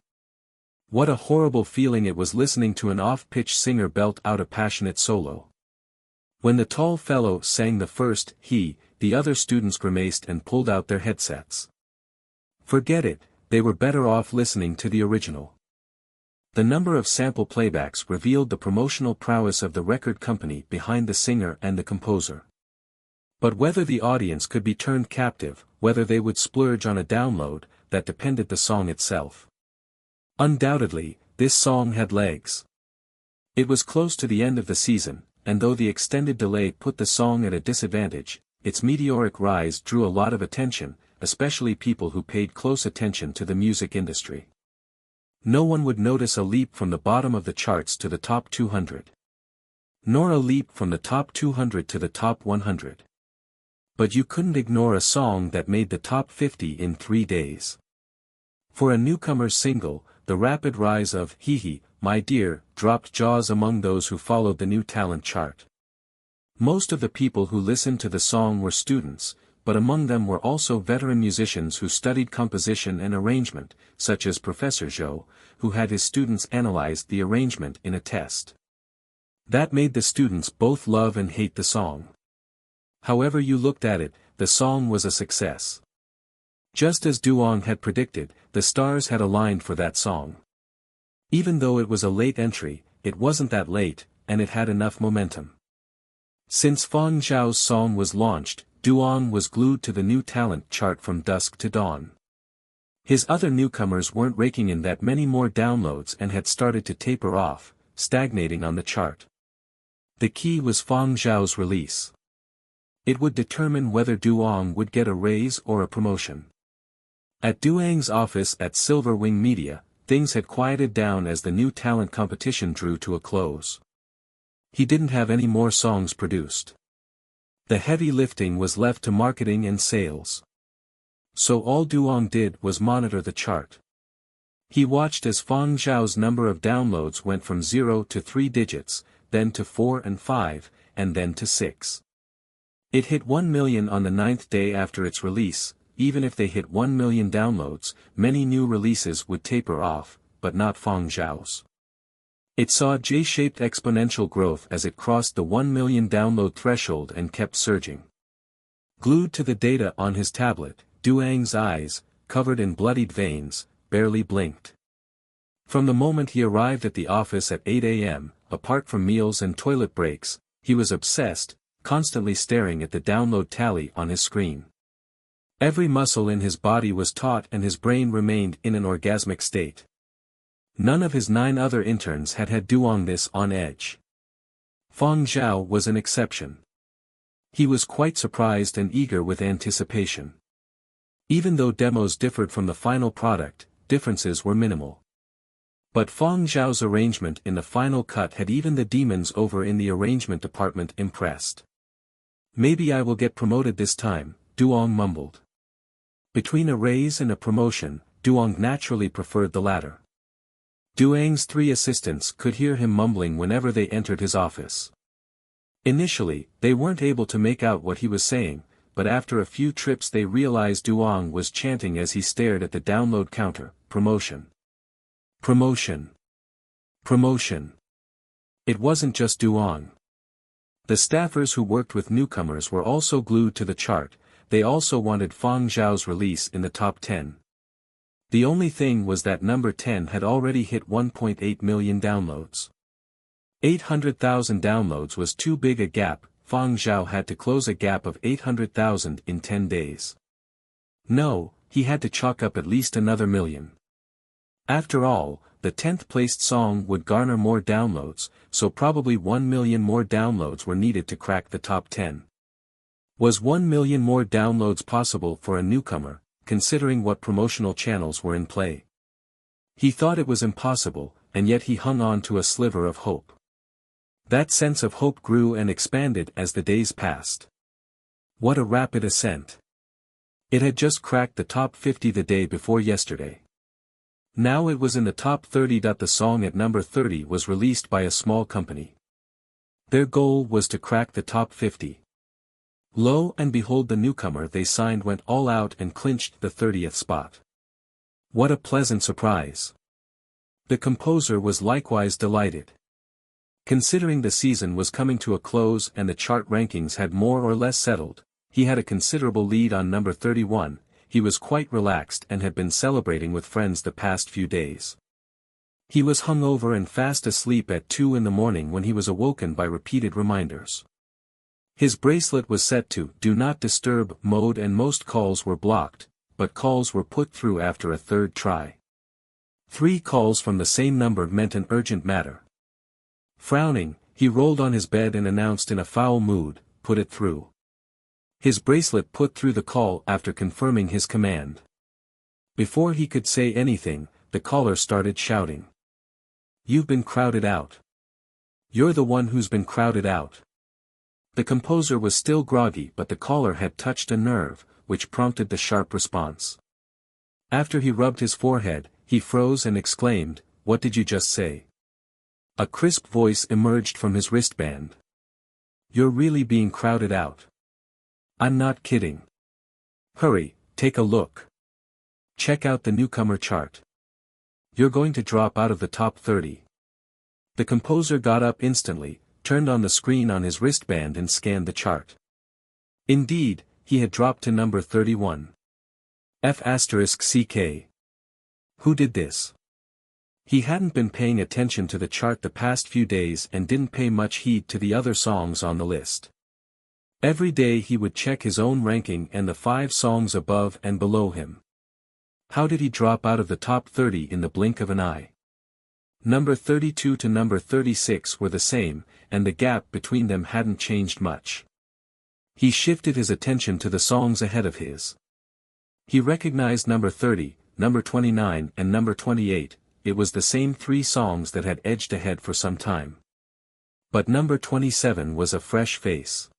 What a horrible feeling it was listening to an off-pitch singer belt out a passionate solo. When the tall fellow sang the first the other students grimaced and pulled out their headsets. Forget it, they were better off listening to the original. The number of sample playbacks revealed the promotional prowess of the record company behind the singer and the composer. But whether the audience could be turned captive, whether they would splurge on a download, that depended the song itself. Undoubtedly, this song had legs. It was close to the end of the season, and though the extended delay put the song at a disadvantage, its meteoric rise drew a lot of attention, especially people who paid close attention to the music industry. No one would notice a leap from the bottom of the charts to the top 200. Nor a leap from the top 200 to the top 100. But you couldn't ignore a song that made the top 50 in 3 days. For a newcomer's single, the rapid rise of "Hee Hee, My Dear" dropped jaws among those who followed the new talent chart. Most of the people who listened to the song were students, but among them were also veteran musicians who studied composition and arrangement, such as Professor Zhao, who had his students analyze the arrangement in a test. That made the students both love and hate the song. However you looked at it, the song was a success. Just as Duong had predicted, the stars had aligned for that song. Even though it was a late entry, it wasn't that late, and it had enough momentum. Since Fang Zhao's song was launched, Duong was glued to the new talent chart from dusk to dawn. His other newcomers weren't raking in that many more downloads and had started to taper off, stagnating on the chart. The key was Fang Zhao's release. It would determine whether Duong would get a raise or a promotion. At Duong's office at Silver Wing Media, things had quieted down as the new talent competition drew to a close. He didn't have any more songs produced. The heavy lifting was left to marketing and sales. So all Duong did was monitor the chart. He watched as Fang Zhao's number of downloads went from 0 to 3 digits, then to 4 and 5, and then to 6. It hit 1 million on the 9th day after its release. Even if they hit 1 million downloads, many new releases would taper off, but not Fang Zhao's. It saw J-shaped exponential growth as it crossed the 1 million download threshold and kept surging. Glued to the data on his tablet, Duong's eyes, covered in bloodied veins, barely blinked. From the moment he arrived at the office at 8 a.m., apart from meals and toilet breaks, he was obsessed, constantly staring at the download tally on his screen. Every muscle in his body was taut and his brain remained in an orgasmic state. None of his 9 other interns had had Duong this on edge. Fang Zhao was an exception. He was quite surprised and eager with anticipation. Even though demos differed from the final product, differences were minimal. But Fang Zhao's arrangement in the final cut had even the demons over in the arrangement department impressed. "Maybe I will get promoted this time," Duong mumbled. Between a raise and a promotion, Duong naturally preferred the latter. Duong's 3 assistants could hear him mumbling whenever they entered his office. Initially, they weren't able to make out what he was saying, but after a few trips they realized Duong was chanting as he stared at the download counter, "Promotion. Promotion. Promotion." It wasn't just Duong. The staffers who worked with newcomers were also glued to the chart. They also wanted Fang Zhao's release in the top 10. The only thing was that number 10 had already hit 1.8 million downloads. 800,000 downloads was too big a gap. Fang Zhao had to close a gap of 800,000 in 10 days. No, he had to chalk up at least another million. After all, the 10th-placed song would garner more downloads, so probably 1 million more downloads were needed to crack the top 10. Was 1 million more downloads possible for a newcomer, considering what promotional channels were in play? He thought it was impossible, and yet he hung on to a sliver of hope. That sense of hope grew and expanded as the days passed. What a rapid ascent. It had just cracked the top 50 the day before yesterday. Now it was in the top 30. The song at number 30 was released by a small company. Their goal was to crack the top 50. Lo and behold, the newcomer they signed went all out and clinched the 30th spot. What a pleasant surprise. The composer was likewise delighted. Considering the season was coming to a close and the chart rankings had more or less settled, he had a considerable lead on number 31, he was quite relaxed and had been celebrating with friends the past few days. He was hungover and fast asleep at 2 in the morning when he was awoken by repeated reminders. His bracelet was set to "Do Not Disturb" mode and most calls were blocked, but calls were put through after a 3rd try. 3 calls from the same number meant an urgent matter. Frowning, he rolled on his bed and announced in a foul mood, "Put it through." His bracelet put through the call after confirming his command. Before he could say anything, the caller started shouting. "You've been crowded out. You're the one who's been crowded out." The composer was still groggy, but the caller had touched a nerve, which prompted the sharp response. After he rubbed his forehead, he froze and exclaimed, "What did you just say?" A crisp voice emerged from his wristband. "You're really being crowded out. I'm not kidding. Hurry, take a look. Check out the newcomer chart. You're going to drop out of the top 30. The composer got up instantly, turned on the screen on his wristband and scanned the chart. Indeed, he had dropped to number 31. F***ck. Who did this? He hadn't been paying attention to the chart the past few days and didn't pay much heed to the other songs on the list. Every day he would check his own ranking and the 5 songs above and below him. How did he drop out of the top 30 in the blink of an eye? Number 32 to number 36 were the same, and the gap between them hadn't changed much. He shifted his attention to the songs ahead of his. He recognized number 30, number 29 and number 28, it was the same 3 songs that had edged ahead for some time. But number 27 was a fresh face.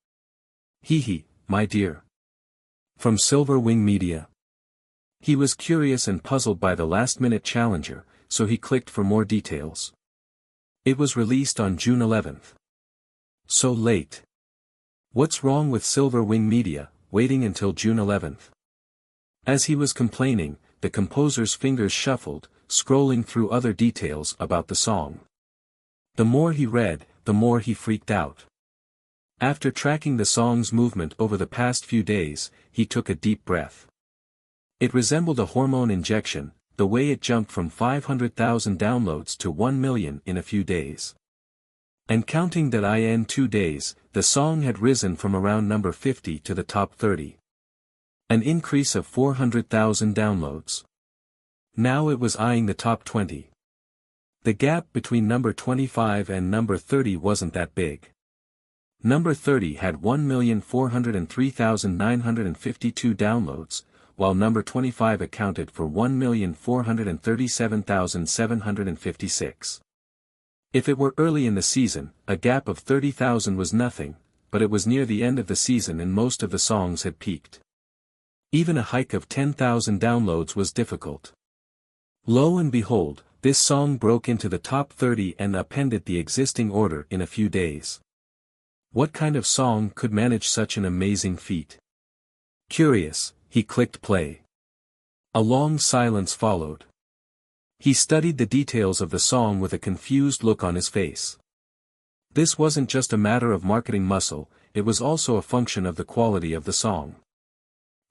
Hee, my dear. From Silver Wing Media. He was curious and puzzled by the last-minute challenger, so he clicked for more details. It was released on June 11th. So late. What's wrong with Silver Wing Media, waiting until June 11th? As he was complaining, the composer's fingers shuffled, scrolling through other details about the song. The more he read, the more he freaked out. After tracking the song's movement over the past few days, he took a deep breath. It resembled a hormone injection, the way it jumped from 500,000 downloads to 1 million in a few days. And counting that in 2 days, the song had risen from around number 50 to the top 30. An increase of 400,000 downloads. Now it was eyeing the top 20. The gap between number 25 and number 30 wasn't that big. Number 30 had 1,403,952 downloads, while number 25 accounted for 1,437,756. If it were early in the season, a gap of 30,000 was nothing, but it was near the end of the season and most of the songs had peaked. Even a hike of 10,000 downloads was difficult. Lo and behold, this song broke into the top 30 and upended the existing order in a few days. What kind of song could manage such an amazing feat? Curious, he clicked play. A long silence followed. He studied the details of the song with a confused look on his face. This wasn't just a matter of marketing muscle, it was also a function of the quality of the song.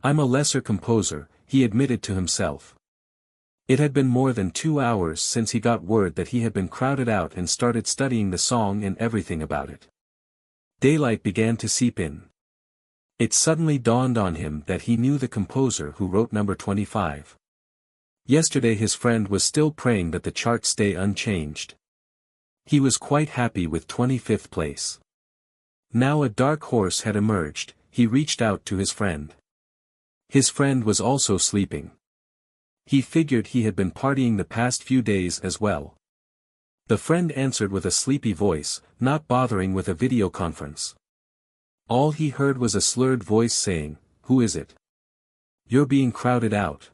I'm a lesser composer, he admitted to himself. It had been more than 2 hours since he got word that he had been crowded out and started studying the song and everything about it. Daylight began to seep in. It suddenly dawned on him that he knew the composer who wrote number 25. Yesterday his friend was still praying that the chart stay unchanged. He was quite happy with 25th place. Now a dark horse had emerged, he reached out to his friend. His friend was also sleeping. He figured he had been partying the past few days as well. The friend answered with a sleepy voice, not bothering with a video conference. All he heard was a slurred voice saying, "Who is it? You're being crowded out."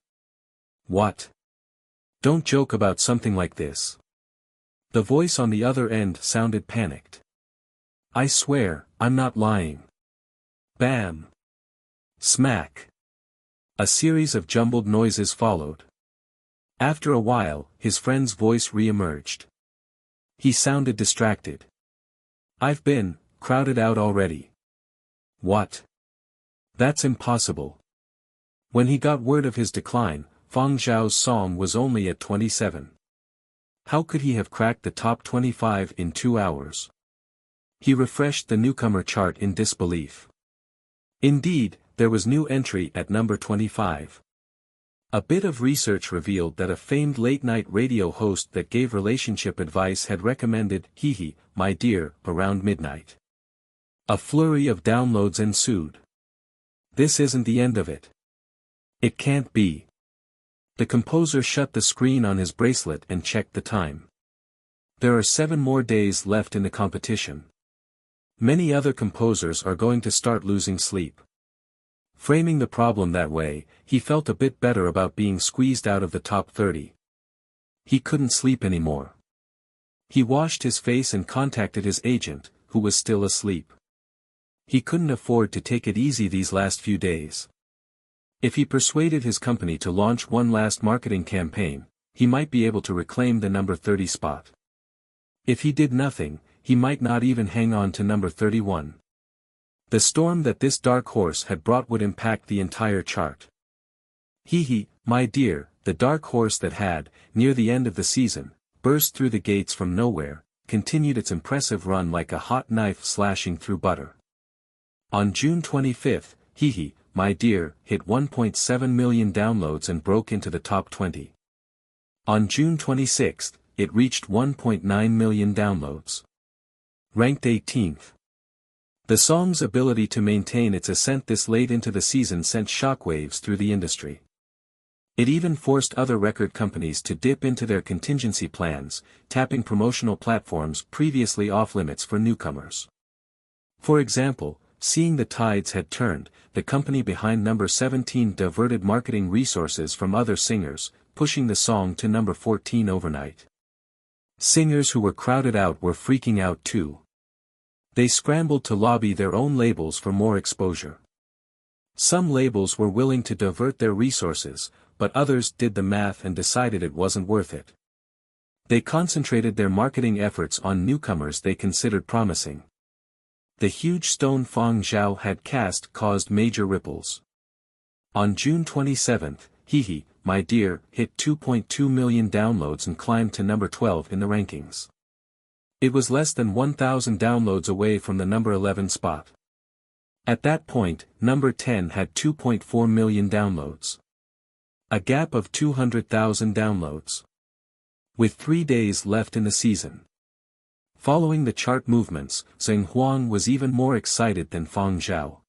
What? Don't joke about something like this. The voice on the other end sounded panicked. I swear, I'm not lying. Bam! Smack! A series of jumbled noises followed. After a while, his friend's voice re-emerged. He sounded distracted. I've been crowded out already. What? That's impossible. When he got word of his decline, Fang Zhao's song was only at 27. How could he have cracked the top 25 in 2 hours? He refreshed the newcomer chart in disbelief. Indeed, there was new entry at number 25. A bit of research revealed that a famed late-night radio host that gave relationship advice had recommended "Hee, my dear," around midnight. A flurry of downloads ensued. This isn't the end of it. It can't be. The composer shut the screen on his bracelet and checked the time. There are 7 more days left in the competition. Many other composers are going to start losing sleep. Framing the problem that way, he felt a bit better about being squeezed out of the top 30. He couldn't sleep anymore. He washed his face and contacted his agent, who was still asleep. He couldn't afford to take it easy these last few days. If he persuaded his company to launch one last marketing campaign, he might be able to reclaim the number 30 spot. If he did nothing, he might not even hang on to number 31. The storm that this dark horse had brought would impact the entire chart. My dear, the dark horse that had, near the end of the season, burst through the gates from nowhere, continued its impressive run like a hot knife slashing through butter. On June 25th, My Dear hit 1.7 million downloads and broke into the top 20. On June 26th, it reached 1.9 million downloads. Ranked 18th. The song's ability to maintain its ascent this late into the season sent shockwaves through the industry. It even forced other record companies to dip into their contingency plans, tapping promotional platforms previously off-limits for newcomers. For example, seeing the tides had turned, the company behind number 17 diverted marketing resources from other singers, pushing the song to number 14 overnight. Singers who were crowded out were freaking out too. They scrambled to lobby their own labels for more exposure. Some labels were willing to divert their resources, but others did the math and decided it wasn't worth it. They concentrated their marketing efforts on newcomers they considered promising. The huge stone Fang Zhao had cast caused major ripples. On June 27th, My Dear hit 2.2 million downloads and climbed to number 12 in the rankings. It was less than 1,000 downloads away from the number 11 spot. At that point, number 10 had 2.4 million downloads. A gap of 200,000 downloads. With 3 days left in the season. Following the chart movements, Zheng Huang was even more excited than Fang Zhao.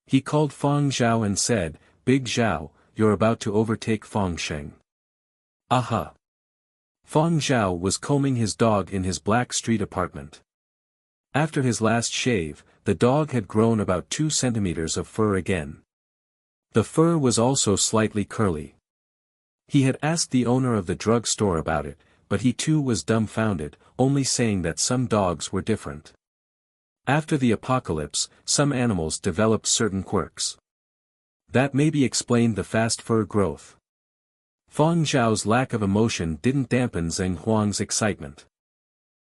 He called Fang Zhao and said, "Big Zhao, you're about to overtake Fang Sheng." Aha! Fang Zhao was combing his dog in his black street apartment. After his last shave, the dog had grown about 2 centimeters of fur again. The fur was also slightly curly. He had asked the owner of the drug store about it, but he too was dumbfounded, only saying that some dogs were different. After the apocalypse, some animals developed certain quirks. That maybe explained the fast fur growth. Fang Zhao's lack of emotion didn't dampen Zheng Huang's excitement.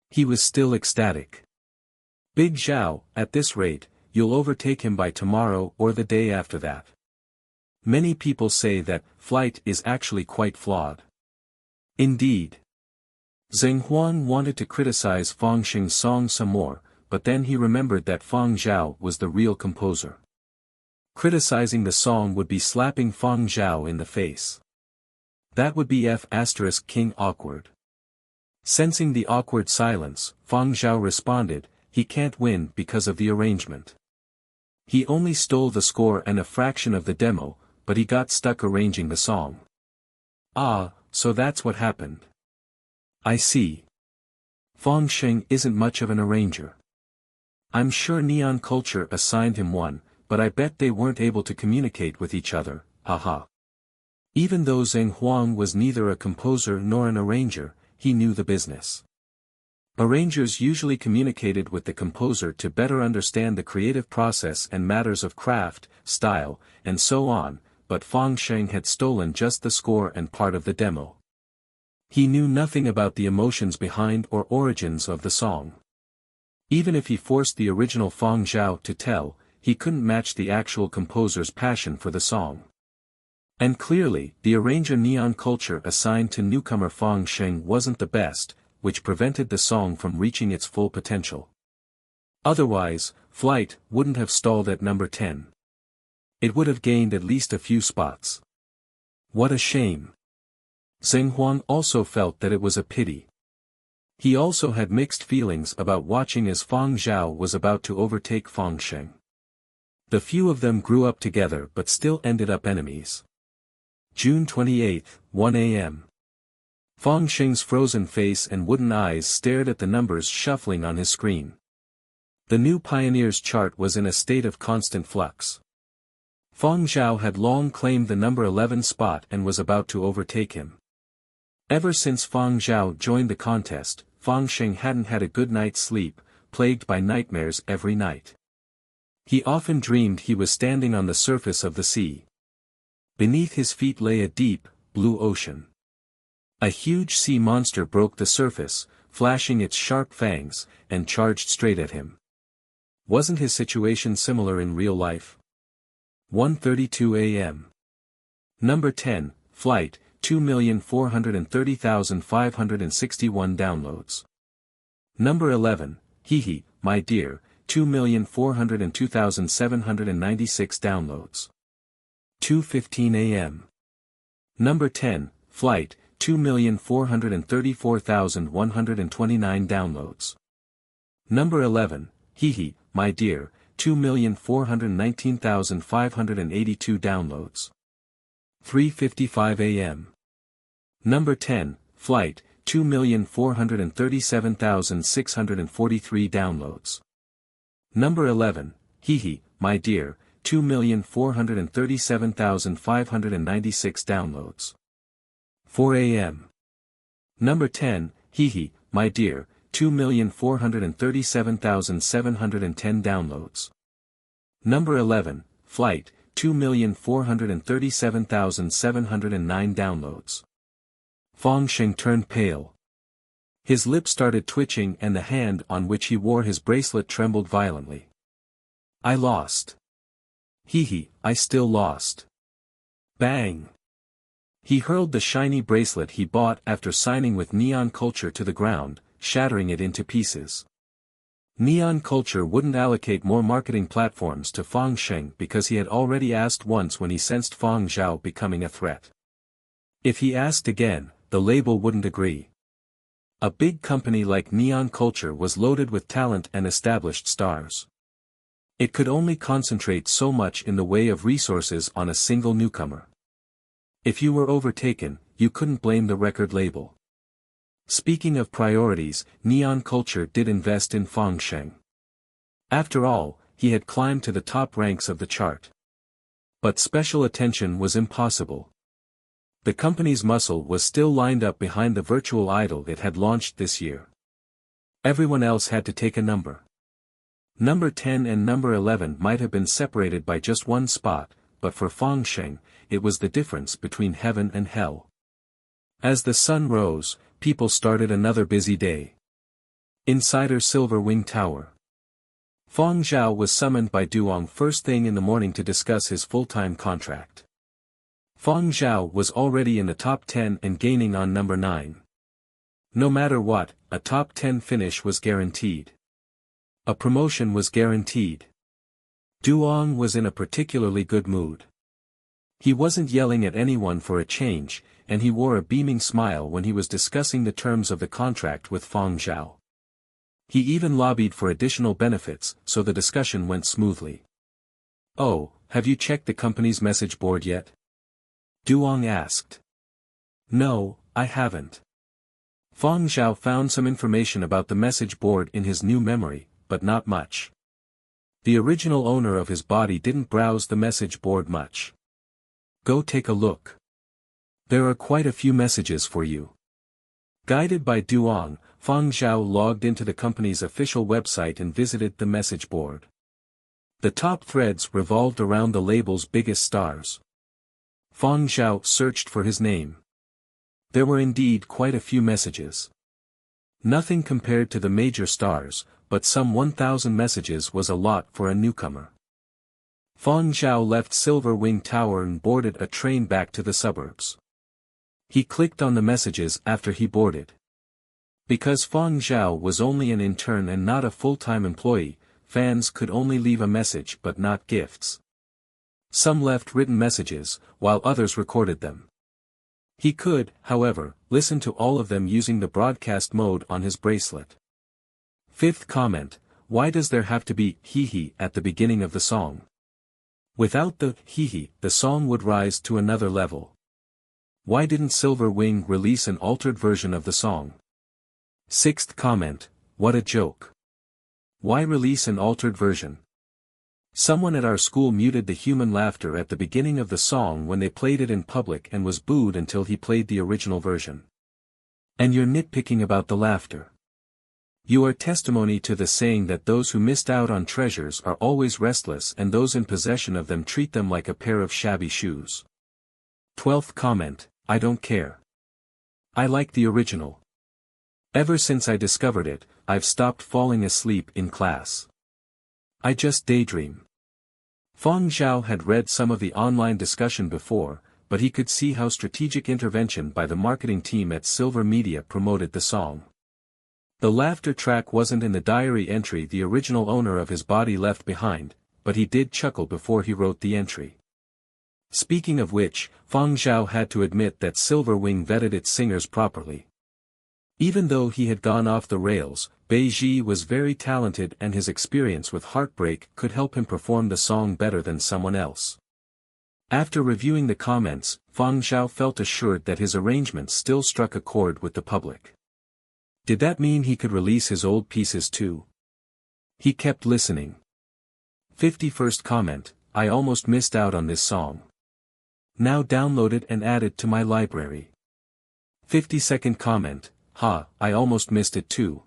He was still ecstatic. "Big Zhao, at this rate, you'll overtake him by tomorrow or the day after that." Many people say that flight is actually quite flawed. Indeed. Zheng Huang wanted to criticize Fang Sheng's song some more, but then he remembered that Fang Zhao was the real composer. Criticizing the song would be slapping Fang Zhao in the face. That would be King awkward. Sensing the awkward silence, Fang Zhao responded, "He can't win because of the arrangement. He only stole the score and a fraction of the demo, but he got stuck arranging the song." "Ah, so that's what happened. I see. Fang Sheng isn't much of an arranger. I'm sure Neon Culture assigned him one, but I bet they weren't able to communicate with each other, haha." Even though Zheng Huang was neither a composer nor an arranger, he knew the business. Arrangers usually communicated with the composer to better understand the creative process and matters of craft, style, and so on, but Fang Sheng had stolen just the score and part of the demo. He knew nothing about the emotions behind or origins of the song. Even if he forced the original Fang Zhao to tell, he couldn't match the actual composer's passion for the song. And clearly, the arranger Neon Culture assigned to newcomer Fang Sheng wasn't the best, which prevented the song from reaching its full potential. Otherwise, Flight wouldn't have stalled at number 10. It would have gained at least a few spots. What a shame. Zheng Huang also felt that it was a pity. He also had mixed feelings about watching as Fang Zhao was about to overtake Fang Sheng. The few of them grew up together but still ended up enemies. June 28, 1 a.m. Fang Sheng's frozen face and wooden eyes stared at the numbers shuffling on his screen. The new Pioneers chart was in a state of constant flux. Fang Zhao had long claimed the number 11 spot and was about to overtake him. Ever since Fang Zhao joined the contest, Fang Sheng hadn't had a good night's sleep, plagued by nightmares every night. He often dreamed he was standing on the surface of the sea. Beneath his feet lay a deep, blue ocean. A huge sea monster broke the surface, flashing its sharp fangs, and charged straight at him. Wasn't his situation similar in real life? 1:32 a.m. Number 10, Flight, 2,430,561 downloads. Number 11, Hehe, My Dear, 2,402,796 downloads. 2:15 a.m. Number 10, Flight, 2,434,129 downloads. Number 11, Hehe, My Dear, 2,419,582 downloads. 3:55 a.m. Number 10, Flight, 2,437,643 downloads. Number 11, Hehe, My Dear, 2,437,596 downloads. 4 a.m. Number 10, Hehe, My Dear, 2,437,710 downloads. Number 11, Flight, 2,437,709 downloads. Fang Zhao turned pale. His lips started twitching and the hand on which he wore his bracelet trembled violently. I lost. Hehe, I still lost. Bang! He hurled the shiny bracelet he bought after signing with Neon Culture to the ground, shattering it into pieces. Neon Culture wouldn't allocate more marketing platforms to Fang Zhao because he had already asked once when he sensed Fang Zhao becoming a threat. If he asked again, the label wouldn't agree. A big company like Neon Culture was loaded with talent and established stars. It could only concentrate so much in the way of resources on a single newcomer. If you were overtaken, you couldn't blame the record label. Speaking of priorities, Neon Culture did invest in Fang Zhao. After all, he had climbed to the top ranks of the chart. But special attention was impossible. The company's muscle was still lined up behind the virtual idol it had launched this year. Everyone else had to take a number. Number 10 and number 11 might have been separated by just one spot, but for Fang Zhao, it was the difference between heaven and hell. As the sun rose, people started another busy day. Insider Silver Wing Tower. Fang Zhao was summoned by Duong first thing in the morning to discuss his full-time contract. Fang Zhao was already in the top 10 and gaining on number 9. No matter what, a top 10 finish was guaranteed. A promotion was guaranteed. Duong was in a particularly good mood. He wasn't yelling at anyone for a change, and he wore a beaming smile when he was discussing the terms of the contract with Fang Zhao. He even lobbied for additional benefits, so the discussion went smoothly. "Oh, have you checked the company's message board yet?" Duong asked. "No, I haven't." Fang Zhao found some information about the message board in his new memory, but not much. The original owner of his body didn't browse the message board much. "Go take a look. There are quite a few messages for you." Guided by Duong, Fang Zhao logged into the company's official website and visited the message board. The top threads revolved around the label's biggest stars. Fang Zhao searched for his name. There were indeed quite a few messages. Nothing compared to the major stars, but some 1,000 messages was a lot for a newcomer. Fang Zhao left Silver Wing Tower and boarded a train back to the suburbs. He clicked on the messages after he boarded. Because Fang Zhao was only an intern and not a full-time employee, fans could only leave a message but not gifts. Some left written messages, while others recorded them. He could, however, listen to all of them using the broadcast mode on his bracelet. Fifth comment: why does there have to be hehe at the beginning of the song? Without the hehe, the song would rise to another level. Why didn't Silver Wing release an altered version of the song? Sixth comment: what a joke. Why release an altered version? Someone at our school muted the human laughter at the beginning of the song when they played it in public and was booed until he played the original version. And you're nitpicking about the laughter. You are testimony to the saying that those who missed out on treasures are always restless and those in possession of them treat them like a pair of shabby shoes. 12th comment: I don't care. I like the original. Ever since I discovered it, I've stopped falling asleep in class. I just daydream. Fang Zhao had read some of the online discussion before, but he could see how strategic intervention by the marketing team at Silver Media promoted the song. The laughter track wasn't in the diary entry the original owner of his body left behind, but he did chuckle before he wrote the entry. Speaking of which, Fang Zhao had to admit that Silver Wing vetted its singers properly. Even though he had gone off the rails, Beiji was very talented and his experience with Heartbreak could help him perform the song better than someone else. After reviewing the comments, Fang Zhao felt assured that his arrangement still struck a chord with the public. Did that mean he could release his old pieces too? He kept listening. 51st comment, I almost missed out on this song. Now download it and add it to my library. 52nd comment, I almost missed it too.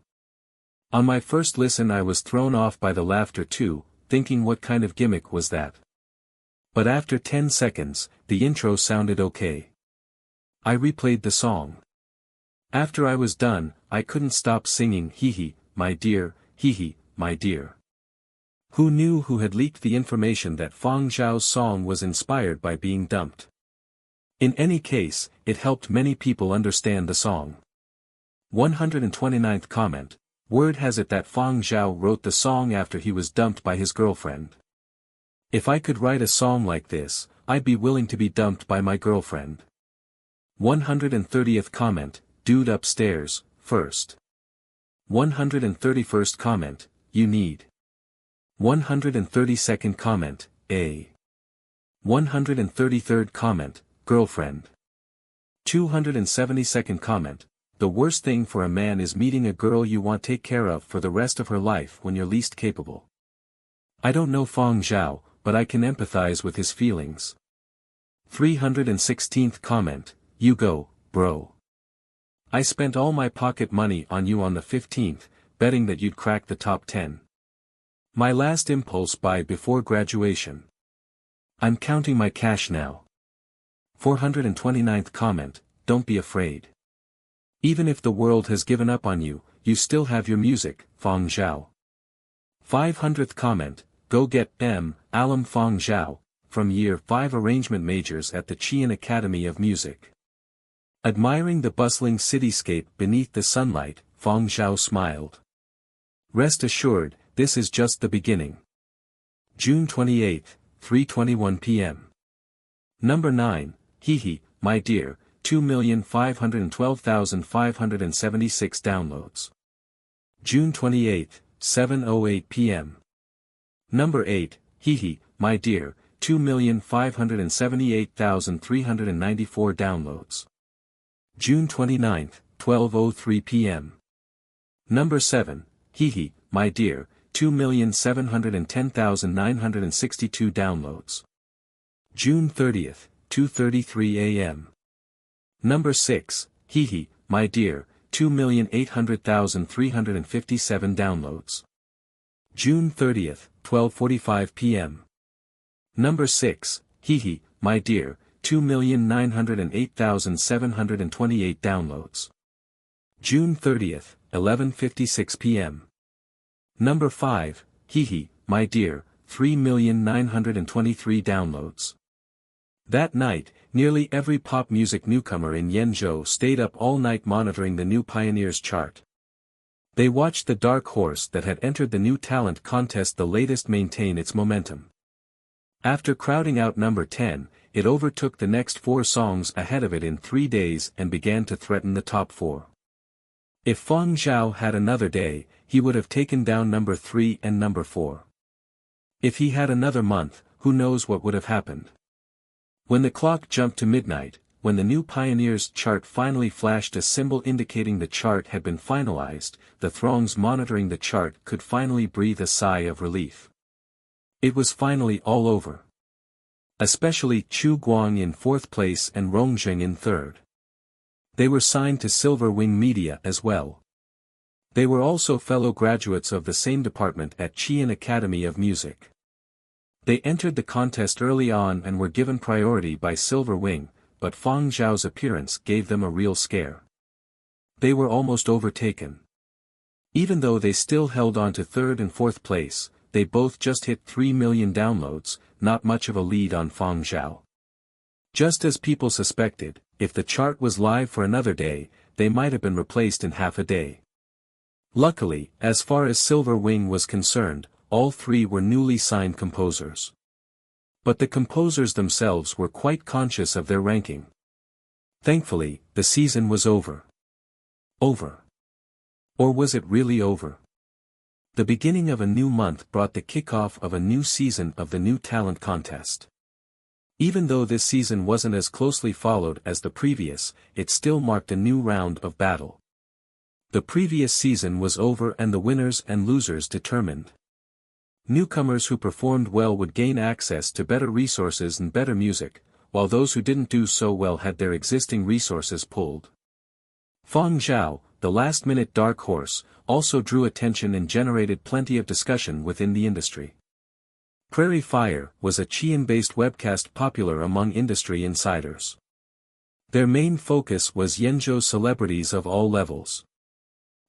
On my first listen I was thrown off by the laughter too, thinking what kind of gimmick was that. But after 10 seconds, the intro sounded okay. I replayed the song. After I was done, I couldn't stop singing hee my dear, hee my dear. Who knew who had leaked the information that Fang Zhao's song was inspired by being dumped? In any case, it helped many people understand the song. 129th comment, word has it that Fang Zhao wrote the song after he was dumped by his girlfriend. If I could write a song like this, I'd be willing to be dumped by my girlfriend. 130th comment, dude upstairs, first. 131st comment, you need. 132nd comment, A. 133rd comment, girlfriend. 272nd comment, the worst thing for a man is meeting a girl you want take care of for the rest of her life when you're least capable. I don't know Fang Zhao, but I can empathize with his feelings. 316th comment, you go, bro. I spent all my pocket money on you on the 15th, betting that you'd crack the top 10. My last impulse buy before graduation. I'm counting my cash now. 429th comment, don't be afraid. Even if the world has given up on you, you still have your music, Fang Zhao. 500th comment, go get Alum Fang Zhao, from Year 5 arrangement majors at the Qian Academy of Music. Admiring the bustling cityscape beneath the sunlight, Fang Zhao smiled. Rest assured, this is just the beginning. June 28, 3:21 p.m. Number 9, my dear, 2,512,576 downloads. June 28, 7:08 p.m. Number 8, my dear, 2,578,394 downloads. June 29, 12:03 p.m. Number 7, my dear, 2,710,962 downloads. June 30, 2:33 a.m. Number 6, my dear, 2,800,357 downloads. June 30, 12:45 p.m. Number 6, my dear, 2,908,728 downloads. June 30, 11:56 p.m. Number 5, my dear, 3,923 downloads. That night, nearly every pop music newcomer in Yenzhou stayed up all night monitoring the new Pioneers chart. They watched the dark horse that had entered the new talent contest the latest maintain its momentum. After crowding out number 10, it overtook the next 4 songs ahead of it in 3 days and began to threaten the top 4. If Fang Zhao had another day, he would have taken down number 3 and number 4. If he had another month, who knows what would have happened. When the clock jumped to midnight, when the new Pioneers chart finally flashed a symbol indicating the chart had been finalized, the throngs monitoring the chart could finally breathe a sigh of relief. It was finally all over. Especially Chu Guang in 4th place and Rongjing in 3rd. They were signed to Silver Wing Media as well. They were also fellow graduates of the same department at Qian Academy of Music. They entered the contest early on and were given priority by Silver Wing, but Fang Zhao's appearance gave them a real scare. They were almost overtaken. Even though they still held on to third and fourth place, they both just hit 3 million downloads, not much of a lead on Fang Zhao. Just as people suspected, if the chart was live for another day, they might have been replaced in half a day. Luckily, as far as Silver Wing was concerned, all three were newly signed composers. But the composers themselves were quite conscious of their ranking. Thankfully, the season was over. Over. Or was it really over? The beginning of a new month brought the kickoff of a new season of the New Talent Contest. Even though this season wasn't as closely followed as the previous, it still marked a new round of battle. The previous season was over and the winners and losers determined. Newcomers who performed well would gain access to better resources and better music, while those who didn't do so well had their existing resources pulled. Fang Zhao, the last-minute dark horse, also drew attention and generated plenty of discussion within the industry. Prairie Fire was a Qian-based webcast popular among industry insiders. Their main focus was Yenzhou celebrities of all levels.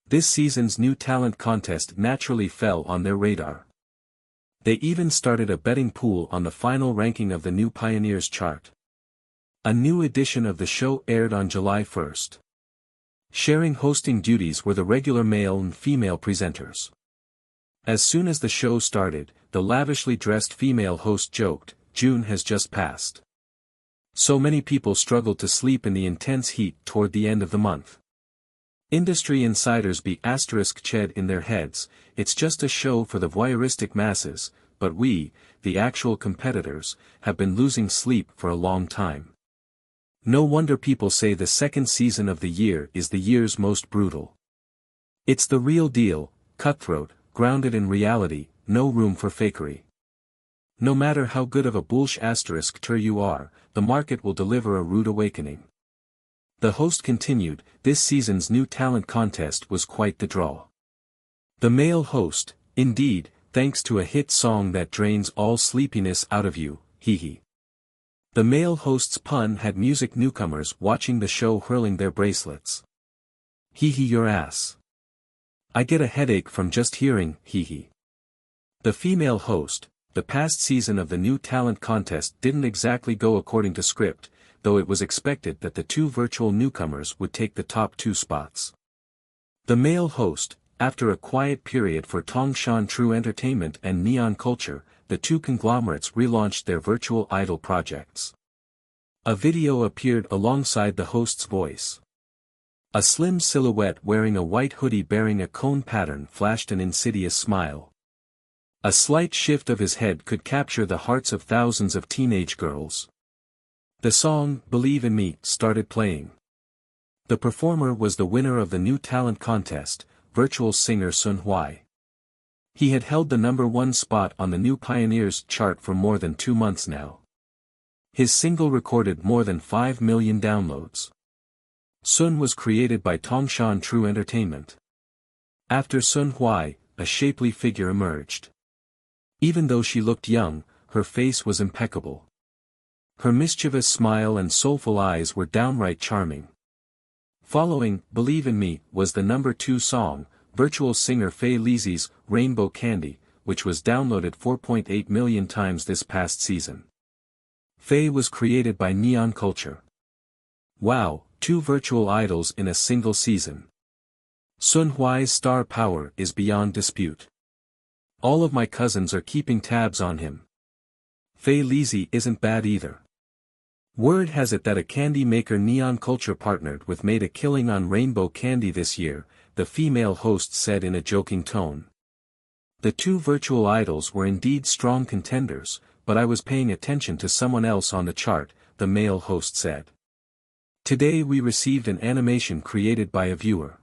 This season's New Talent Contest naturally fell on their radar. They even started a betting pool on the final ranking of the New Pioneers chart. A new edition of the show aired on July 1st. Sharing hosting duties were the regular male and female presenters. As soon as the show started, the lavishly dressed female host joked, "June has just passed." So many people struggled to sleep in the intense heat toward the end of the month. Industry insiders *ched in their heads, it's just a show for the voyeuristic masses, but we, the actual competitors, have been losing sleep for a long time. No wonder people say the second season of the year is the year's most brutal. It's the real deal, cutthroat, grounded in reality, no room for fakery. No matter how good of a **ter you are, the market will deliver a rude awakening. The host continued, this season's New Talent Contest was quite the draw. The male host, indeed, thanks to a hit song that drains all sleepiness out of you, hee. The male host's pun had music newcomers watching the show hurling their bracelets. Hee your ass. I get a headache from just hearing, hee. The female host, the past season of the New Talent Contest didn't exactly go according to script, though it was expected that the two virtual newcomers would take the top two spots. The male host, after a quiet period for Tongshan True Entertainment and Neon Culture, the two conglomerates relaunched their virtual idol projects. A video appeared alongside the host's voice. A slim silhouette wearing a white hoodie bearing a cone pattern flashed an insidious smile. A slight shift of his head could capture the hearts of thousands of teenage girls. The song, Believe in Me, started playing. The performer was the winner of the New Talent Contest, virtual singer Sun Huai. He had held the #1 spot on the New Pioneers chart for more than 2 months now. His single recorded more than 5 million downloads. Sun was created by Tongshan True Entertainment. After Sun Huai, a shapely figure emerged. Even though she looked young, her face was impeccable. Her mischievous smile and soulful eyes were downright charming. Following, Believe in Me, was the #2 song, virtual singer Fei Lizi's Rainbow Candy, which was downloaded 4.8 million times this past season. Fei was created by Neon Culture. Wow, 2 virtual idols in a single season. Sun Huai's star power is beyond dispute. All of my cousins are keeping tabs on him. Fei Lizi isn't bad either. Word has it that a candy maker Neon Culture partnered with made a killing on Rainbow Candy this year, the female host said in a joking tone. The 2 virtual idols were indeed strong contenders, but I was paying attention to someone else on the chart, the male host said. Today we received an animation created by a viewer.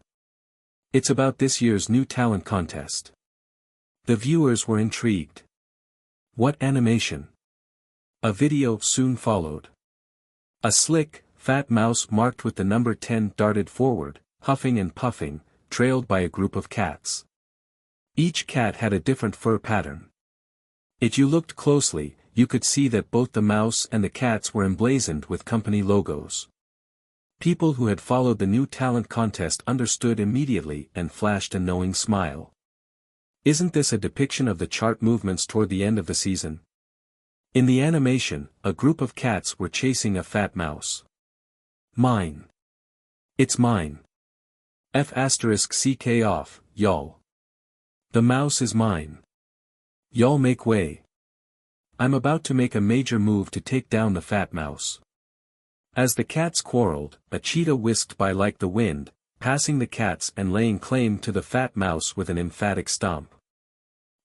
It's about this year's New Talent Contest. The viewers were intrigued. What animation? A video soon followed. A slick, fat mouse marked with the number 10 darted forward, huffing and puffing, trailed by a group of cats. Each cat had a different fur pattern. If you looked closely, you could see that both the mouse and the cats were emblazoned with company logos. People who had followed the new talent contest understood immediately and flashed a knowing smile. Isn't this a depiction of the chart movements toward the end of the season? In the animation, a group of cats were chasing a fat mouse. Mine. It's mine. F***ck off, y'all. The mouse is mine. Y'all make way. I'm about to make a major move to take down the fat mouse. As the cats quarreled, a cheetah whisked by like the wind, passing the cats and laying claim to the fat mouse with an emphatic stomp.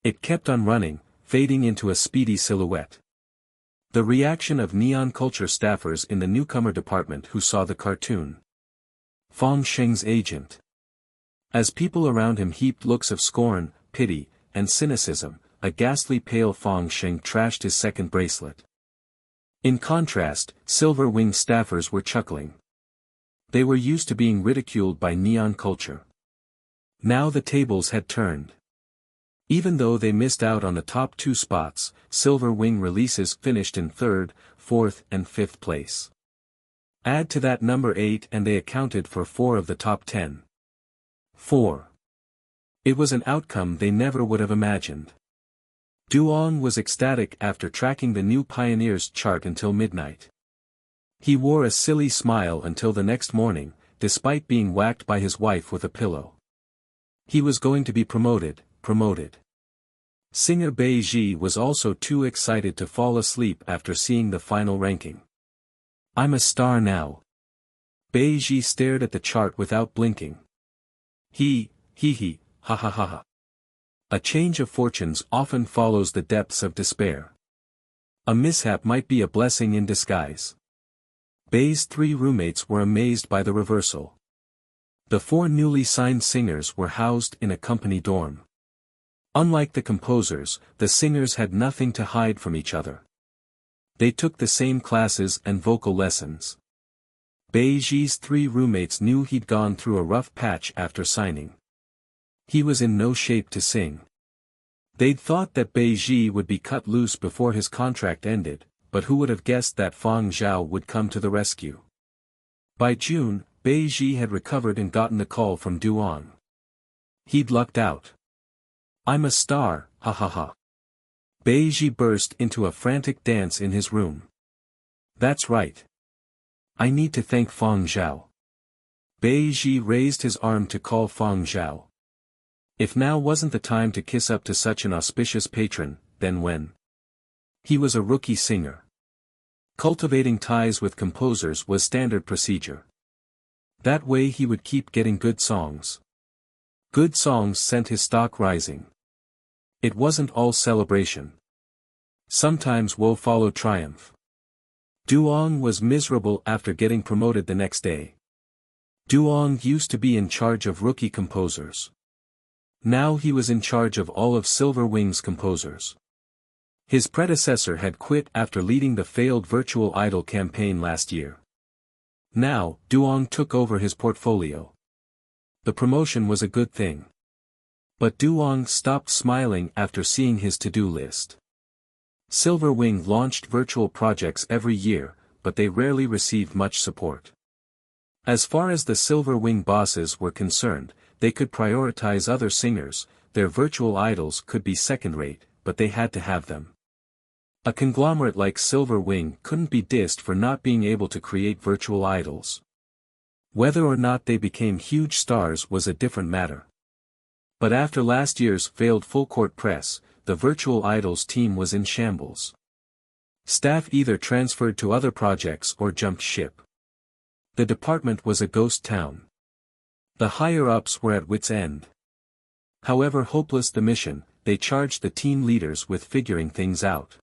It kept on running, fading into a speedy silhouette. The reaction of neon culture staffers in the newcomer department who saw the cartoon. Fang Zhao's agent. As people around him heaped looks of scorn, pity, and cynicism, a ghastly pale Fang Zhao trashed his second bracelet. In contrast, Silver Wing staffers were chuckling. They were used to being ridiculed by neon culture. Now the tables had turned. Even though they missed out on the top 2 spots, Silver Wing releases finished in 3rd, 4th and 5th place. Add to that number 8 and they accounted for 4 of the top 10. 4. It was an outcome they never would have imagined. Duong was ecstatic after tracking the new Pioneers chart until midnight. He wore a silly smile until the next morning, despite being whacked by his wife with a pillow. He was going to be promoted. Singer Bei Ji was also too excited to fall asleep after seeing the final ranking. I'm a star now. Bei Ji stared at the chart without blinking. He, ha ha ha ha. A change of fortunes often follows the depths of despair. A mishap might be a blessing in disguise. Bei's 3 roommates were amazed by the reversal. The 4 newly signed singers were housed in a company dorm. Unlike the composers, the singers had nothing to hide from each other. They took the same classes and vocal lessons. Bei Ji's 3 roommates knew he'd gone through a rough patch after signing. He was in no shape to sing. They'd thought that Bei Ji would be cut loose before his contract ended, but who would have guessed that Fang Zhao would come to the rescue? By June, Bei Ji had recovered and gotten the call from Duong. He'd lucked out. I'm a star, ha ha ha. Bei Ji burst into a frantic dance in his room. That's right. I need to thank Fang Zhao. Bei Ji raised his arm to call Fang Zhao. If now wasn't the time to kiss up to such an auspicious patron, then when? He was a rookie singer. Cultivating ties with composers was standard procedure. That way he would keep getting good songs. Good songs sent his stock rising. It wasn't all celebration. Sometimes woe followed triumph. Duong was miserable after getting promoted the next day. Duong used to be in charge of rookie composers. Now he was in charge of all of Silver Wing's composers. His predecessor had quit after leading the failed Virtual Idol campaign last year. Now, Duong took over his portfolio. The promotion was a good thing. But Duong stopped smiling after seeing his to-do list. Silver Wing launched virtual projects every year, but they rarely received much support. As far as the Silver Wing bosses were concerned, they could prioritize other singers, their virtual idols could be second-rate, but they had to have them. A conglomerate like Silver Wing couldn't be dissed for not being able to create virtual idols. Whether or not they became huge stars was a different matter. But after last year's failed full-court press, the virtual idols team was in shambles. Staff either transferred to other projects or jumped ship. The department was a ghost town. The higher-ups were at wits' end. However hopeless the mission, they charged the team leaders with figuring things out.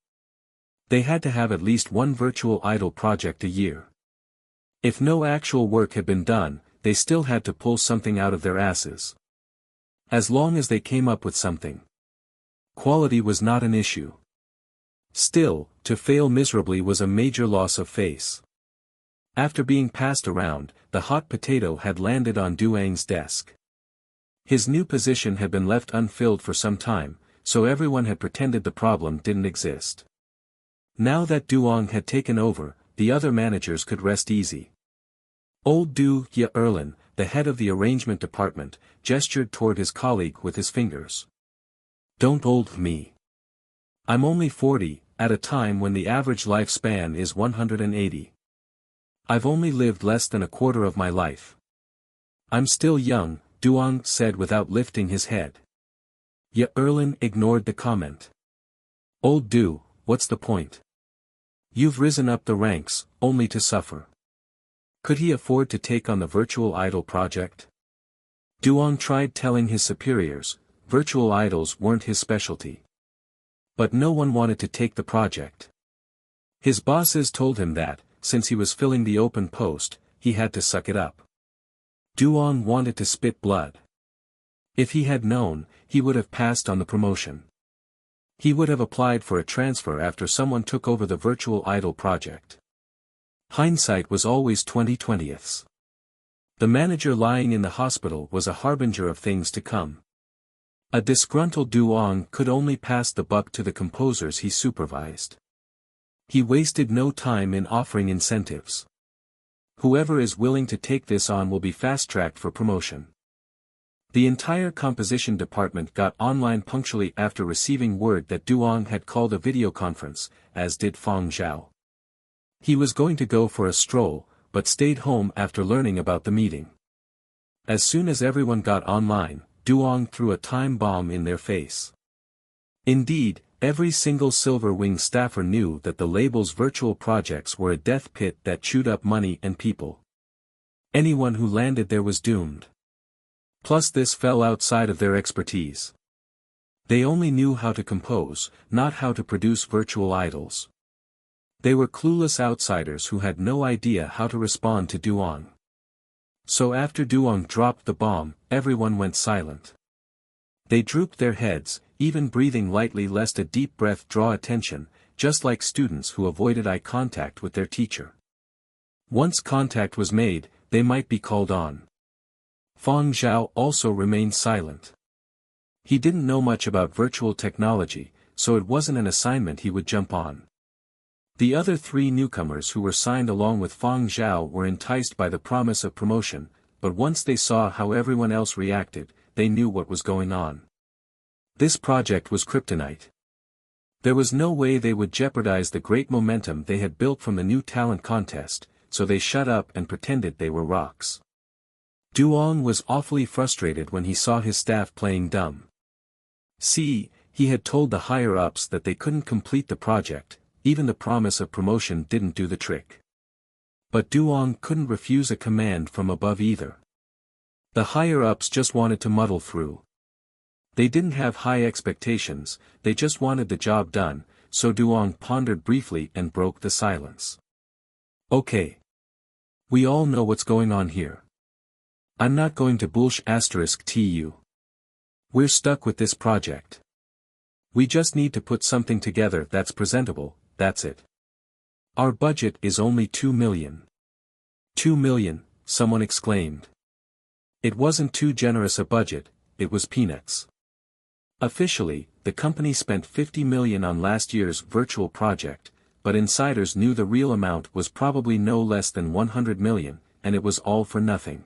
They had to have at least one virtual idol project a year. If no actual work had been done, they still had to pull something out of their asses. As long as they came up with something. Quality was not an issue. Still, to fail miserably was a major loss of face. After being passed around, the hot potato had landed on Duang's desk. His new position had been left unfilled for some time, so everyone had pretended the problem didn't exist. Now that Duong had taken over, the other managers could rest easy. Old Du Ye Erlin, the head of the arrangement department, gestured toward his colleague with his fingers. Don't old me. I'm only 40, at a time when the average lifespan is 180. I've only lived less than a quarter of my life. I'm still young, Duong said without lifting his head. Ye Erlin ignored the comment. Old Du, what's the point? You've risen up the ranks, only to suffer. Could he afford to take on the virtual idol project? Duong tried telling his superiors, virtual idols weren't his specialty. But no one wanted to take the project. His bosses told him that, since he was filling the open post, he had to suck it up. Duong wanted to spit blood. If he had known, he would have passed on the promotion. He would have applied for a transfer after someone took over the virtual idol project. Hindsight was always 20/20ths. The manager lying in the hospital was a harbinger of things to come. A disgruntled Duong could only pass the buck to the composers he supervised. He wasted no time in offering incentives. Whoever is willing to take this on will be fast-tracked for promotion. The entire composition department got online punctually after receiving word that Duong had called a video conference, as did Fang Zhao. He was going to go for a stroll, but stayed home after learning about the meeting. As soon as everyone got online, Duong threw a time bomb in their face. Indeed, every single Silver Wing staffer knew that the label's virtual projects were a death pit that chewed up money and people. Anyone who landed there was doomed. Plus this fell outside of their expertise. They only knew how to compose, not how to produce virtual idols. They were clueless outsiders who had no idea how to respond to Duong. So after Duong dropped the bomb, everyone went silent. They drooped their heads, even breathing lightly lest a deep breath draw attention, just like students who avoided eye contact with their teacher. Once contact was made, they might be called on. Fang Zhao also remained silent. He didn't know much about virtual technology, so it wasn't an assignment he would jump on. The other three newcomers who were signed along with Fang Zhao were enticed by the promise of promotion, but once they saw how everyone else reacted, they knew what was going on. This project was kryptonite. There was no way they would jeopardize the great momentum they had built from the new talent contest, so they shut up and pretended they were rocks. Duong was awfully frustrated when he saw his staff playing dumb. See, he had told the higher-ups that they couldn't complete the project. Even the promise of promotion didn't do the trick. But Duong couldn't refuse a command from above either. The higher-ups just wanted to muddle through. They didn't have high expectations, they just wanted the job done, so Duong pondered briefly and broke the silence. Okay. We all know what's going on here. I'm not going to **tu. We're stuck with this project. We just need to put something together that's presentable. That's it. Our budget is only 2 million. 2 million, someone exclaimed. It wasn't too generous a budget, it was peanuts. Officially, the company spent 50 million on last year's virtual project, but insiders knew the real amount was probably no less than 100 million, and it was all for nothing.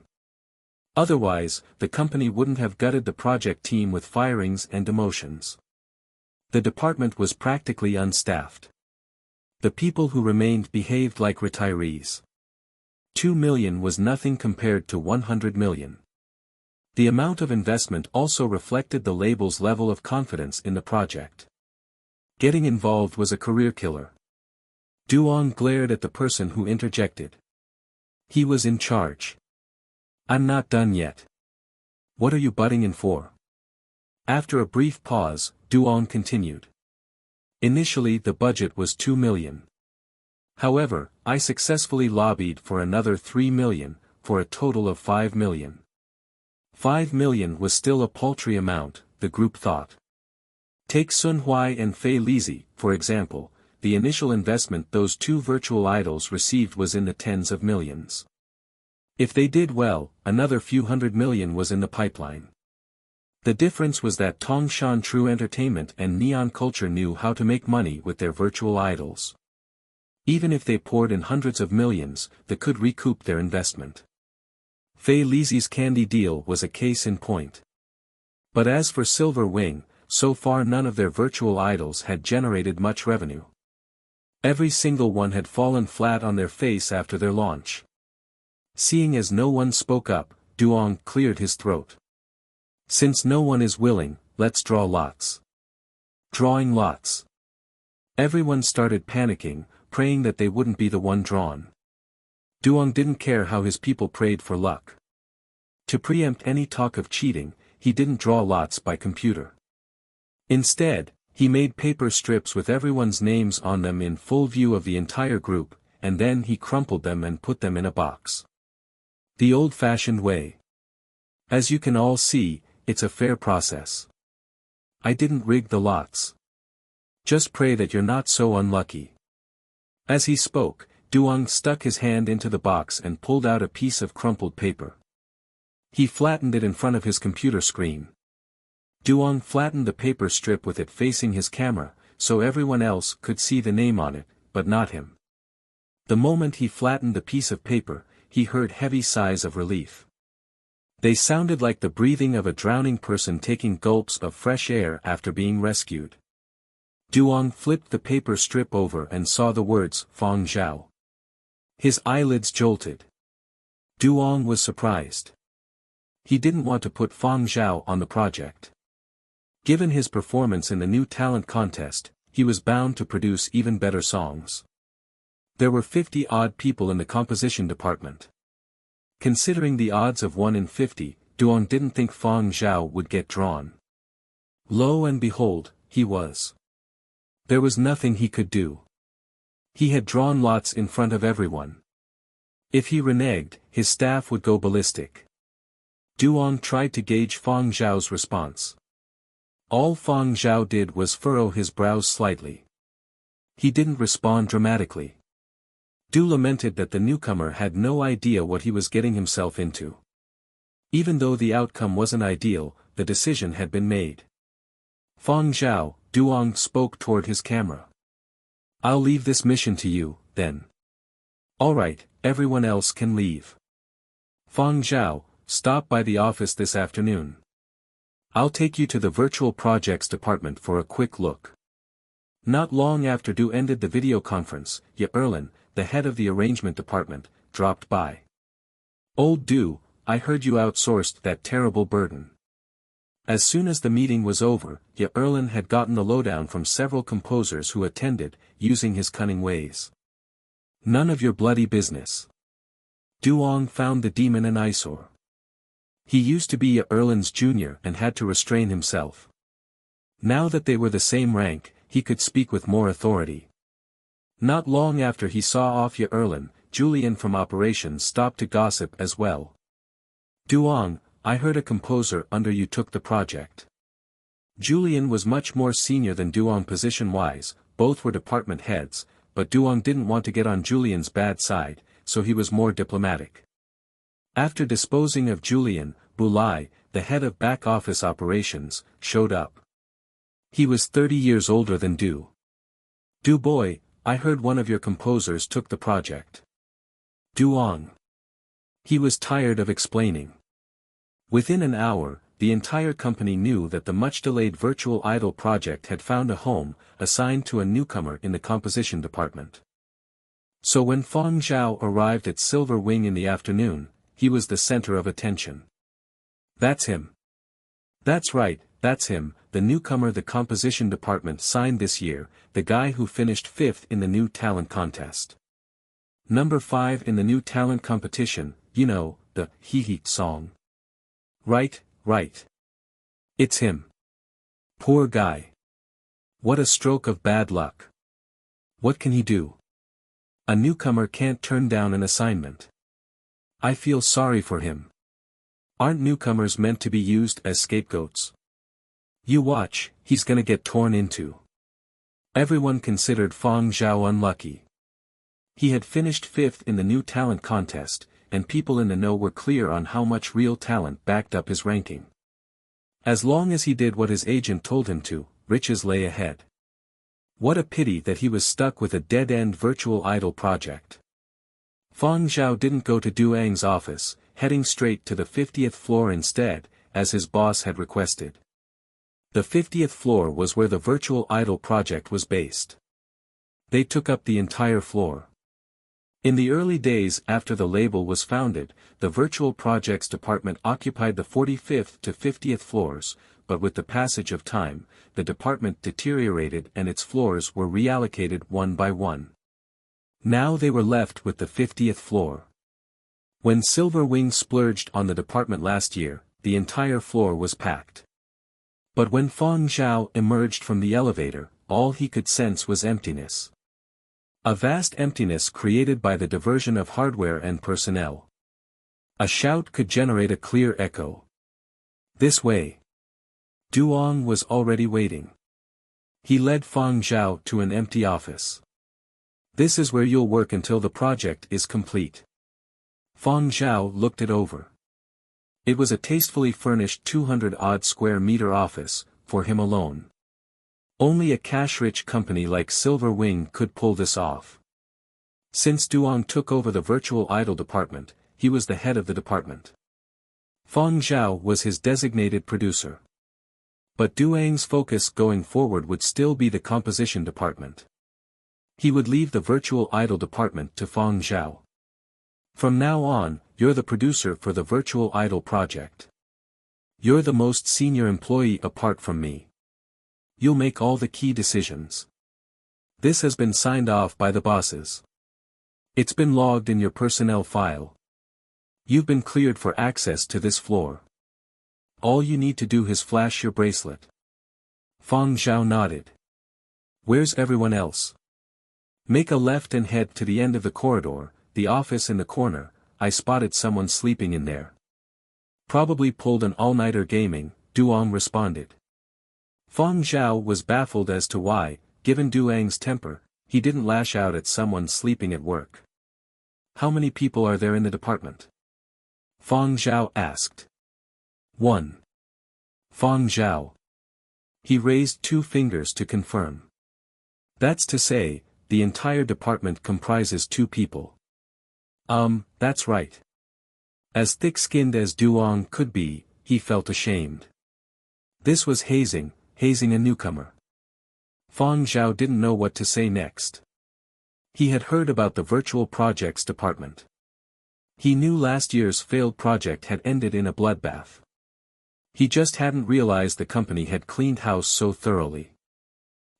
Otherwise, the company wouldn't have gutted the project team with firings and demotions. The department was practically unstaffed. The people who remained behaved like retirees. 2 million was nothing compared to 100 million. The amount of investment also reflected the label's level of confidence in the project. Getting involved was a career killer. Duong glared at the person who interjected. He was in charge. I'm not done yet. What are you butting in for? After a brief pause, Duong continued. Initially the budget was 2 million. However, I successfully lobbied for another 3 million, for a total of 5 million. 5 million was still a paltry amount, the group thought. Take Sun Hui and Fei Lizhi, for example, the initial investment those two virtual idols received was in the tens of millions. If they did well, another few hundred million was in the pipeline. The difference was that Tongshan True Entertainment and Neon Culture knew how to make money with their virtual idols. Even if they poured in hundreds of millions, they could recoup their investment. Fei Lizi's candy deal was a case in point. But as for Silver Wing, so far none of their virtual idols had generated much revenue. Every single one had fallen flat on their face after their launch. Seeing as no one spoke up, Duong cleared his throat. Since no one is willing, let's draw lots. Drawing lots. Everyone started panicking, praying that they wouldn't be the one drawn. Duong didn't care how his people prayed for luck. To preempt any talk of cheating, he didn't draw lots by computer. Instead, he made paper strips with everyone's names on them in full view of the entire group, and then he crumpled them and put them in a box. The old-fashioned way. As you can all see, it's a fair process. I didn't rig the lots. Just pray that you're not so unlucky. As he spoke, Duong stuck his hand into the box and pulled out a piece of crumpled paper. He flattened it in front of his computer screen. Duong flattened the paper strip with it facing his camera, so everyone else could see the name on it, but not him. The moment he flattened the piece of paper, he heard heavy sighs of relief. They sounded like the breathing of a drowning person taking gulps of fresh air after being rescued. Duong flipped the paper strip over and saw the words Fang Zhao. His eyelids jolted. Duong was surprised. He didn't want to put Fang Zhao on the project. Given his performance in the new talent contest, he was bound to produce even better songs. There were 50-odd people in the composition department. Considering the odds of 1 in 50, Duong didn't think Fang Zhao would get drawn. Lo and behold, he was. There was nothing he could do. He had drawn lots in front of everyone. If he reneged, his staff would go ballistic. Duong tried to gauge Fang Zhao's response. All Fang Zhao did was furrow his brows slightly. He didn't respond dramatically. Du lamented that the newcomer had no idea what he was getting himself into. Even though the outcome wasn't ideal, the decision had been made. Fang Zhao, Duong spoke toward his camera. I'll leave this mission to you, then. Alright, everyone else can leave. Fang Zhao, stop by the office this afternoon. I'll take you to the virtual projects department for a quick look. Not long after Du ended the video conference, Ye Erlin, the head of the arrangement department, dropped by. Old Du, I heard you outsourced that terrible burden. As soon as the meeting was over, Ye Erlin had gotten the lowdown from several composers who attended, using his cunning ways. None of your bloody business. Duong found the demon an eyesore. He used to be Ye Erlin's junior and had to restrain himself. Now that they were the same rank, he could speak with more authority. Not long after he saw off Ye Erlin, Julian from operations stopped to gossip as well. Duong, I heard a composer under you took the project. Julian was much more senior than Duong position-wise, both were department heads, but Duong didn't want to get on Julian's bad side, so he was more diplomatic. After disposing of Julian, Bulai, the head of back-office operations, showed up. He was 30 years older than Du. Du boy, I heard one of your composers took the project. Duong. He was tired of explaining. Within an hour, the entire company knew that the much-delayed virtual idol project had found a home, assigned to a newcomer in the composition department. So when Fang Zhao arrived at Silver Wing in the afternoon, he was the center of attention. That's him. That's right, that's him, the newcomer the composition department signed this year, the guy who finished 5th in the new talent contest. Number 5 in the new talent competition, you know, the hee-hee song. Right, right. It's him. Poor guy. What a stroke of bad luck. What can he do? A newcomer can't turn down an assignment. I feel sorry for him. Aren't newcomers meant to be used as scapegoats? You watch, he's gonna get torn into. Everyone considered Fang Zhao unlucky. He had finished 5th in the new talent contest, and people in the know were clear on how much real talent backed up his ranking. As long as he did what his agent told him to, riches lay ahead. What a pity that he was stuck with a dead-end virtual idol project. Fang Zhao didn't go to Duang's office, heading straight to the 50th floor instead, as his boss had requested. The 50th floor was where the virtual idol project was based. They took up the entire floor. In the early days after the label was founded, the Virtual Projects department occupied the 45th to 50th floors, but with the passage of time, the department deteriorated and its floors were reallocated one by one. Now they were left with the 50th floor. When Silver Wing splurged on the department last year, the entire floor was packed. But when Fang Zhao emerged from the elevator, all he could sense was emptiness. A vast emptiness created by the diversion of hardware and personnel. A shout could generate a clear echo. This way. Duong was already waiting. He led Fang Zhao to an empty office. This is where you'll work until the project is complete. Fang Zhao looked it over. It was a tastefully furnished 200-odd square meter office, for him alone. Only a cash-rich company like Silver Wing could pull this off. Since Duong took over the virtual idol department, he was the head of the department. Fang Zhao was his designated producer. But Duang's focus going forward would still be the composition department. He would leave the virtual idol department to Fang Zhao. From now on, you're the producer for the virtual idol project. You're the most senior employee apart from me. You'll make all the key decisions. This has been signed off by the bosses. It's been logged in your personnel file. You've been cleared for access to this floor. All you need to do is flash your bracelet. Fang Zhao nodded. Where's everyone else? Make a left and head to the end of the corridor, the office in the corner. I spotted someone sleeping in there. Probably pulled an all-nighter gaming, Duong responded. Fang Zhao was baffled as to why, given Duang's temper, he didn't lash out at someone sleeping at work. How many people are there in the department? Fang Zhao asked. 1. Fang Zhao. He raised 2 fingers to confirm. That's to say, the entire department comprises 2 people. That's right. As thick-skinned as Duong could be, he felt ashamed. This was hazing a newcomer. Fang Zhao didn't know what to say next. He had heard about the Virtual Projects department. He knew last year's failed project had ended in a bloodbath. He just hadn't realized the company had cleaned house so thoroughly.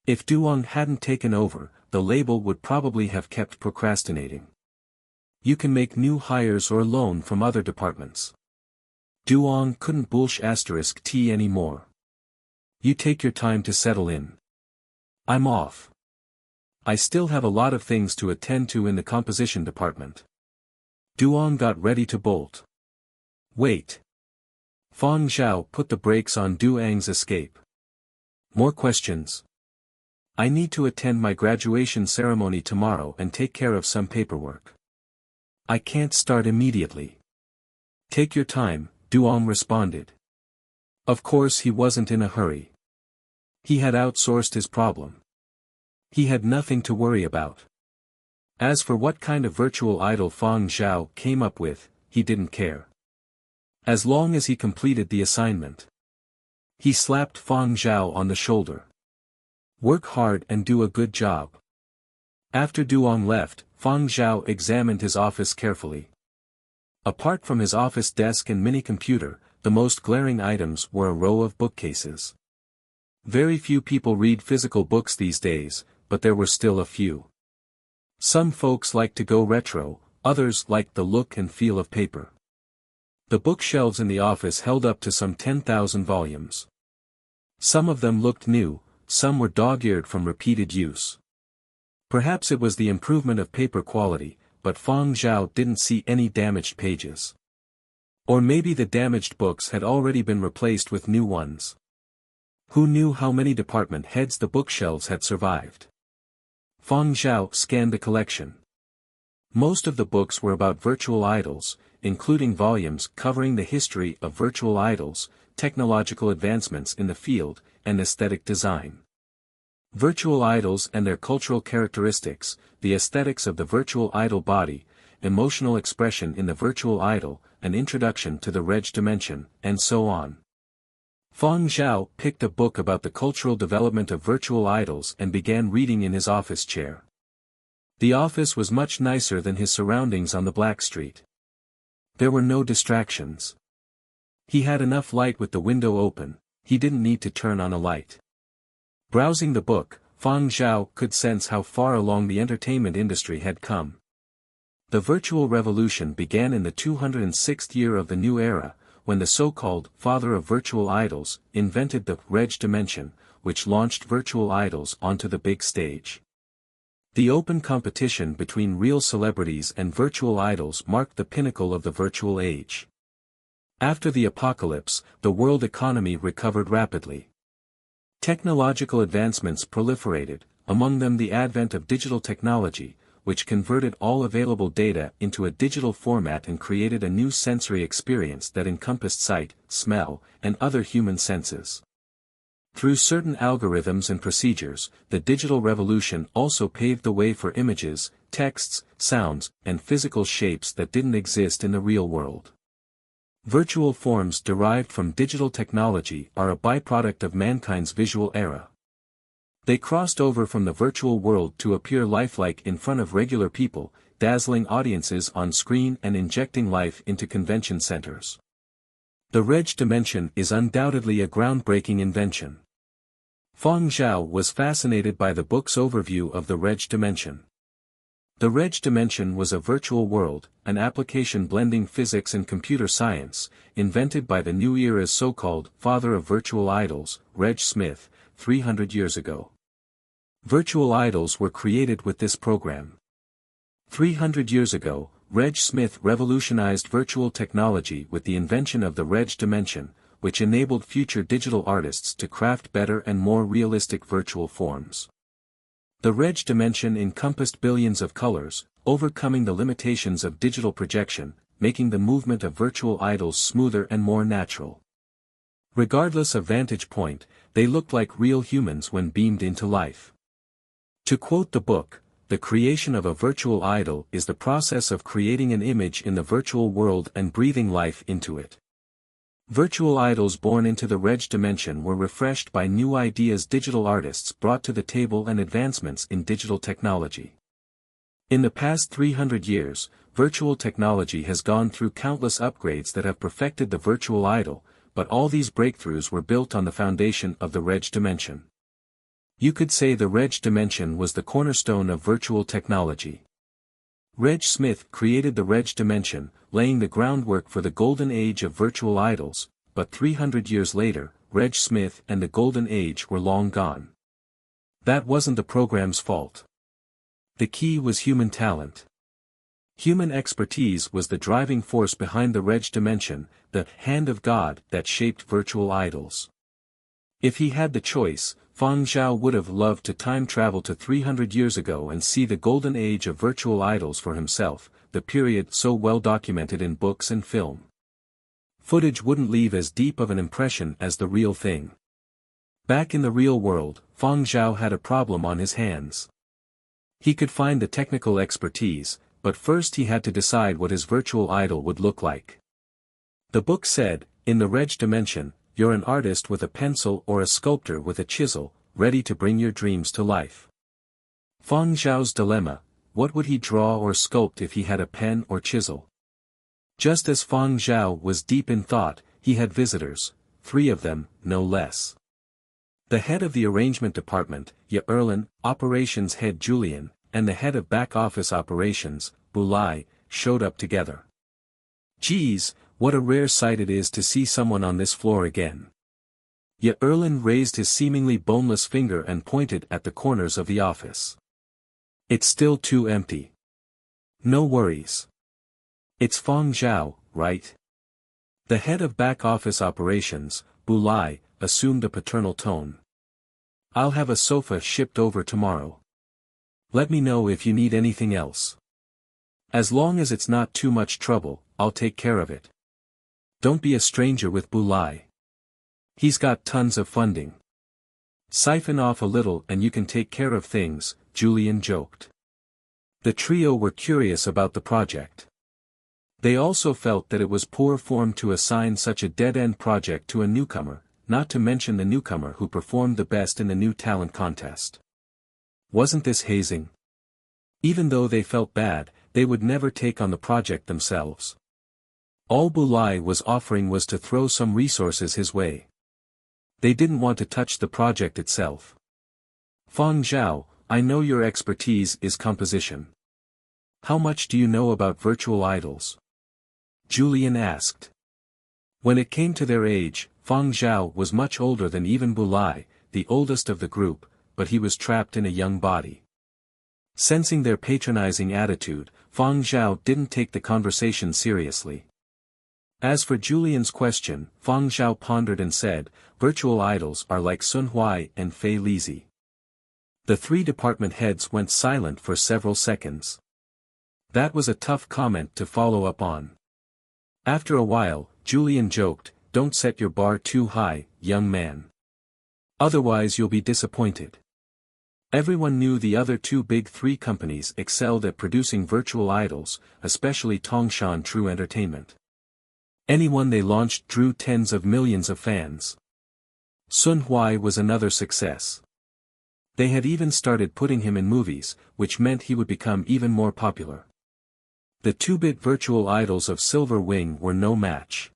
If Duong hadn't taken over, the label would probably have kept procrastinating. You can make new hires or loan from other departments. Duong couldn't bullsh** T anymore. You take your time to settle in. I'm off. I still have a lot of things to attend to in the composition department. Duong got ready to bolt. Wait. Fang Zhao put the brakes on Duang's escape. More questions? I need to attend my graduation ceremony tomorrow and take care of some paperwork. I can't start immediately. Take your time, Duong responded. Of course he wasn't in a hurry. He had outsourced his problem. He had nothing to worry about. As for what kind of virtual idol Fang Zhao came up with, he didn't care. As long as he completed the assignment. He slapped Fang Zhao on the shoulder. Work hard and do a good job. After Duong left, Fang Zhao examined his office carefully. Apart from his office desk and mini-computer, the most glaring items were a row of bookcases. Very few people read physical books these days, but there were still a few. Some folks like to go retro, others liked the look and feel of paper. The bookshelves in the office held up to some 10,000 volumes. Some of them looked new, some were dog-eared from repeated use. Perhaps it was the improvement of paper quality, but Fang Zhao didn't see any damaged pages. Or maybe the damaged books had already been replaced with new ones. Who knew how many department heads the bookshelves had survived? Fang Zhao scanned the collection. Most of the books were about virtual idols, including volumes covering the history of virtual idols, technological advancements in the field, and aesthetic design. Virtual idols and their cultural characteristics, the aesthetics of the virtual idol body, emotional expression in the virtual idol, an introduction to the Reg dimension, and so on. Fang Zhao picked a book about the cultural development of virtual idols and began reading in his office chair. The office was much nicer than his surroundings on the Black Street. There were no distractions. He had enough light with the window open, he didn't need to turn on a light. Browsing the book, Fang Zhao could sense how far along the entertainment industry had come. The virtual revolution began in the 206th year of the new era, when the so-called father of virtual idols invented the Reg dimension, which launched virtual idols onto the big stage. The open competition between real celebrities and virtual idols marked the pinnacle of the virtual age. After the apocalypse, the world economy recovered rapidly. Technological advancements proliferated, among them the advent of digital technology, which converted all available data into a digital format and created a new sensory experience that encompassed sight, smell, and other human senses. Through certain algorithms and procedures, the digital revolution also paved the way for images, texts, sounds, and physical shapes that didn't exist in the real world. Virtual forms derived from digital technology are a byproduct of mankind's visual era. They crossed over from the virtual world to appear lifelike in front of regular people, dazzling audiences on screen and injecting life into convention centers. The Reg dimension is undoubtedly a groundbreaking invention. Fang Zhao was fascinated by the book's overview of the Reg dimension. The Reg dimension was a virtual world, an application blending physics and computer science, invented by the new era's so-called father of virtual idols, Reg Smith, 300 years ago. Virtual idols were created with this program. 300 years ago, Reg Smith revolutionized virtual technology with the invention of the Reg dimension, which enabled future digital artists to craft better and more realistic virtual forms. The Reg dimension encompassed billions of colors, overcoming the limitations of digital projection, making the movement of virtual idols smoother and more natural. Regardless of vantage point, they looked like real humans when beamed into life. To quote the book, the creation of a virtual idol is the process of creating an image in the virtual world and breathing life into it. Virtual idols born into the Reg dimension were refreshed by new ideas digital artists brought to the table and advancements in digital technology. In the past 300 years, virtual technology has gone through countless upgrades that have perfected the virtual idol, but all these breakthroughs were built on the foundation of the Reg dimension. You could say the Reg dimension was the cornerstone of virtual technology. Reg Smith created the Reg dimension, laying the groundwork for the golden age of virtual idols, but 300 years later, Reg Smith and the golden age were long gone. That wasn't the program's fault. The key was human talent. Human expertise was the driving force behind the Reg dimension, the hand of God that shaped virtual idols. If he had the choice, Fang Zhao would have loved to time travel to 300 years ago and see the golden age of virtual idols for himself, the period so well documented in books and film. Footage wouldn't leave as deep of an impression as the real thing. Back in the real world, Fang Zhao had a problem on his hands. He could find the technical expertise, but first he had to decide what his virtual idol would look like. The book said, in the Reg dimension, you're an artist with a pencil or a sculptor with a chisel, ready to bring your dreams to life. Fang Zhao's dilemma: what would he draw or sculpt if he had a pen or chisel? Just as Fang Zhao was deep in thought, he had visitors, 3 of them, no less. The head of the arrangement department, Ye Erlin, operations head Julian, and the head of back-office operations, Bulai, showed up together. Geez, what a rare sight it is to see someone on this floor again. Ye Erlin raised his seemingly boneless finger and pointed at the corners of the office. It's still too empty. No worries. It's Fang Zhao, right? The head of back-office operations, Bulai, assumed a paternal tone. I'll have a sofa shipped over tomorrow. Let me know if you need anything else. As long as it's not too much trouble, I'll take care of it. Don't be a stranger with Bulai. He's got tons of funding. Siphon off a little and you can take care of things, Julian joked. The trio were curious about the project. They also felt that it was poor form to assign such a dead-end project to a newcomer, not to mention the newcomer who performed the best in the new talent contest. Wasn't this hazing? Even though they felt bad, they would never take on the project themselves. All Bulai was offering was to throw some resources his way. They didn't want to touch the project itself. Fang Zhao, I know your expertise is composition. How much do you know about virtual idols? Julian asked. When it came to their age, Fang Zhao was much older than even Bulai, the oldest of the group, but he was trapped in a young body. Sensing their patronizing attitude, Fang Zhao didn't take the conversation seriously. As for Julian's question, Fang Zhao pondered and said, virtual idols are like Sun Huai and Fei Lizi. The three department heads went silent for several seconds. That was a tough comment to follow up on. After a while, Julian joked, don't set your bar too high, young man. Otherwise you'll be disappointed. Everyone knew the other two big three companies excelled at producing virtual idols, especially Tongshan True Entertainment. Anyone they launched drew tens of millions of fans. Sun Huai was another success. They had even started putting him in movies, which meant he would become even more popular. The 2-bit virtual idols of Silver Wing were no match.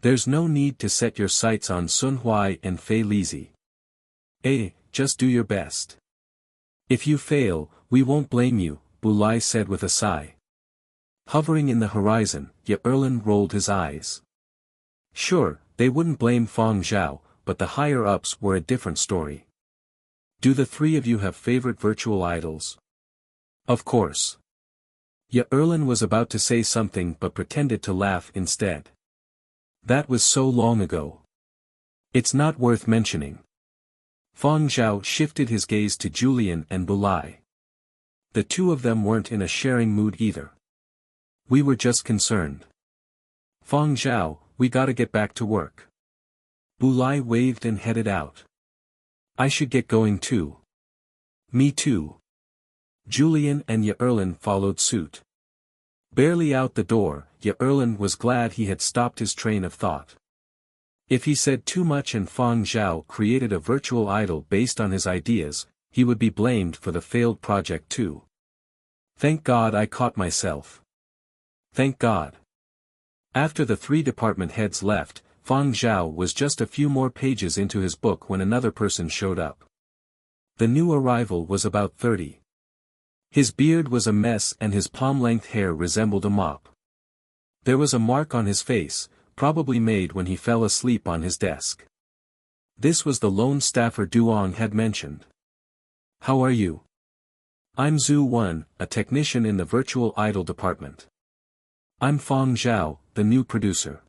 There's no need to set your sights on Sun Huai and Fei Lizi. Just do your best. If you fail, we won't blame you, Bulai said with a sigh. Hovering in the horizon, Ye Erlin rolled his eyes. Sure, they wouldn't blame Fang Zhao, but the higher-ups were a different story. Do the three of you have favorite virtual idols? Of course. Ye Erlin was about to say something but pretended to laugh instead. That was so long ago. It's not worth mentioning. Fang Zhao shifted his gaze to Julian and Bulai. The two of them weren't in a sharing mood either. We were just concerned. Fang Zhao, we gotta get back to work. Bulai waved and headed out. I should get going too. Me too. Julian and Ye Erlin followed suit. Barely out the door, Ye Erlin was glad he had stopped his train of thought. If he said too much and Fang Zhao created a virtual idol based on his ideas, he would be blamed for the failed project too. Thank God I caught myself. Thank God. After the three department heads left, Fang Zhao was just a few more pages into his book when another person showed up. The new arrival was about 30. His beard was a mess and his palm-length hair resembled a mop. There was a mark on his face, probably made when he fell asleep on his desk. This was the lone staffer Duong had mentioned. How are you? I'm Zhu Wen, a technician in the virtual idol department. I'm Fang Zhao, the new producer.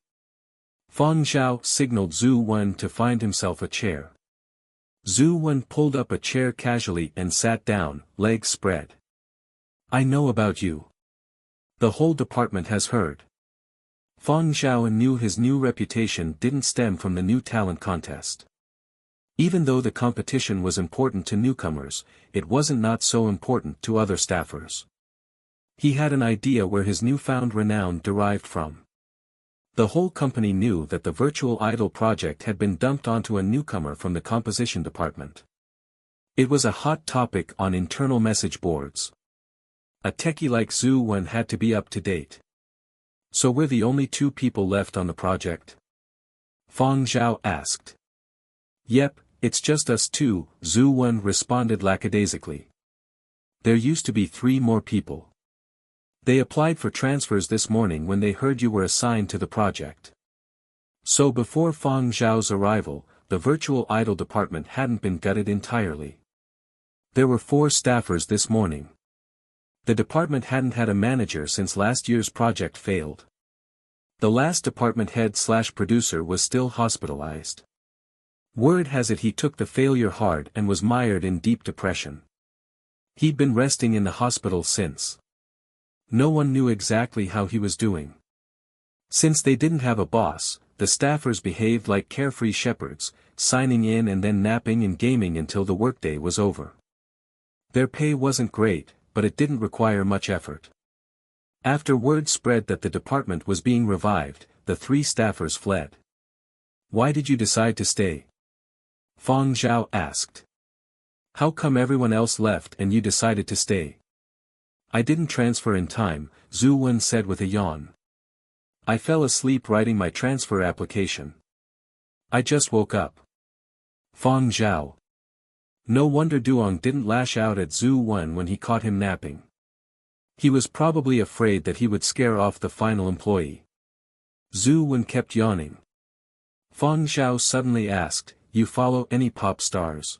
Fang Zhao signaled Zhu Wen to find himself a chair. Zhu Wen pulled up a chair casually and sat down, legs spread. I know about you. The whole department has heard. Fang Zhao knew his new reputation didn't stem from the new talent contest. Even though the competition was important to newcomers, it wasn't not so important to other staffers. He had an idea where his newfound renown derived from. The whole company knew that the virtual idol project had been dumped onto a newcomer from the composition department. It was a hot topic on internal message boards. A techie like Zhu Wen had to be up to date. So we're the only two people left on the project? Fang Zhao asked. Yep, it's just us two, Zhu Wen responded lackadaisically. There used to be 3 more people. They applied for transfers this morning when they heard you were assigned to the project. So before Fang Zhao's arrival, the virtual idol department hadn't been gutted entirely. There were 4 staffers this morning. The department hadn't had a manager since last year's project failed. The last department head/producer was still hospitalized. Word has it he took the failure hard and was mired in deep depression. He'd been resting in the hospital since. No one knew exactly how he was doing. Since they didn't have a boss, the staffers behaved like carefree shepherds, signing in and then napping and gaming until the workday was over. Their pay wasn't great, but it didn't require much effort. After word spread that the department was being revived, the 3 staffers fled. "Why did you decide to stay?" Fang Zhao asked. "How come everyone else left and you decided to stay?" "I didn't transfer in time," Zhu Wen said with a yawn. "I fell asleep writing my transfer application. I just woke up." Fang Zhao. No wonder Duong didn't lash out at Zhu Wen when he caught him napping. He was probably afraid that he would scare off the final employee. Zhu Wen kept yawning. Fang Zhao suddenly asked, "You follow any pop stars?"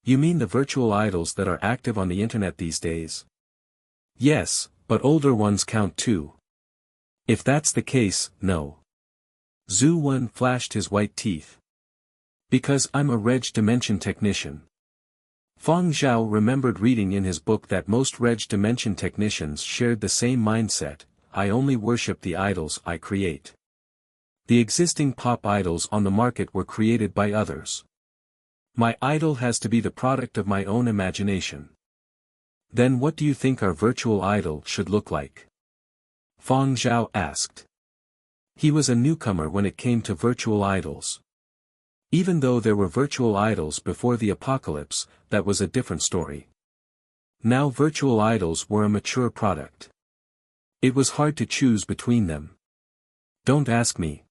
"You mean the virtual idols that are active on the internet these days?" "Yes, but older ones count too." "If that's the case, no." Zhu Wen flashed his white teeth. "Because I'm a reg dimension technician." Fang Zhao remembered reading in his book that most reg dimension technicians shared the same mindset: "I only worship the idols I create." The existing pop idols on the market were created by others. My idol has to be the product of my own imagination. Then what do you think our virtual idol should look like? Fang Zhao asked. He was a newcomer when it came to virtual idols. Even though there were virtual idols before the apocalypse, that was a different story. Now virtual idols were a mature product. It was hard to choose between them. "Don't ask me."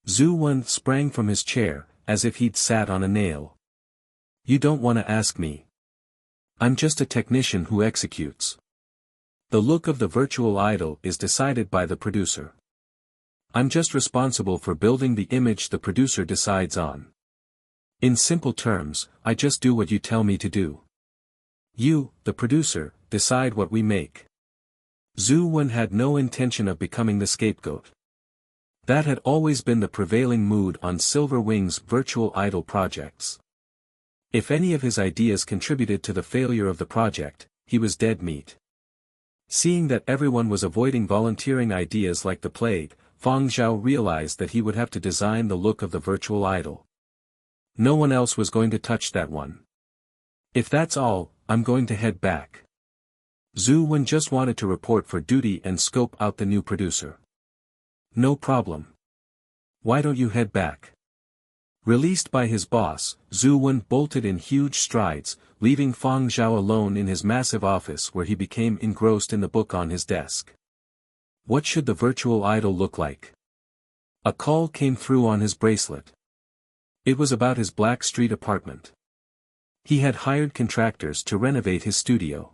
Zhu Wen sprang from his chair, as if he'd sat on a nail. "You don't want to ask me. I'm just a technician who executes. The look of the virtual idol is decided by the producer. I'm just responsible for building the image the producer decides on. In simple terms, I just do what you tell me to do. You, the producer, decide what we make." Zhu Wen had no intention of becoming the scapegoat. That had always been the prevailing mood on Silver Wing's virtual idol projects. If any of his ideas contributed to the failure of the project, he was dead meat. Seeing that everyone was avoiding volunteering ideas like the plague, Fang Zhao realized that he would have to design the look of the virtual idol. No one else was going to touch that one. "If that's all, I'm going to head back." Zhu Wen just wanted to report for duty and scope out the new producer. "No problem. Why don't you head back?" Released by his boss, Zhu Wen bolted in huge strides, leaving Fang Zhao alone in his massive office where he became engrossed in the book on his desk. What should the virtual idol look like? A call came through on his bracelet. It was about his Black Street apartment. He had hired contractors to renovate his studio.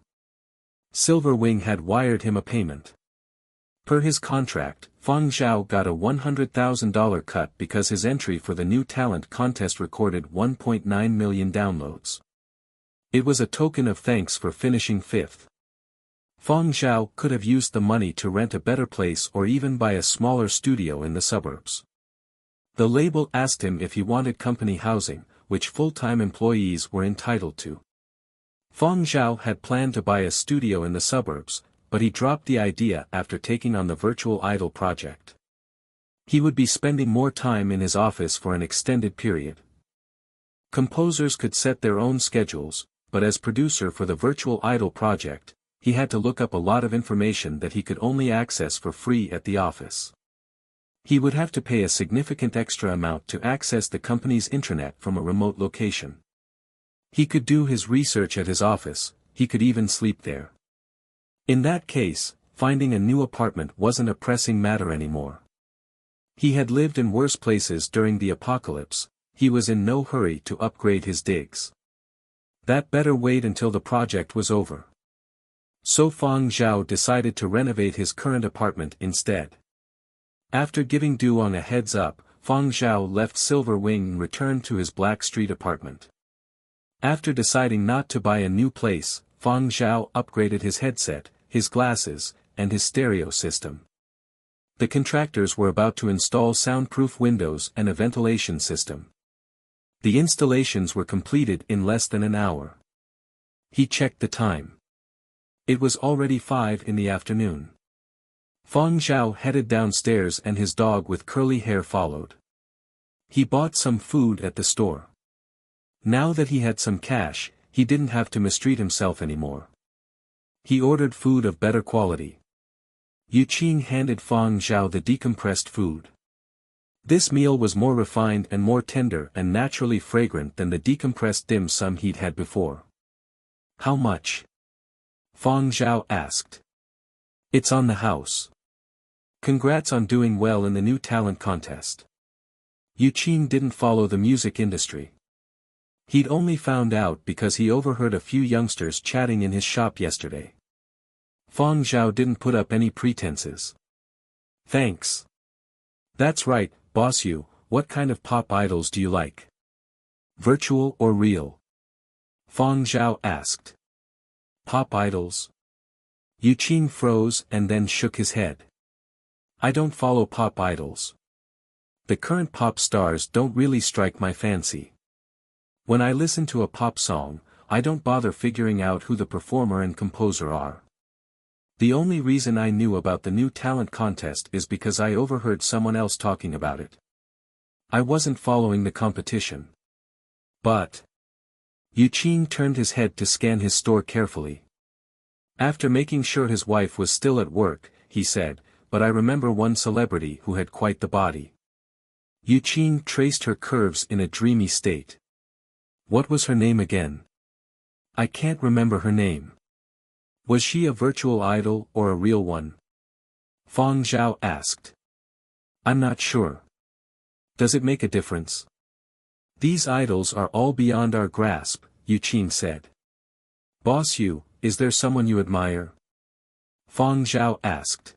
Silver Wing had wired him a payment. Per his contract, Fang Zhao got a $100,000 cut because his entry for the new talent contest recorded 1.9 million downloads. It was a token of thanks for finishing fifth. Fang Zhao could have used the money to rent a better place or even buy a smaller studio in the suburbs. The label asked him if he wanted company housing, which full-time employees were entitled to. Fang Zhao had planned to buy a studio in the suburbs, but he dropped the idea after taking on the virtual idol project. He would be spending more time in his office for an extended period. Composers could set their own schedules, but as producer for the virtual idol project, he had to look up a lot of information that he could only access for free at the office. He would have to pay a significant extra amount to access the company's intranet from a remote location. He could do his research at his office, he could even sleep there. In that case, finding a new apartment wasn't a pressing matter anymore. He had lived in worse places during the apocalypse, he was in no hurry to upgrade his digs. That better wait until the project was over. So Fang Zhao decided to renovate his current apartment instead. After giving Duong a heads up, Fang Zhao left Silver Wing and returned to his Black Street apartment. After deciding not to buy a new place, Fang Zhao upgraded his headset, his glasses, and his stereo system. The contractors were about to install soundproof windows and a ventilation system. The installations were completed in less than an hour. He checked the time. It was already 5 in the afternoon. Fang Zhao headed downstairs and his dog with curly hair followed. He bought some food at the store. Now that he had some cash, he didn't have to mistreat himself anymore. He ordered food of better quality. Yu Qing handed Fang Zhao the decompressed food. This meal was more refined and more tender and naturally fragrant than the decompressed dim sum he'd had before. How much? Fang Zhao asked. It's on the house. Congrats on doing well in the new talent contest. Yu Qing didn't follow the music industry. He'd only found out because he overheard a few youngsters chatting in his shop yesterday. Fang Zhao didn't put up any pretenses. Thanks. That's right, boss Yu, what kind of pop idols do you like? Virtual or real? Fang Zhao asked. Pop idols? Yu Qing froze and then shook his head. I don't follow pop idols. The current pop stars don't really strike my fancy. When I listen to a pop song, I don't bother figuring out who the performer and composer are. The only reason I knew about the new talent contest is because I overheard someone else talking about it. I wasn't following the competition. But... Yu Qing turned his head to scan his store carefully. After making sure his wife was still at work, he said, but I remember one celebrity who had quite the body. Yu Qing traced her curves in a dreamy state. What was her name again? I can't remember her name. Was she a virtual idol or a real one? Fang Zhao asked. I'm not sure. Does it make a difference? These idols are all beyond our grasp, Yu Qing said. Boss Yu, is there someone you admire? Fang Zhao asked.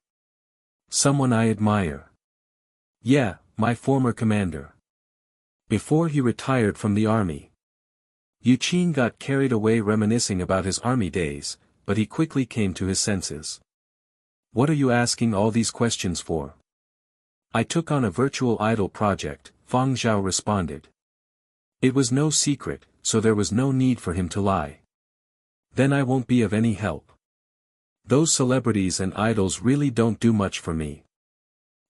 Someone I admire. Yeah, my former commander. Before he retired from the army. Yu Qing got carried away reminiscing about his army days, but he quickly came to his senses. What are you asking all these questions for? I took on a virtual idol project, Fang Zhao responded. It was no secret, so there was no need for him to lie. Then I won't be of any help. Those celebrities and idols really don't do much for me.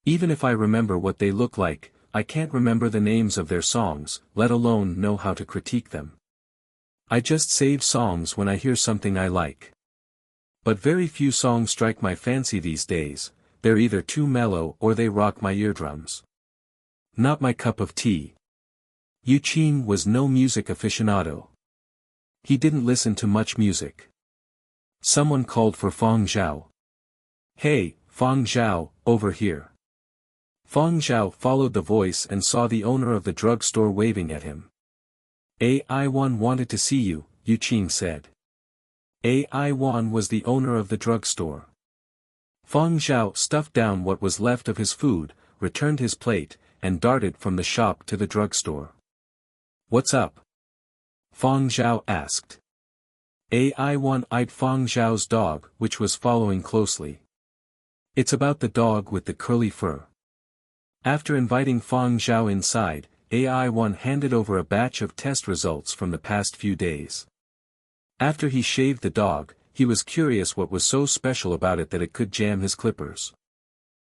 Even if I remember what they look like, I can't remember the names of their songs, let alone know how to critique them. I just save songs when I hear something I like. But very few songs strike my fancy these days, they're either too mellow or they rock my eardrums. Not my cup of tea. Yu Qing was no music aficionado. He didn't listen to much music. Someone called for Fang Zhao. Hey, Fang Zhao, over here. Fang Zhao followed the voice and saw the owner of the drugstore waving at him. AI1 wanted to see you, Yu Qing said. AI1 was the owner of the drugstore. Fang Zhao stuffed down what was left of his food, returned his plate, and darted from the shop to the drugstore. What's up? Fang Zhao asked. AI1 eyed Fang Zhao's dog, which was following closely. It's about the dog with the curly fur. After inviting Fang Zhao inside, AI1 handed over a batch of test results from the past few days. After he shaved the dog, he was curious what was so special about it that it could jam his clippers.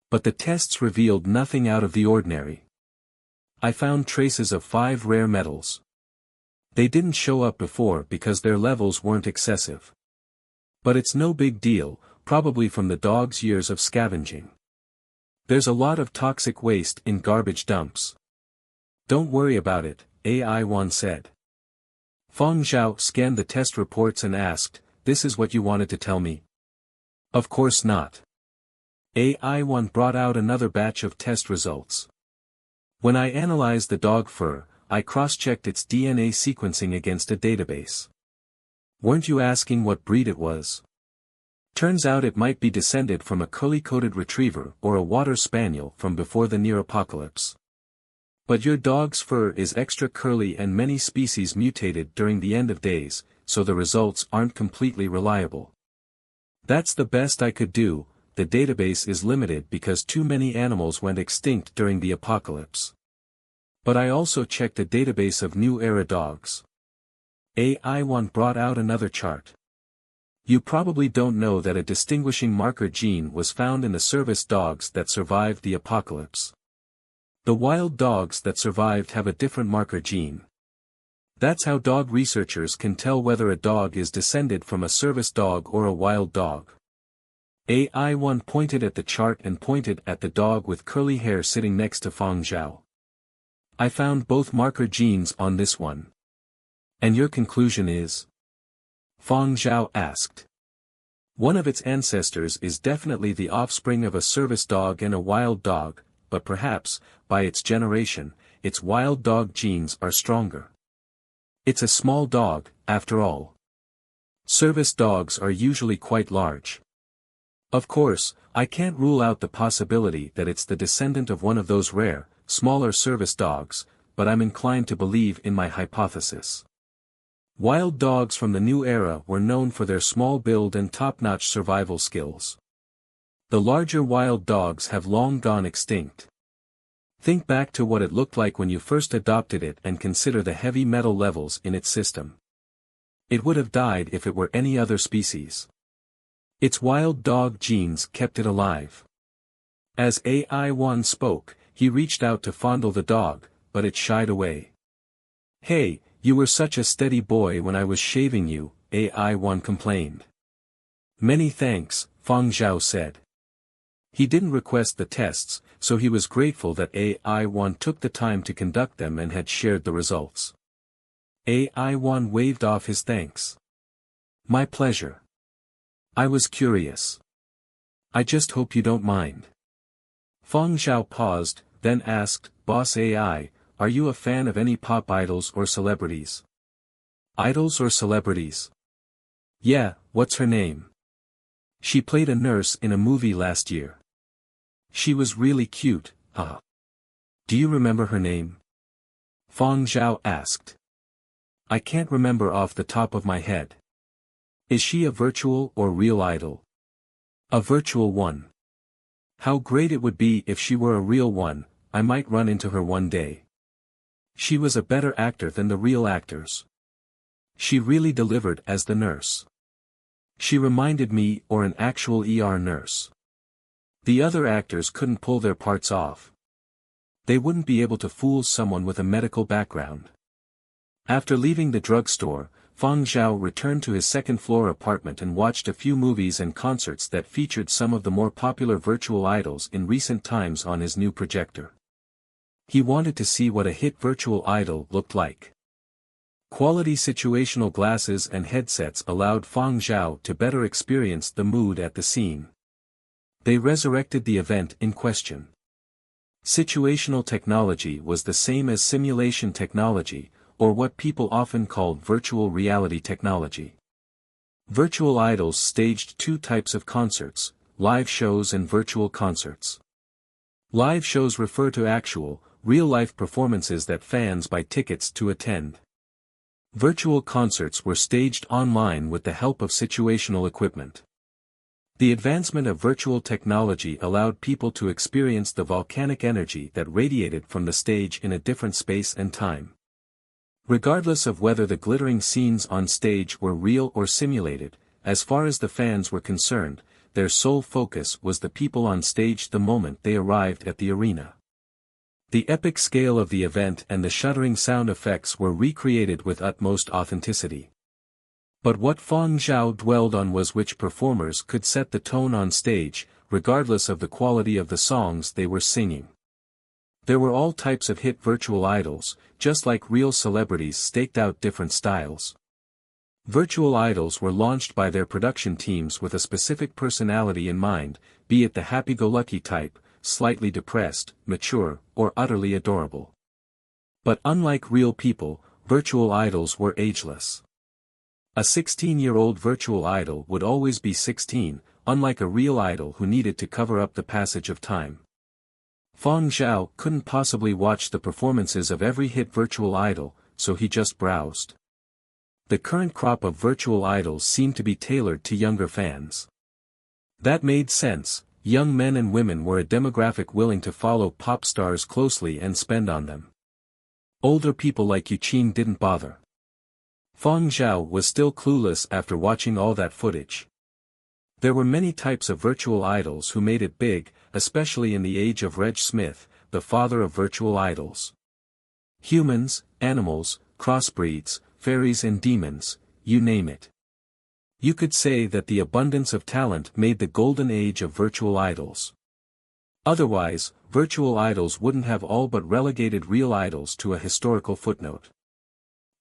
But the tests revealed nothing out of the ordinary. I found traces of 5 rare metals. They didn't show up before because their levels weren't excessive. But it's no big deal, probably from the dog's years of scavenging. There's a lot of toxic waste in garbage dumps. Don't worry about it, AI1 said. Fang Zhao scanned the test reports and asked, this is what you wanted to tell me? Of course not. AI1 brought out another batch of test results. When I analyzed the dog fur, I cross-checked its DNA sequencing against a database. Weren't you asking what breed it was? Turns out it might be descended from a curly-coated retriever or a water spaniel from before the near apocalypse. But your dog's fur is extra curly and many species mutated during the end of days, so the results aren't completely reliable. That's the best I could do. The database is limited because too many animals went extinct during the apocalypse. But I also checked a database of new era dogs. AI1 brought out another chart. You probably don't know that a distinguishing marker gene was found in the service dogs that survived the apocalypse. The wild dogs that survived have a different marker gene. That's how dog researchers can tell whether a dog is descended from a service dog or a wild dog. AI-1 pointed at the chart and pointed at the dog with curly hair sitting next to Fang Zhao. I found both marker genes on this one. And your conclusion is? Fang Zhao asked. One of its ancestors is definitely the offspring of a service dog and a wild dog, but perhaps, by its generation, its wild dog genes are stronger. It's a small dog, after all. Service dogs are usually quite large. Of course, I can't rule out the possibility that it's the descendant of one of those rare, smaller service dogs, but I'm inclined to believe in my hypothesis. Wild dogs from the new era were known for their small build and top-notch survival skills. The larger wild dogs have long gone extinct. Think back to what it looked like when you first adopted it and consider the heavy metal levels in its system. It would have died if it were any other species. Its wild dog genes kept it alive. As AI-1 spoke, he reached out to fondle the dog, but it shied away. "Hey, you were such a steady boy when I was shaving you," AI-1 complained. "Many thanks," Fang Zhao said. He didn't request the tests, so he was grateful that AI-1 took the time to conduct them and had shared the results. AI-1 waved off his thanks. "My pleasure. I was curious. I just hope you don't mind." Fang Zhao paused, then asked, "Boss AI, are you a fan of any pop idols or celebrities?" "Idols or celebrities?" "Yeah, what's her name?" "She played a nurse in a movie last year. She was really cute, huh?" "Do you remember her name?" Fang Zhao asked. "I can't remember off the top of my head." "Is she a virtual or real idol?" "A virtual one." "How great it would be if she were a real one, I might run into her one day." "She was a better actor than the real actors. She really delivered as the nurse. She reminded me or an actual ER nurse. The other actors couldn't pull their parts off. They wouldn't be able to fool someone with a medical background." After leaving the drugstore, Fang Zhao returned to his second-floor apartment and watched a few movies and concerts that featured some of the more popular virtual idols in recent times on his new projector. He wanted to see what a hit virtual idol looked like. Quality situational glasses and headsets allowed Fang Zhao to better experience the mood at the scene. They resurrected the event in question. Situational technology was the same as simulation technology, or what people often called virtual reality technology. Virtual idols staged two types of concerts, live shows and virtual concerts. Live shows refer to actual, real-life performances that fans buy tickets to attend. Virtual concerts were staged online with the help of situational equipment. The advancement of virtual technology allowed people to experience the volcanic energy that radiated from the stage in a different space and time. Regardless of whether the glittering scenes on stage were real or simulated, as far as the fans were concerned, their sole focus was the people on stage the moment they arrived at the arena. The epic scale of the event and the shuddering sound effects were recreated with utmost authenticity. But what Fang Zhao dwelled on was which performers could set the tone on stage, regardless of the quality of the songs they were singing. There were all types of hit virtual idols, just like real celebrities staked out different styles. Virtual idols were launched by their production teams with a specific personality in mind, be it the happy-go-lucky type, slightly depressed, mature, or utterly adorable. But unlike real people, virtual idols were ageless. A 16-year-old virtual idol would always be 16, unlike a real idol who needed to cover up the passage of time. Fang Zhao couldn't possibly watch the performances of every hit virtual idol, so he just browsed. The current crop of virtual idols seemed to be tailored to younger fans. That made sense. Young men and women were a demographic willing to follow pop stars closely and spend on them. Older people like Yuqin didn't bother. Fang Zhao was still clueless after watching all that footage. There were many types of virtual idols who made it big, especially in the age of Reg Smith, the father of virtual idols. Humans, animals, crossbreeds, fairies and demons, you name it. You could say that the abundance of talent made the golden age of virtual idols. Otherwise, virtual idols wouldn't have all but relegated real idols to a historical footnote.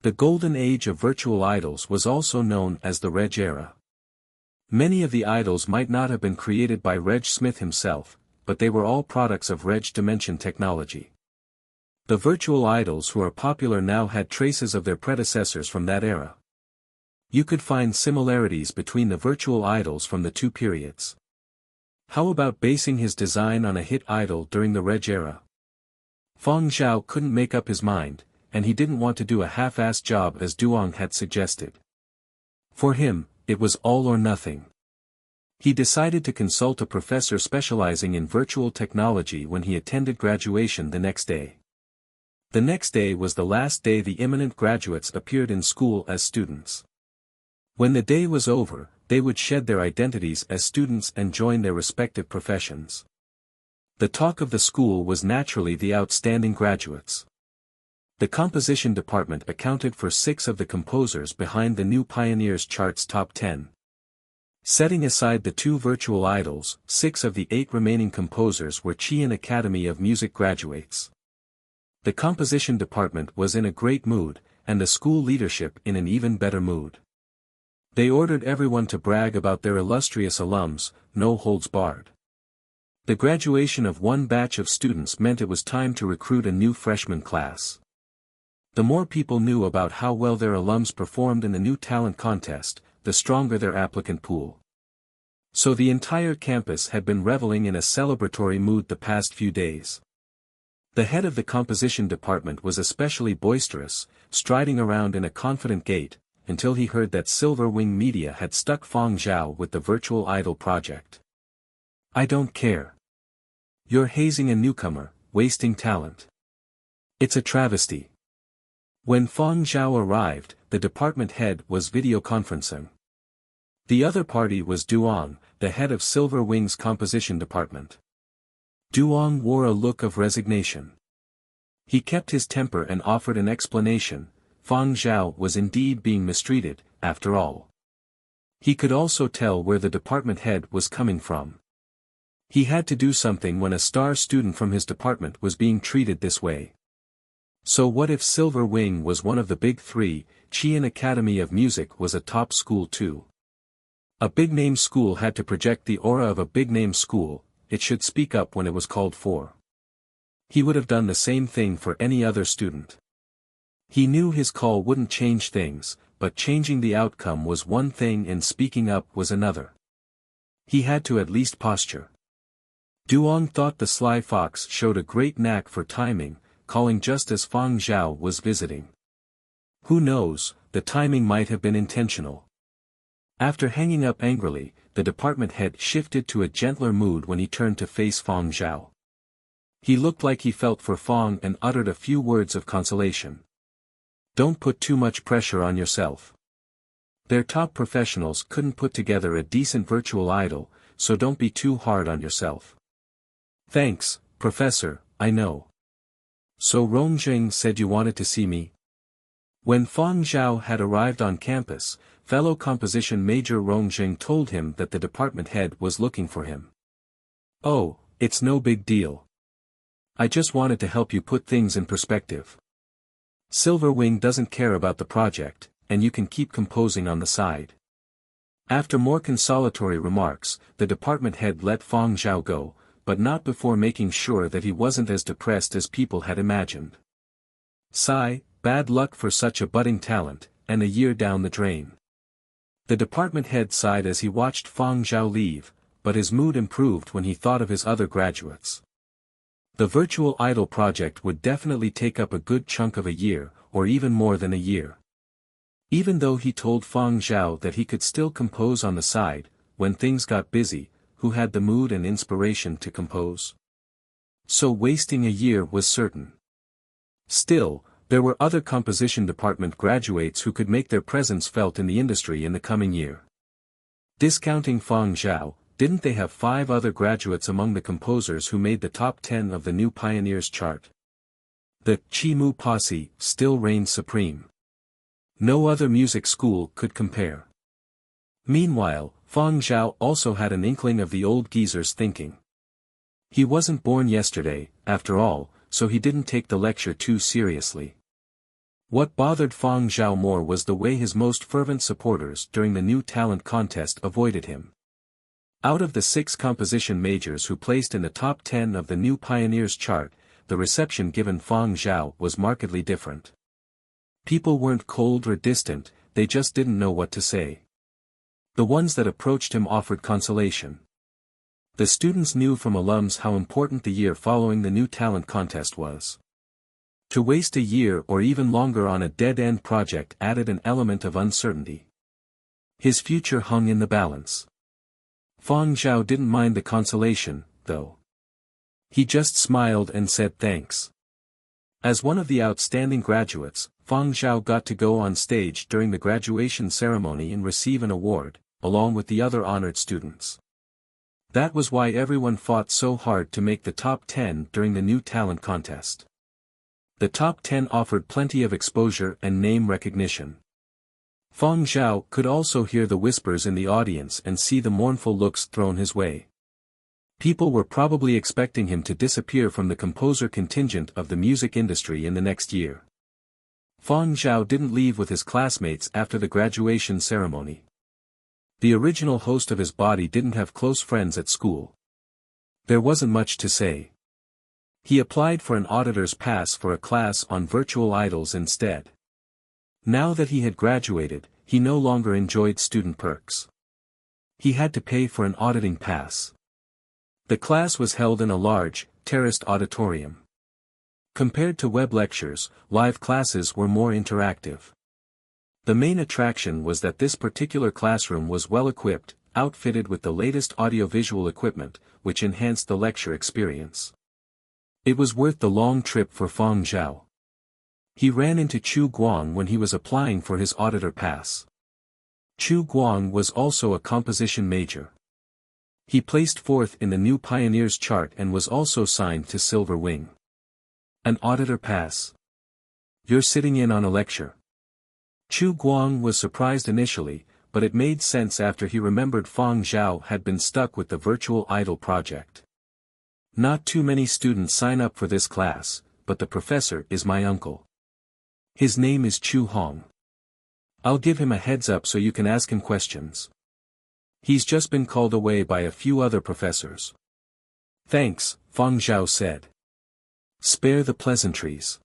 The golden age of virtual idols was also known as the Reg era. Many of the idols might not have been created by Reg Smith himself, but they were all products of Reg Dimension technology. The virtual idols who are popular now had traces of their predecessors from that era. You could find similarities between the virtual idols from the two periods. How about basing his design on a hit idol during the Reg era? Fang Zhao couldn't make up his mind, and he didn't want to do a half-assed job as Duong had suggested. For him, it was all or nothing. He decided to consult a professor specializing in virtual technology when he attended graduation the next day. The next day was the last day the imminent graduates appeared in school as students. When the day was over, they would shed their identities as students and join their respective professions. The talk of the school was naturally the outstanding graduates. The composition department accounted for 6 of the composers behind the New Pioneers chart's top 10. Setting aside the 2 virtual idols, 6 of the 8 remaining composers were Chian Academy of Music graduates. The composition department was in a great mood, and the school leadership in an even better mood. They ordered everyone to brag about their illustrious alums, no holds barred. The graduation of one batch of students meant it was time to recruit a new freshman class. The more people knew about how well their alums performed in the new talent contest, the stronger their applicant pool. So the entire campus had been reveling in a celebratory mood the past few days. The head of the composition department was especially boisterous, striding around in a confident gait, until he heard that Silver Wing Media had stuck Fang Zhao with the virtual idol project. I don't care. You're hazing a newcomer, wasting talent. It's a travesty. When Fang Zhao arrived, the department head was videoconferencing. The other party was Duong, the head of Silver Wing's composition department. Duong wore a look of resignation. He kept his temper and offered an explanation. Fang Zhao was indeed being mistreated, after all. He could also tell where the department head was coming from. He had to do something when a star student from his department was being treated this way. So what if Silver Wing was one of the big 3, Chian Academy of Music was a top school too? A big-name school had to project the aura of a big-name school, it should speak up when it was called for. He would have done the same thing for any other student. He knew his call wouldn't change things, but changing the outcome was one thing and speaking up was another. He had to at least posture. Duong thought the sly fox showed a great knack for timing, calling just as Fang Zhao was visiting. Who knows, the timing might have been intentional. After hanging up angrily, the department head shifted to a gentler mood when he turned to face Fang Zhao. He looked like he felt for Fang and uttered a few words of consolation. Don't put too much pressure on yourself. Their top professionals couldn't put together a decent virtual idol, so don't be too hard on yourself. Thanks, Professor, I know. So Rongjing said you wanted to see me? When Fang Zhao had arrived on campus, fellow composition major Rongjing told him that the department head was looking for him. Oh, it's no big deal. I just wanted to help you put things in perspective. Silver Wing doesn't care about the project, and you can keep composing on the side. After more consolatory remarks, the department head let Fang Zhao go, but not before making sure that he wasn't as depressed as people had imagined. Sigh, bad luck for such a budding talent, and a year down the drain. The department head sighed as he watched Fang Zhao leave, but his mood improved when he thought of his other graduates. The virtual idol project would definitely take up a good chunk of a year, or even more than a year. Even though he told Fang Zhao that he could still compose on the side, when things got busy, who had the mood and inspiration to compose? So wasting a year was certain. Still, There were other composition department graduates who could make their presence felt in the industry in the coming year. Discounting Fang Zhao, didn't they have 5 other graduates among the composers who made the top 10 of the New Pioneers chart? The Chimu posse still reigned supreme. No other music school could compare. Meanwhile, Fang Zhao also had an inkling of the old geezer's thinking. He wasn't born yesterday, after all, so he didn't take the lecture too seriously. What bothered Fang Zhao more was the way his most fervent supporters during the new talent contest avoided him. Out of the 6 composition majors who placed in the top 10 of the New Pioneers chart, the reception given Fang Zhao was markedly different. People weren't cold or distant, they just didn't know what to say. The ones that approached him offered consolation. The students knew from alums how important the year following the new talent contest was. To waste a year or even longer on a dead-end project added an element of uncertainty. His future hung in the balance. Fang Zhao didn't mind the consolation, though. He just smiled and said thanks. As one of the outstanding graduates, Fang Zhao got to go on stage during the graduation ceremony and receive an award, along with the other honored students. That was why everyone fought so hard to make the top 10 during the new talent contest. The top 10 offered plenty of exposure and name recognition. Fang Zhao could also hear the whispers in the audience and see the mournful looks thrown his way. People were probably expecting him to disappear from the composer contingent of the music industry in the next year. Fang Zhao didn't leave with his classmates after the graduation ceremony. The original host of his body didn't have close friends at school. There wasn't much to say. He applied for an auditor's pass for a class on virtual idols instead. Now that he had graduated, he no longer enjoyed student perks. He had to pay for an auditing pass. The class was held in a large, terraced auditorium. Compared to web lectures, live classes were more interactive. The main attraction was that this particular classroom was well equipped, outfitted with the latest audiovisual equipment, which enhanced the lecture experience. It was worth the long trip for Fang Zhao. He ran into Chu Guang when he was applying for his auditor pass. Chu Guang was also a composition major. He placed 4th in the New Pioneers chart and was also signed to Silver Wing. An auditor pass. You're sitting in on a lecture. Chu Guang was surprised initially, but it made sense after he remembered Fang Zhao had been stuck with the virtual idol project. Not too many students sign up for this class, but the professor is my uncle. His name is Chu Hong. I'll give him a heads up so you can ask him questions. He's just been called away by a few other professors. Thanks, Fang Zhao said. Spare the pleasantries.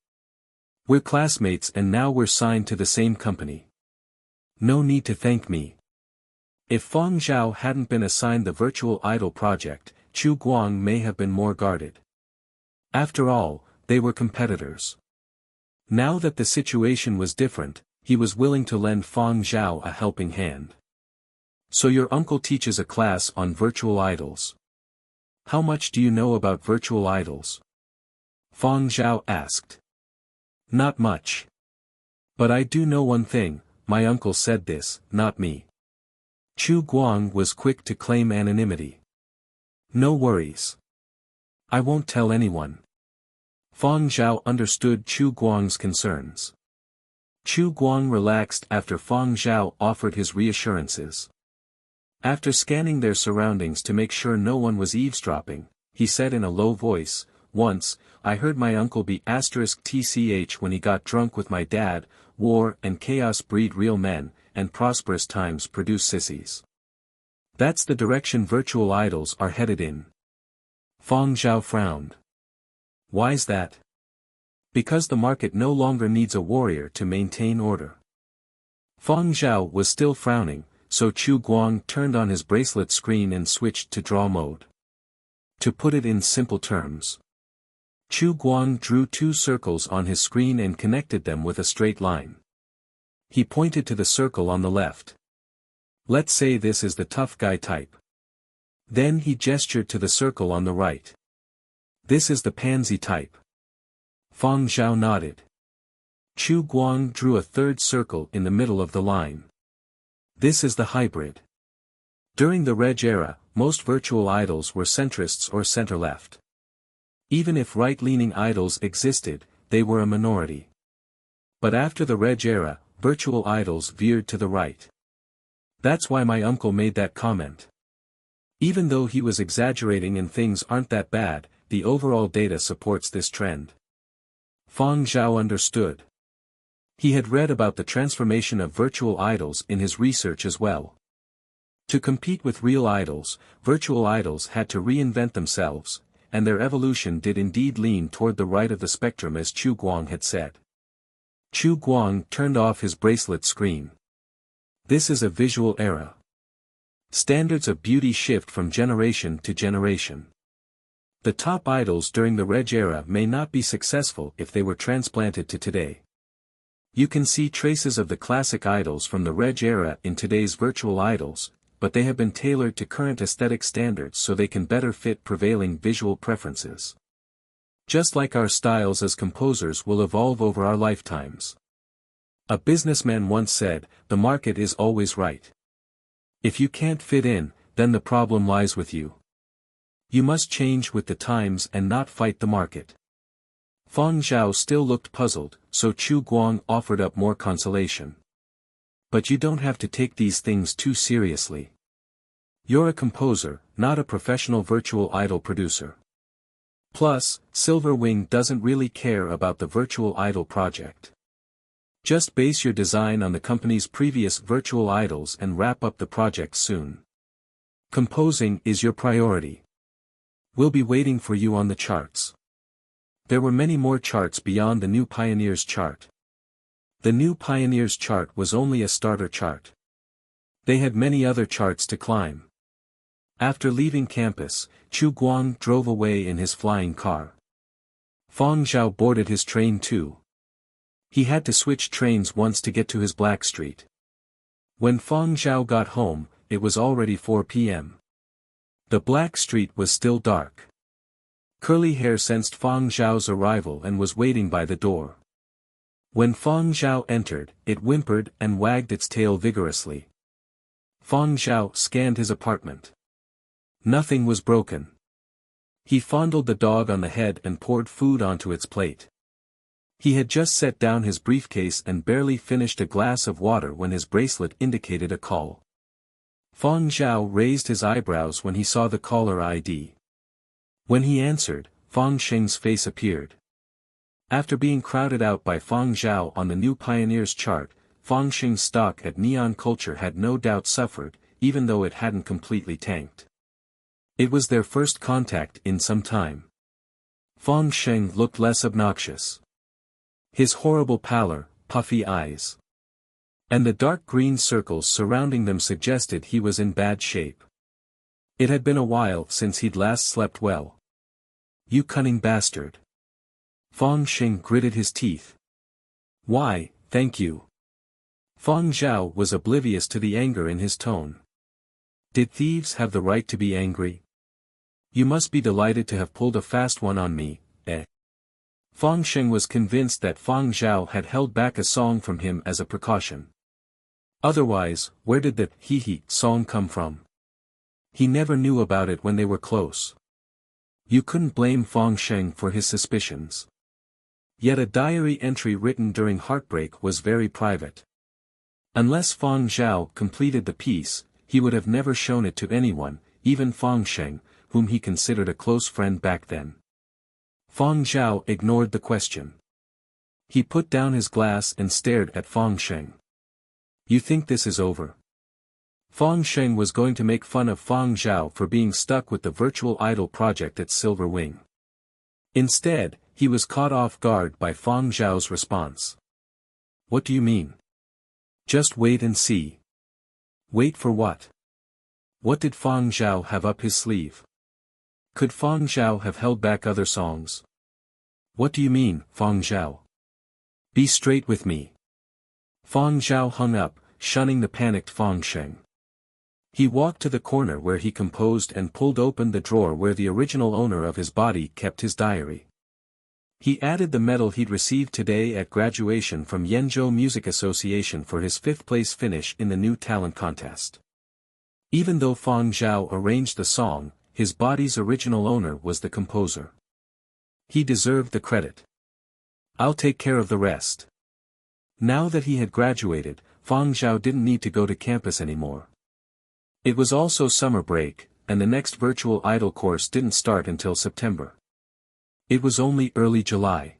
We're classmates and now we're signed to the same company. No need to thank me. If Fang Zhao hadn't been assigned the virtual idol project, Chu Guang may have been more guarded. After all, they were competitors. Now that the situation was different, he was willing to lend Fang Zhao a helping hand. So your uncle teaches a class on virtual idols. How much do you know about virtual idols? Fang Zhao asked. Not much. But I do know one thing, my uncle said this, not me. Chu Guang was quick to claim anonymity. No worries. I won't tell anyone. Fang Zhao understood Chu Guang's concerns. Chu Guang relaxed after Fang Zhao offered his reassurances. After scanning their surroundings to make sure no one was eavesdropping, he said in a low voice, Once, I heard my uncle be *tch when he got drunk with my dad, war and chaos breed real men, and prosperous times produce sissies. That's the direction virtual idols are headed in. Fang Zhao frowned. Why's that? Because the market no longer needs a warrior to maintain order. Fang Zhao was still frowning, so Chu Guang turned on his bracelet screen and switched to draw mode. To put it in simple terms. Chu Guang drew 2 circles on his screen and connected them with a straight line. He pointed to the circle on the left. Let's say this is the tough guy type. Then he gestured to the circle on the right. This is the pansy type. Fang Zhao nodded. Chu Guang drew a third circle in the middle of the line. This is the hybrid. During the Reg era, most virtual idols were centrists or center-left. Even if right-leaning idols existed, they were a minority. But after the Reg era, virtual idols veered to the right. That's why my uncle made that comment. Even though he was exaggerating and things aren't that bad, the overall data supports this trend. Fang Zhao understood. He had read about the transformation of virtual idols in his research as well. To compete with real idols, virtual idols had to reinvent themselves, and their evolution did indeed lean toward the right of the spectrum as Chu Guang had said. Chu Guang turned off his bracelet screen. This is a visual era. Standards of beauty shift from generation to generation. The top idols during the Reg era may not be successful if they were transplanted to today. You can see traces of the classic idols from the Reg era in today's virtual idols, but they have been tailored to current aesthetic standards so they can better fit prevailing visual preferences. Just like our styles as composers will evolve over our lifetimes. A businessman once said, "The market is always right. If you can't fit in, then the problem lies with you. You must change with the times and not fight the market." Fang Zhao still looked puzzled, so Chu Guang offered up more consolation. But you don't have to take these things too seriously. You're a composer, not a professional virtual idol producer. Plus, Silver Wing doesn't really care about the virtual idol project. Just base your design on the company's previous virtual idols and wrap up the project soon. Composing is your priority. We'll be waiting for you on the charts. There were many more charts beyond the New Pioneers chart. The New Pioneers chart was only a starter chart. They had many other charts to climb. After leaving campus, Chu Guang drove away in his flying car. Fang Zhao boarded his train too. He had to switch trains once to get to his Black Street. When Fang Zhao got home, it was already 4 p.m. The Black Street was still dark. Curly Hair sensed Fang Zhao's arrival and was waiting by the door. When Fang Zhao entered, it whimpered and wagged its tail vigorously. Fang Zhao scanned his apartment. Nothing was broken. He fondled the dog on the head and poured food onto its plate. He had just set down his briefcase and barely finished a glass of water when his bracelet indicated a call. Fang Zhao raised his eyebrows when he saw the caller ID. When he answered, Fang Sheng's face appeared. After being crowded out by Fang Zhao on the New Pioneers chart, Fang Sheng's stock at Neon Culture had no doubt suffered, even though it hadn't completely tanked. It was their first contact in some time. Fang Sheng looked less obnoxious. His horrible pallor, puffy eyes, and the dark green circles surrounding them suggested he was in bad shape. It had been a while since he'd last slept well. "You cunning bastard." Fang Sheng gritted his teeth. "Why, thank you." Fang Zhao was oblivious to the anger in his tone. Did thieves have the right to be angry? You must be delighted to have pulled a fast one on me, eh? Fang Sheng was convinced that Fang Zhao had held back a song from him as a precaution. Otherwise, where did the hee-hee song come from? He never knew about it when they were close. You couldn't blame Fang Sheng for his suspicions. Yet a diary entry written during heartbreak was very private. Unless Fang Zhao completed the piece, he would have never shown it to anyone, even Fang Sheng, whom he considered a close friend back then. Fang Zhao ignored the question. He put down his glass and stared at Fang Sheng. You think this is over? Fang Sheng was going to make fun of Fang Zhao for being stuck with the virtual idol project at Silver Wing. Instead, he was caught off guard by Fang Zhao's response. What do you mean? Just wait and see. Wait for what? What did Fang Zhao have up his sleeve? Could Fang Zhao have held back other songs? What do you mean, Fang Zhao? Be straight with me. Fang Zhao hung up, shunning the panicked Fang Sheng. He walked to the corner where he composed and pulled open the drawer where the original owner of his body kept his diary. He added the medal he'd received today at graduation from Yenzhou Music Association for his 5th place finish in the new talent contest. Even though Fang Zhao arranged the song, his body's original owner was the composer. He deserved the credit. I'll take care of the rest. Now that he had graduated, Fang Zhao didn't need to go to campus anymore. It was also summer break, and the next virtual idol course didn't start until September. It was only early July.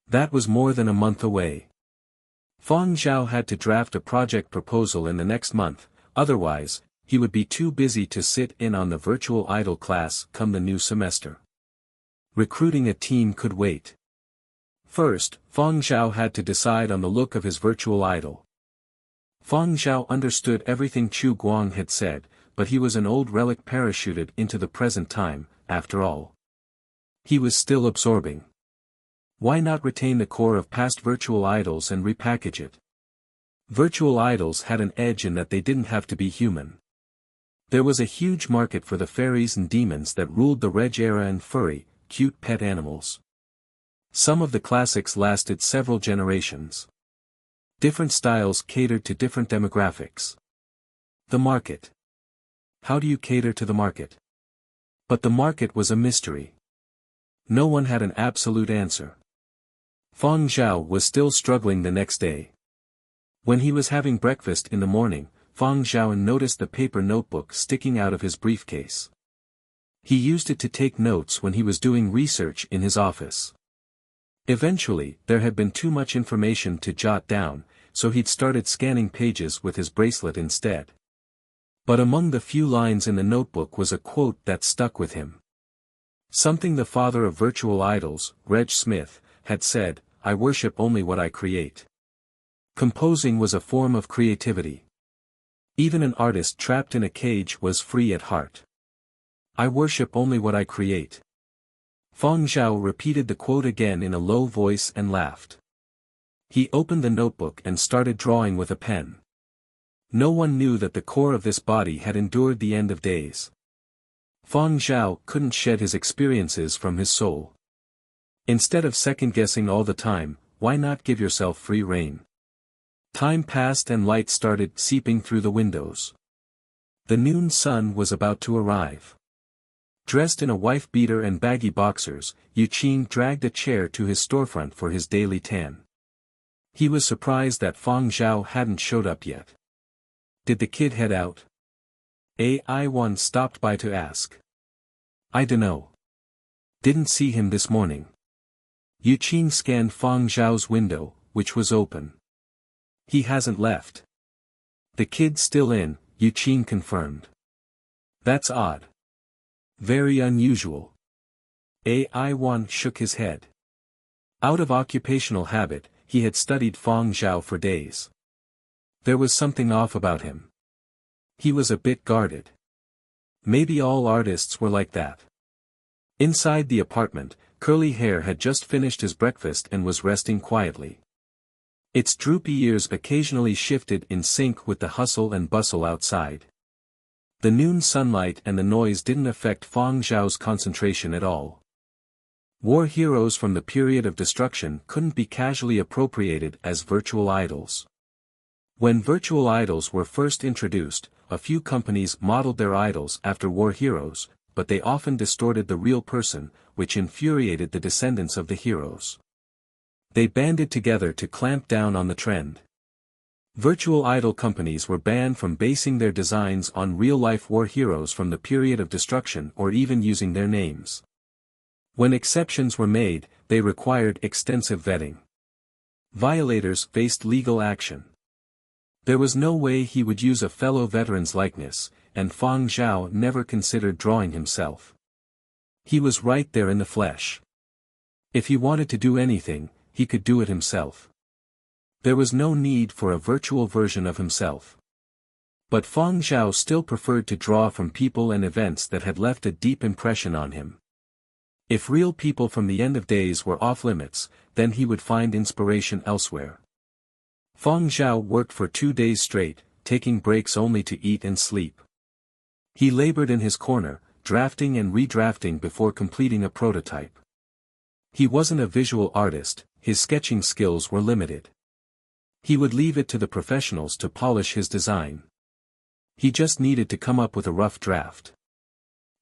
That was more than a month away. Fang Zhao had to draft a project proposal in the next month, otherwise, he would be too busy to sit in on the virtual idol class come the new semester. Recruiting a team could wait. First, Fang Zhao had to decide on the look of his virtual idol. Fang Zhao understood everything Chu Guang had said, but he was an old relic parachuted into the present time, after all. He was still absorbing. Why not retain the core of past virtual idols and repackage it? Virtual idols had an edge in that they didn't have to be human. There was a huge market for the fairies and demons that ruled the Reg era and furry, cute pet animals. Some of the classics lasted several generations. Different styles catered to different demographics. The market. How do you cater to the market? But the market was a mystery. No one had an absolute answer. Fang Zhao was still struggling the next day. When he was having breakfast in the morning, Fang Zhao noticed the paper notebook sticking out of his briefcase. He used it to take notes when he was doing research in his office. Eventually, there had been too much information to jot down, so he'd started scanning pages with his bracelet instead. But among the few lines in the notebook was a quote that stuck with him. Something the father of virtual idols, Reg Smith, had said, "I worship only what I create." Composing was a form of creativity. Even an artist trapped in a cage was free at heart. I worship only what I create. Fang Zhao repeated the quote again in a low voice and laughed. He opened the notebook and started drawing with a pen. No one knew that the core of this body had endured the end of days. Fang Zhao couldn't shed his experiences from his soul. Instead of second-guessing all the time, why not give yourself free rein? Time passed and light started seeping through the windows. The noon sun was about to arrive. Dressed in a wife-beater and baggy boxers, Yuqing dragged a chair to his storefront for his daily tan. He was surprised that Fang Zhao hadn't showed up yet. Did the kid head out? AI1 stopped by to ask. I dunno. Didn't see him this morning. Yuqing scanned Fang Zhao's window, which was open. He hasn't left. The kid's still in, Yuqing confirmed. That's odd. Very unusual. AI1 shook his head. Out of occupational habit, he had studied Fang Zhao for days. There was something off about him. He was a bit guarded. Maybe all artists were like that. Inside the apartment, Curly Hair had just finished his breakfast and was resting quietly. Its droopy ears occasionally shifted in sync with the hustle and bustle outside. The noon sunlight and the noise didn't affect Fang Zhao's concentration at all. War heroes from the period of destruction couldn't be casually appropriated as virtual idols. When virtual idols were first introduced, a few companies modeled their idols after war heroes, but they often distorted the real person, which infuriated the descendants of the heroes. They banded together to clamp down on the trend. Virtual idol companies were banned from basing their designs on real-life war heroes from the period of destruction or even using their names. When exceptions were made, they required extensive vetting. Violators faced legal action. There was no way he would use a fellow veteran's likeness, and Fang Zhao never considered drawing himself. He was right there in the flesh. If he wanted to do anything, he could do it himself. There was no need for a virtual version of himself. But Fang Zhao still preferred to draw from people and events that had left a deep impression on him. If real people from the end of days were off-limits, then he would find inspiration elsewhere. Fang Zhao worked for 2 days straight, taking breaks only to eat and sleep. He labored in his corner, drafting and redrafting before completing a prototype. He wasn't a visual artist, his sketching skills were limited. He would leave it to the professionals to polish his design. He just needed to come up with a rough draft.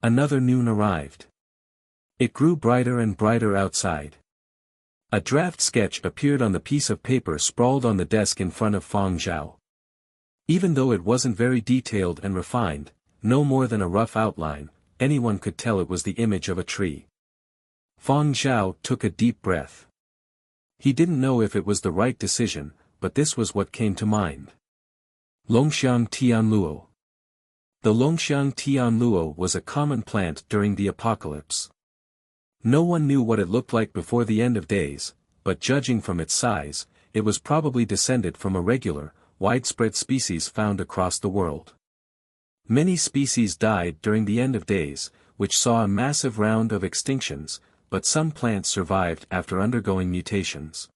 Another noon arrived. It grew brighter and brighter outside. A draft sketch appeared on the piece of paper sprawled on the desk in front of Fang Zhao. Even though it wasn't very detailed and refined, no more than a rough outline, anyone could tell it was the image of a tree. Fang Zhao took a deep breath. He didn't know if it was the right decision, but this was what came to mind. Longxiang Tianluo. The Longxiang Tianluo was a common plant during the apocalypse. No one knew what it looked like before the end of days, but judging from its size, it was probably descended from a regular, widespread species found across the world. Many species died during the end of days, which saw a massive round of extinctions, but some plants survived after undergoing mutations.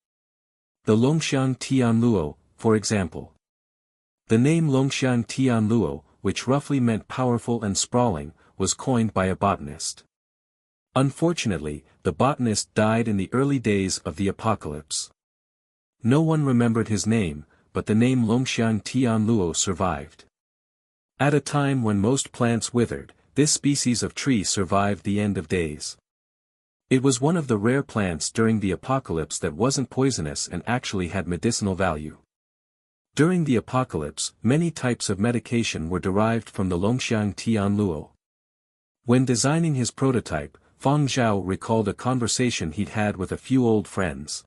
The Longxiang Tianluo, for example. The name Longxiang Tianluo, which roughly meant powerful and sprawling, was coined by a botanist. Unfortunately, the botanist died in the early days of the apocalypse. No one remembered his name, but the name Longxiang Tianluo survived. At a time when most plants withered, this species of tree survived the end of days. It was one of the rare plants during the apocalypse that wasn't poisonous and actually had medicinal value. During the apocalypse, many types of medication were derived from the Longxiang Tianluo. When designing his prototype, Fang Zhao recalled a conversation he'd had with a few old friends.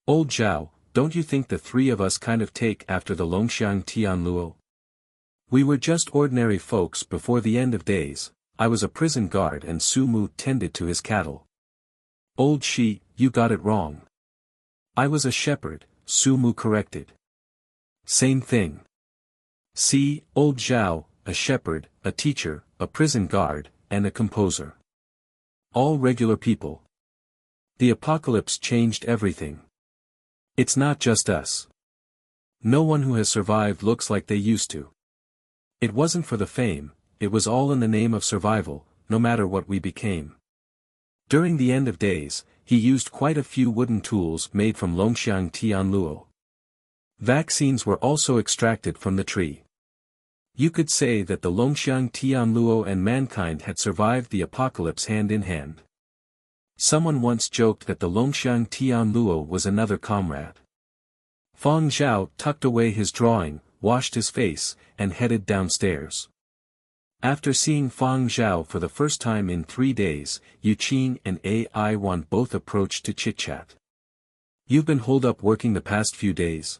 "Old Zhao, don't you think the three of us kind of take after the Longxiang Tianluo? We were just ordinary folks before the end of days. I was a prison guard and Su Mu tended to his cattle." "Old Shi, you got it wrong. I was a shepherd," Su Mu corrected. "Same thing. See, Old Zhao, a shepherd, a teacher, a prison guard, and a composer. All regular people. The apocalypse changed everything. It's not just us. No one who has survived looks like they used to. It wasn't for the fame, it was all in the name of survival, no matter what we became." During the end of days, he used quite a few wooden tools made from Longxiang Tianluo. Vaccines were also extracted from the tree. You could say that the Longxiang Tianluo and mankind had survived the apocalypse hand in hand. Someone once joked that the Longxiang Tianluo was another comrade. Fang Zhao tucked away his drawing, washed his face, and headed downstairs. After seeing Fang Zhao for the first time in 3 days, Yuqing and AI1 both approached to chit-chat. "You've been holed up working the past few days?"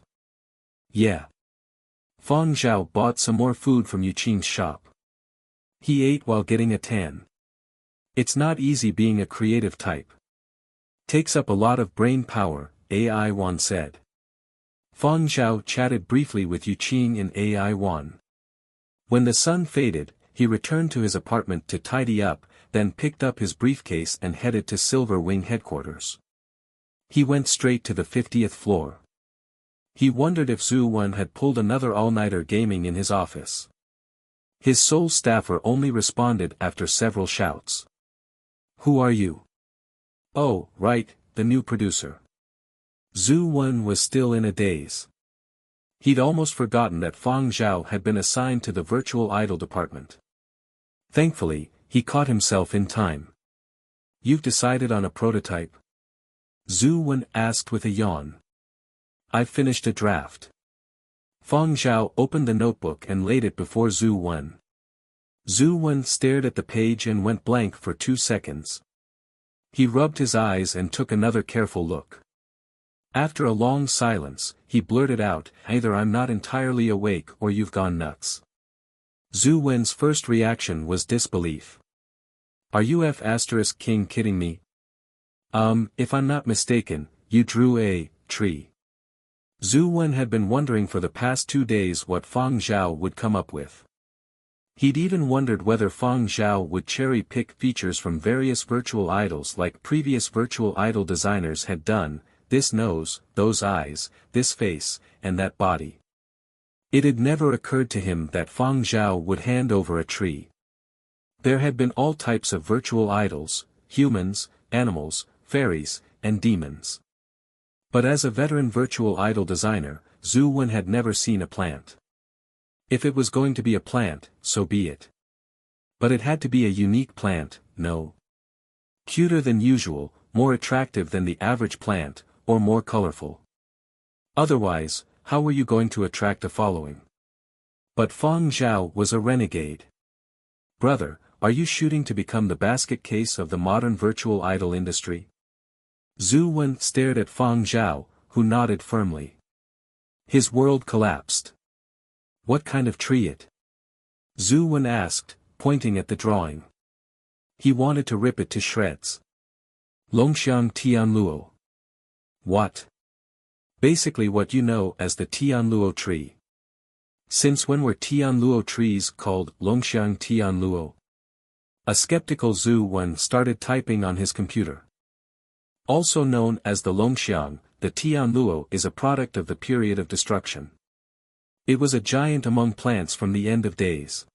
"Yeah." Fang Zhao bought some more food from Yuqing's shop. He ate while getting a tan. "It's not easy being a creative type. Takes up a lot of brain power," AI1 said. Fang Zhao chatted briefly with Yuqing and AI1. When the sun faded, he returned to his apartment to tidy up, then picked up his briefcase and headed to Silver Wing headquarters. He went straight to the 50th floor. He wondered if Zhu Wen had pulled another all-nighter gaming in his office. His sole staffer only responded after several shouts. "Who are you?" "Oh, right, the new producer." Zhu Wen was still in a daze. He'd almost forgotten that Fang Zhao had been assigned to the virtual idol department. Thankfully, he caught himself in time. "You've decided on a prototype?" Zhu Wen asked with a yawn. "I've finished a draft." Fang Zhao opened the notebook and laid it before Zhu Wen. Zhu Wen stared at the page and went blank for 2 seconds. He rubbed his eyes and took another careful look. After a long silence, he blurted out, "Either I'm not entirely awake or you've gone nuts." Zhu Wen's first reaction was disbelief. "Are you F***king kidding me? If I'm not mistaken, you drew a tree." Zhu Wen had been wondering for the past 2 days what Fang Zhao would come up with. He'd even wondered whether Fang Zhao would cherry-pick features from various virtual idols like previous virtual idol designers had done, this nose, those eyes, this face, and that body. It had never occurred to him that Fang Zhao would hand over a tree. There had been all types of virtual idols, humans, animals, fairies, and demons. But as a veteran virtual idol designer, Zhu Wen had never seen a plant. If it was going to be a plant, so be it. But it had to be a unique plant, no. Cuter than usual, more attractive than the average plant, or more colorful. Otherwise, how were you going to attract a following? But Fang Zhao was a renegade. Brother, are you shooting to become the basket case of the modern virtual idol industry? Zhu Wen stared at Fang Zhao, who nodded firmly. His world collapsed. What kind of tree it? Zhu Wen asked, pointing at the drawing. He wanted to rip it to shreds. Longxiang Tianluo. What? Basically what you know as the Tianluo tree. Since when were Tianluo trees called Longxiang Tianluo? A skeptical Zhu Wen started typing on his computer. Also known as the Longxiang, the Tianluo is a product of the period of destruction. It was a giant among plants from the end of days.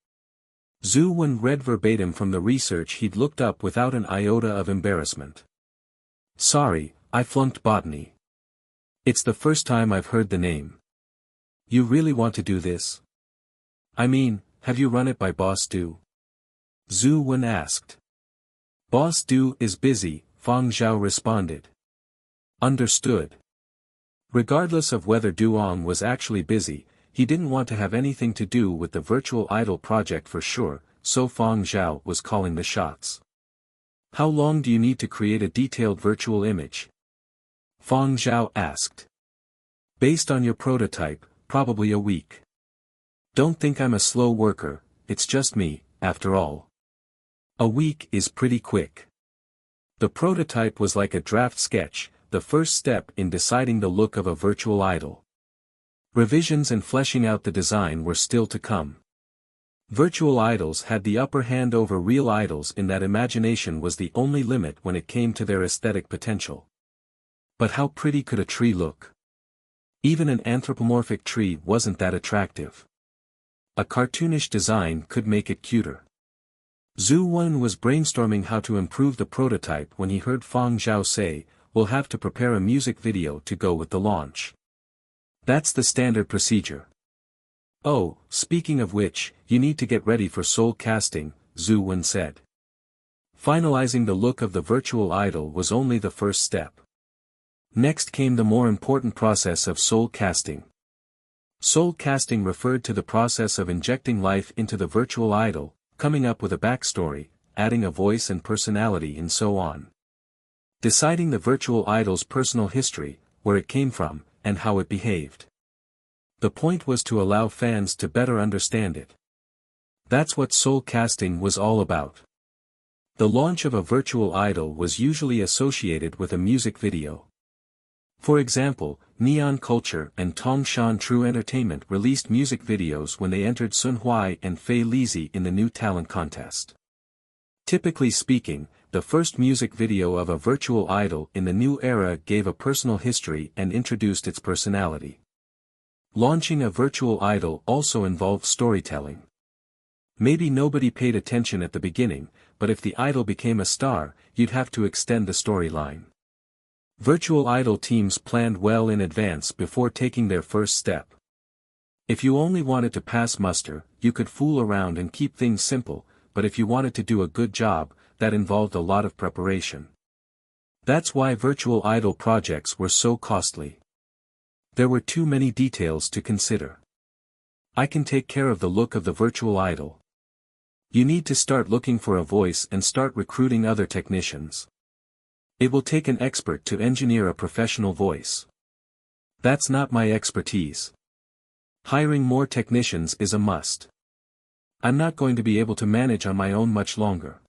Zhu Wen read verbatim from the research he'd looked up without an iota of embarrassment. Sorry, I flunked botany. It's the first time I've heard the name. You really want to do this? I mean, have you run it by Boss Du? Zhu Wen asked. Boss Du is busy, Fang Zhao responded. Understood. Regardless of whether Duong was actually busy, he didn't want to have anything to do with the virtual idol project for sure, so Fang Zhao was calling the shots. How long do you need to create a detailed virtual image? Fang Zhao asked. Based on your prototype, probably a week. Don't think I'm a slow worker, it's just me, after all. A week is pretty quick. The prototype was like a draft sketch, the first step in deciding the look of a virtual idol. Revisions and fleshing out the design were still to come. Virtual idols had the upper hand over real idols in that imagination was the only limit when it came to their aesthetic potential. But how pretty could a tree look? Even an anthropomorphic tree wasn't that attractive. A cartoonish design could make it cuter. Zhu Wen was brainstorming how to improve the prototype when he heard Fang Zhao say, "We'll have to prepare a music video to go with the launch." That's the standard procedure. Oh, speaking of which, you need to get ready for soul casting, Zhu Wen said. Finalizing the look of the virtual idol was only the first step. Next came the more important process of soul casting. Soul casting referred to the process of injecting life into the virtual idol, coming up with a backstory, adding a voice and personality and so on. Deciding the virtual idol's personal history, where it came from, and how it behaved. The point was to allow fans to better understand it. That's what soul casting was all about. The launch of a virtual idol was usually associated with a music video. For example, Neon Culture and Tongshan True Entertainment released music videos when they entered Sun Hui and Fei Lizhi in the new talent contest. Typically speaking, the first music video of a virtual idol in the new era gave a personal history and introduced its personality. Launching a virtual idol also involved storytelling. Maybe nobody paid attention at the beginning, but if the idol became a star, you'd have to extend the storyline. Virtual idol teams planned well in advance before taking their first step. If you only wanted to pass muster, you could fool around and keep things simple, but if you wanted to do a good job, that involved a lot of preparation. That's why virtual idol projects were so costly. There were too many details to consider. I can take care of the look of the virtual idol. You need to start looking for a voice and start recruiting other technicians. It will take an expert to engineer a professional voice. That's not my expertise. Hiring more technicians is a must. I'm not going to be able to manage on my own much longer.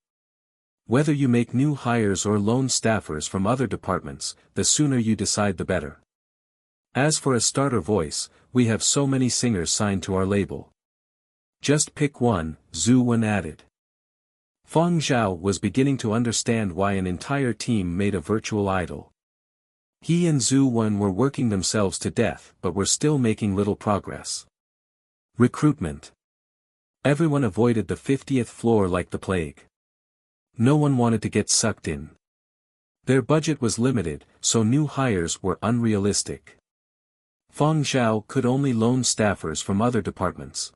Whether you make new hires or loan staffers from other departments, the sooner you decide the better. As for a starter voice, we have so many singers signed to our label. Just pick one, Zhu Wen added. Fang Zhao was beginning to understand why an entire team made a virtual idol. He and Zhu Wen were working themselves to death but were still making little progress. Recruitment. Everyone avoided the 50th floor like the plague. No one wanted to get sucked in. Their budget was limited, so new hires were unrealistic. Fang Zhao could only loan staffers from other departments.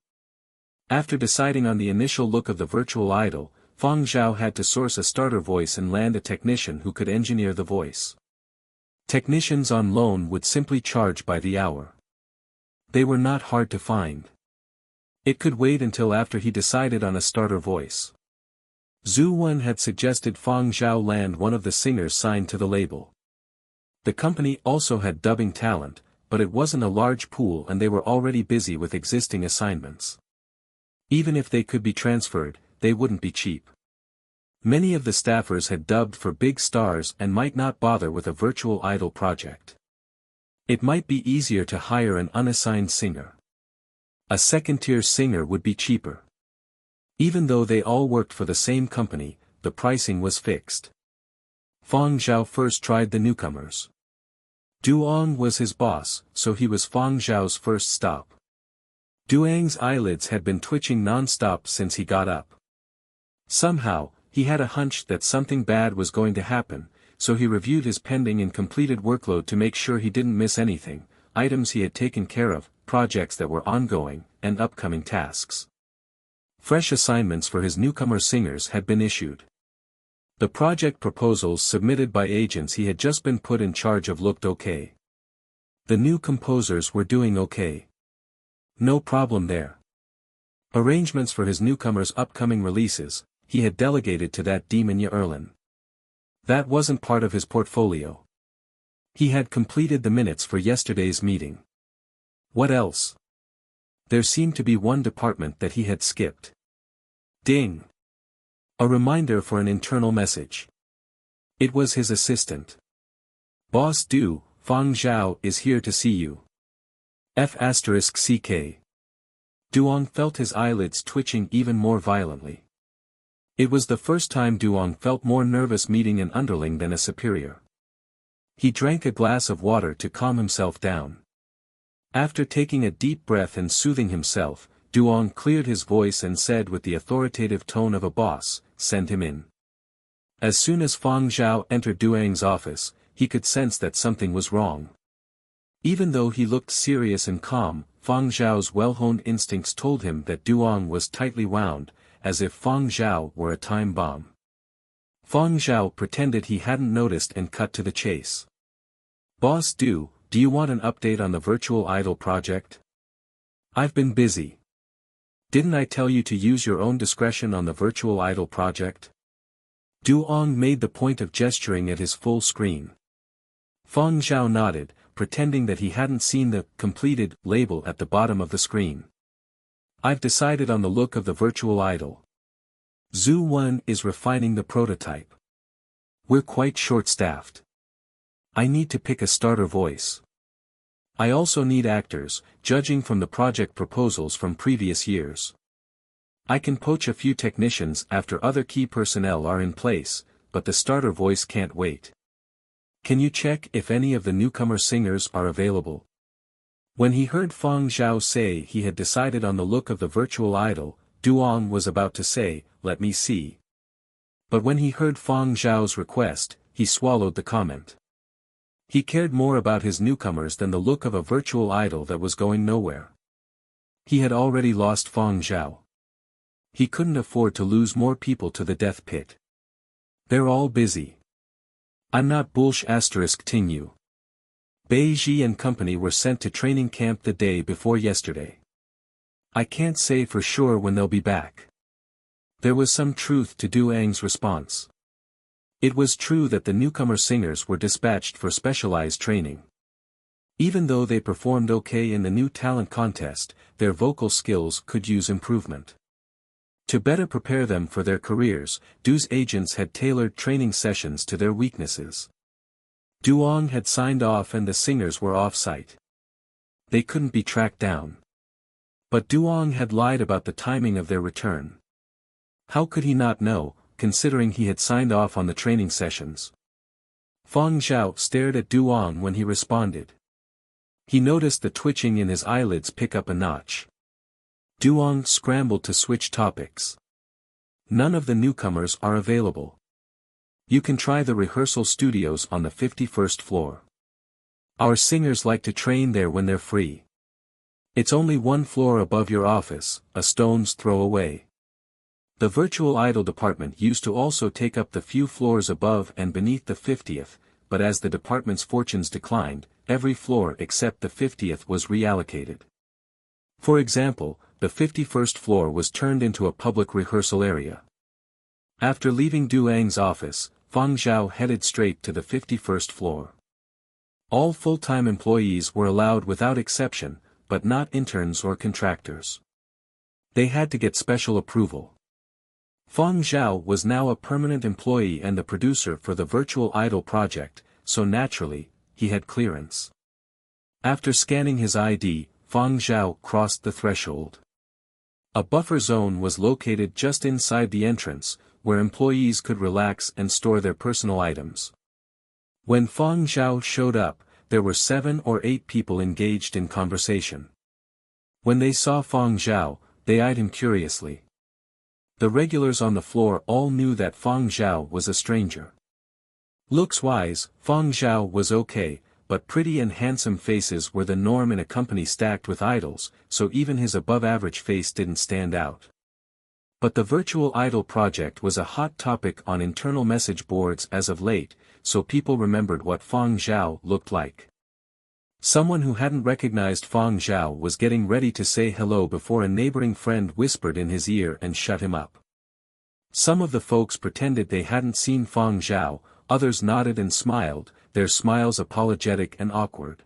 After deciding on the initial look of the virtual idol, Fang Zhao had to source a starter voice and land a technician who could engineer the voice. Technicians on loan would simply charge by the hour. They were not hard to find. It could wait until after he decided on a starter voice. Zhu Wen had suggested Fang Zhao land one of the singers signed to the label. The company also had dubbing talent, but it wasn't a large pool and they were already busy with existing assignments. Even if they could be transferred, they wouldn't be cheap. Many of the staffers had dubbed for big stars and might not bother with a virtual idol project. It might be easier to hire an unassigned singer. A second-tier singer would be cheaper. Even though they all worked for the same company, the pricing was fixed. Fang Zhao first tried the newcomers. Duong was his boss, so he was Fang Zhao's first stop. Duang's eyelids had been twitching non-stop since he got up. Somehow, he had a hunch that something bad was going to happen, so he reviewed his pending and completed workload to make sure he didn't miss anything, items he had taken care of, projects that were ongoing, and upcoming tasks. Fresh assignments for his newcomer singers had been issued. The project proposals submitted by agents he had just been put in charge of looked okay. The new composers were doing okay. No problem there. Arrangements for his newcomers' upcoming releases, he had delegated to that demon Erlin. That wasn't part of his portfolio. He had completed the minutes for yesterday's meeting. What else? There seemed to be one department that he had skipped. Ding! A reminder for an internal message. It was his assistant. Boss Du, Fang Zhao is here to see you. F***CK. Duong felt his eyelids twitching even more violently. It was the first time Duong felt more nervous meeting an underling than a superior. He drank a glass of water to calm himself down. After taking a deep breath and soothing himself, Duong cleared his voice and said with the authoritative tone of a boss, "Send him in." As soon as Fang Zhao entered Duang's office, he could sense that something was wrong. Even though he looked serious and calm, Fang Zhao's well-honed instincts told him that Duong was tightly wound, as if Fang Zhao were a time bomb. Fang Zhao pretended he hadn't noticed and cut to the chase. Boss Du, do you want an update on the virtual idol project? I've been busy. Didn't I tell you to use your own discretion on the virtual idol project? Duong made the point of gesturing at his full screen. Fang Zhao nodded, pretending that he hadn't seen the completed label at the bottom of the screen. I've decided on the look of the virtual idol. Zhu Wen is refining the prototype. We're quite short-staffed. I need to pick a starter voice. I also need actors, judging from the project proposals from previous years. I can poach a few technicians after other key personnel are in place, but the starter voice can't wait. Can you check if any of the newcomer singers are available? When he heard Fang Zhao say he had decided on the look of the virtual idol, Duong was about to say, "Let me see." But when he heard Fang Zhao's request, he swallowed the comment. He cared more about his newcomers than the look of a virtual idol that was going nowhere. He had already lost Fang Zhao. He couldn't afford to lose more people to the death pit. They're all busy. I'm not *ting you. Beiji and company were sent to training camp the day before yesterday. I can't say for sure when they'll be back. There was some truth to Duang's response. It was true that the newcomer singers were dispatched for specialized training. Even though they performed okay in the new talent contest, their vocal skills could use improvement. To better prepare them for their careers, Du's agents had tailored training sessions to their weaknesses. Duong had signed off and the singers were off-site. They couldn't be tracked down. But Duong had lied about the timing of their return. How could he not know, considering he had signed off on the training sessions? Fang Zhao stared at Duong when he responded. He noticed the twitching in his eyelids pick up a notch. Duong scrambled to switch topics. None of the newcomers are available. You can try the rehearsal studios on the 51st floor. Our singers like to train there when they're free. It's only one floor above your office, a stone's throw away. The virtual idol department used to also take up the few floors above and beneath the 50th, but as the department's fortunes declined, every floor except the 50th was reallocated. For example, the 51st floor was turned into a public rehearsal area. After leaving Du Ang's office, Fang Zhao headed straight to the 51st floor. All full-time employees were allowed without exception, but not interns or contractors. They had to get special approval. Fang Zhao was now a permanent employee and the producer for the virtual idol project, so naturally, he had clearance. After scanning his ID, Fang Zhao crossed the threshold. A buffer zone was located just inside the entrance, where employees could relax and store their personal items. When Fang Zhao showed up, there were 7 or 8 people engaged in conversation. When they saw Fang Zhao, they eyed him curiously. The regulars on the floor all knew that Fang Zhao was a stranger. Looks-wise, Fang Zhao was okay, but pretty and handsome faces were the norm in a company stacked with idols, so even his above-average face didn't stand out. But the virtual idol project was a hot topic on internal message boards as of late, so people remembered what Fang Zhao looked like. Someone who hadn't recognized Fang Zhao was getting ready to say hello before a neighboring friend whispered in his ear and shut him up. Some of the folks pretended they hadn't seen Fang Zhao, others nodded and smiled, their smiles apologetic and awkward.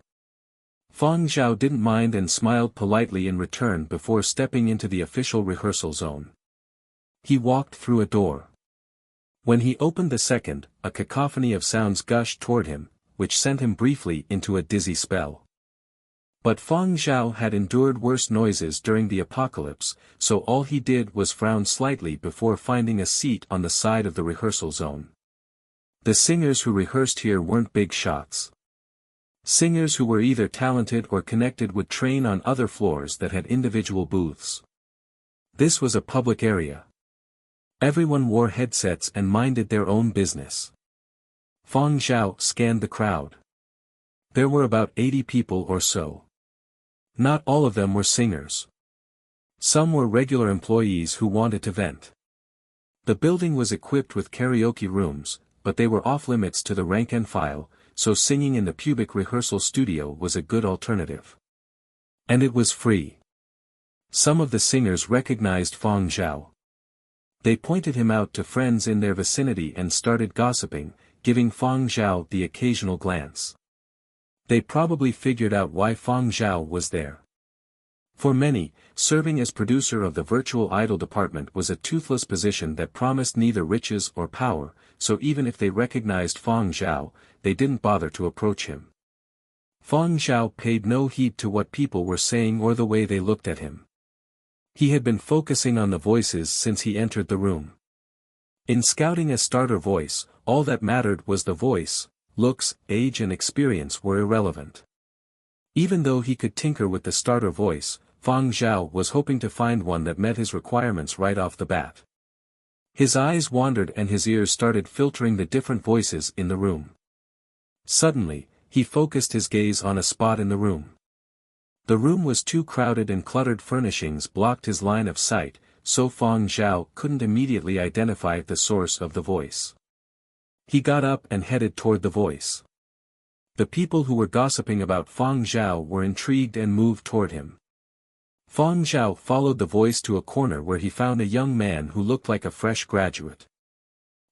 Fang Zhao didn't mind and smiled politely in return before stepping into the official rehearsal zone. He walked through a door. When he opened the second, a cacophony of sounds gushed toward him, which sent him briefly into a dizzy spell. But Fang Zhao had endured worse noises during the apocalypse, so all he did was frown slightly before finding a seat on the side of the rehearsal zone. The singers who rehearsed here weren't big shots. Singers who were either talented or connected would train on other floors that had individual booths. This was a public area. Everyone wore headsets and minded their own business. Fang Zhao scanned the crowd. There were about 80 people or so. Not all of them were singers. Some were regular employees who wanted to vent. The building was equipped with karaoke rooms, but they were off-limits to the rank and file, so singing in the pubic rehearsal studio was a good alternative. And it was free. Some of the singers recognized Fang Zhao. They pointed him out to friends in their vicinity and started gossiping, giving Fang Zhao the occasional glance. They probably figured out why Fang Zhao was there. For many, serving as producer of the virtual idol department was a toothless position that promised neither riches or power, so even if they recognized Fang Zhao, they didn't bother to approach him. Fang Zhao paid no heed to what people were saying or the way they looked at him. He had been focusing on the voices since he entered the room. In scouting a starter voice, all that mattered was the voice, looks, age and experience were irrelevant. Even though he could tinker with the starter voice, Fang Zhao was hoping to find one that met his requirements right off the bat. His eyes wandered and his ears started filtering the different voices in the room. Suddenly, he focused his gaze on a spot in the room. The room was too crowded and cluttered furnishings blocked his line of sight, so Fang Zhao couldn't immediately identify the source of the voice. He got up and headed toward the voice. The people who were gossiping about Fang Zhao were intrigued and moved toward him. Fang Zhao followed the voice to a corner where he found a young man who looked like a fresh graduate.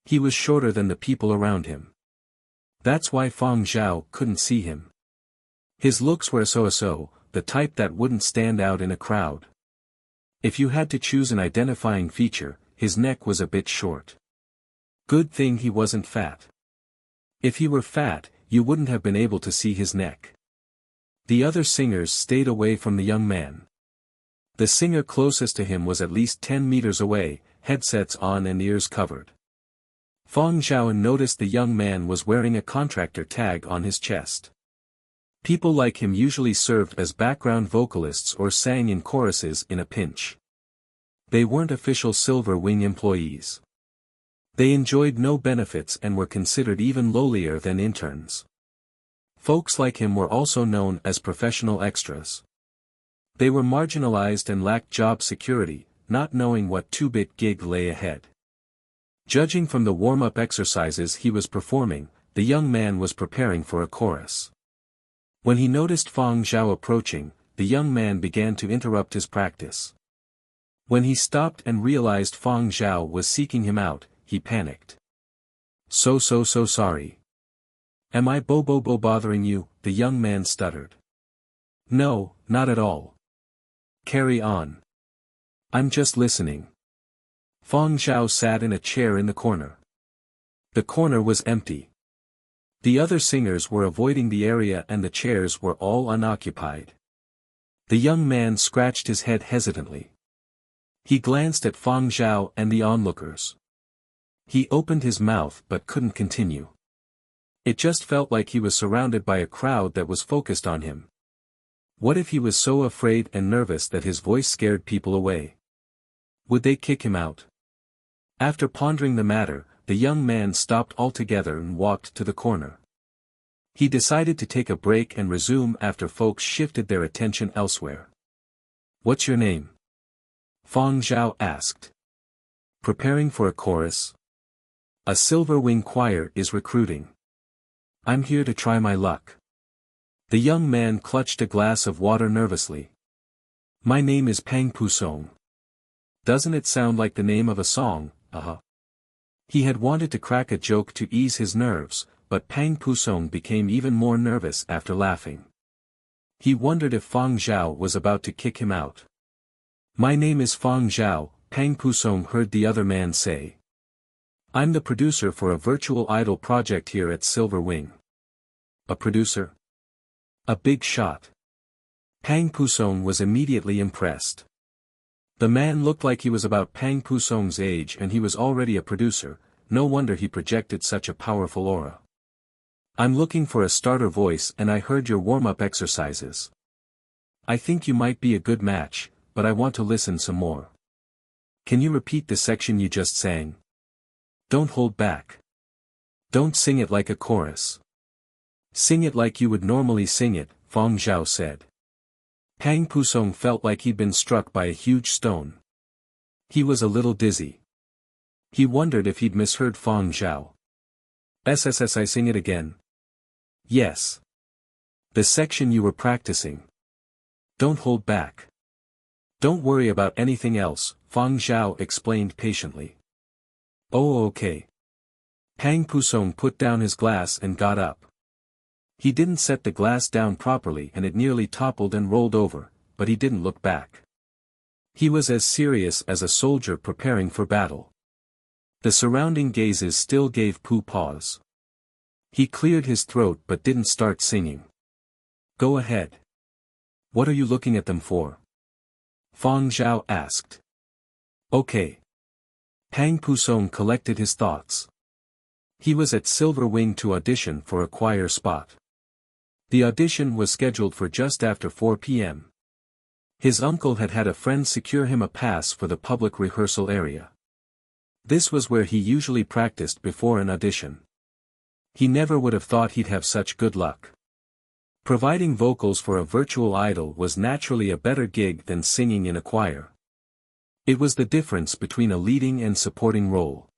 He was shorter than the people around him. That's why Fang Zhao couldn't see him. His looks were so-so, the type that wouldn't stand out in a crowd. If you had to choose an identifying feature, his neck was a bit short. Good thing he wasn't fat. If he were fat, you wouldn't have been able to see his neck. The other singers stayed away from the young man. The singer closest to him was at least 10 meters away, headsets on and ears covered. Fang Zhao noticed the young man was wearing a contractor tag on his chest. People like him usually served as background vocalists or sang in choruses in a pinch. They weren't official Silver Wing employees. They enjoyed no benefits and were considered even lowlier than interns. Folks like him were also known as professional extras. They were marginalized and lacked job security, not knowing what two-bit gig lay ahead. Judging from the warm-up exercises he was performing, the young man was preparing for a chorus. When he noticed Fang Zhao approaching, the young man began to interrupt his practice. When he stopped and realized Fang Zhao was seeking him out, he panicked. So sorry. Am I bothering you? The young man stuttered. No, not at all. Carry on. I'm just listening. Fang Zhao sat in a chair in the corner. The corner was empty. The other singers were avoiding the area and the chairs were all unoccupied. The young man scratched his head hesitantly. He glanced at Fang Zhao and the onlookers. He opened his mouth but couldn't continue. It just felt like he was surrounded by a crowd that was focused on him. What if he was so afraid and nervous that his voice scared people away? Would they kick him out? After pondering the matter, the young man stopped altogether and walked to the corner. He decided to take a break and resume after folks shifted their attention elsewhere. What's your name? Fang Zhao asked. Preparing for a chorus? A Silver Wing choir is recruiting. I'm here to try my luck. The young man clutched a glass of water nervously. My name is Pang Pusong. Doesn't it sound like the name of a song? He had wanted to crack a joke to ease his nerves, but Pang Pusong became even more nervous after laughing. He wondered if Fang Zhao was about to kick him out. My name is Fang Zhao, Pang Pusong heard the other man say. I'm the producer for a virtual idol project here at Silver Wing. A producer? A big shot. Pang Pusong was immediately impressed. The man looked like he was about Pang Pusong's age and he was already a producer, no wonder he projected such a powerful aura. I'm looking for a starter voice and I heard your warm-up exercises. I think you might be a good match, but I want to listen some more. Can you repeat the section you just sang? Don't hold back. Don't sing it like a chorus. Sing it like you would normally sing it, Fang Zhao said. Pang Pusong felt like he'd been struck by a huge stone. He was a little dizzy. He wondered if he'd misheard Fang Zhao. SSSI sing it again. Yes. The section you were practicing. Don't hold back. Don't worry about anything else, Fang Zhao explained patiently. Oh okay. Pang Pusong put down his glass and got up. He didn't set the glass down properly and it nearly toppled and rolled over, but he didn't look back. He was as serious as a soldier preparing for battle. The surrounding gazes still gave Pooh pause. He cleared his throat but didn't start singing. Go ahead. What are you looking at them for? Fang Zhao asked. Okay. Pang Pusong collected his thoughts. He was at Silver Wing to audition for a choir spot. The audition was scheduled for just after 4 p.m. His uncle had had a friend secure him a pass for the public rehearsal area. This was where he usually practiced before an audition. He never would have thought he'd have such good luck. Providing vocals for a virtual idol was naturally a better gig than singing in a choir. It was the difference between a leading and supporting role.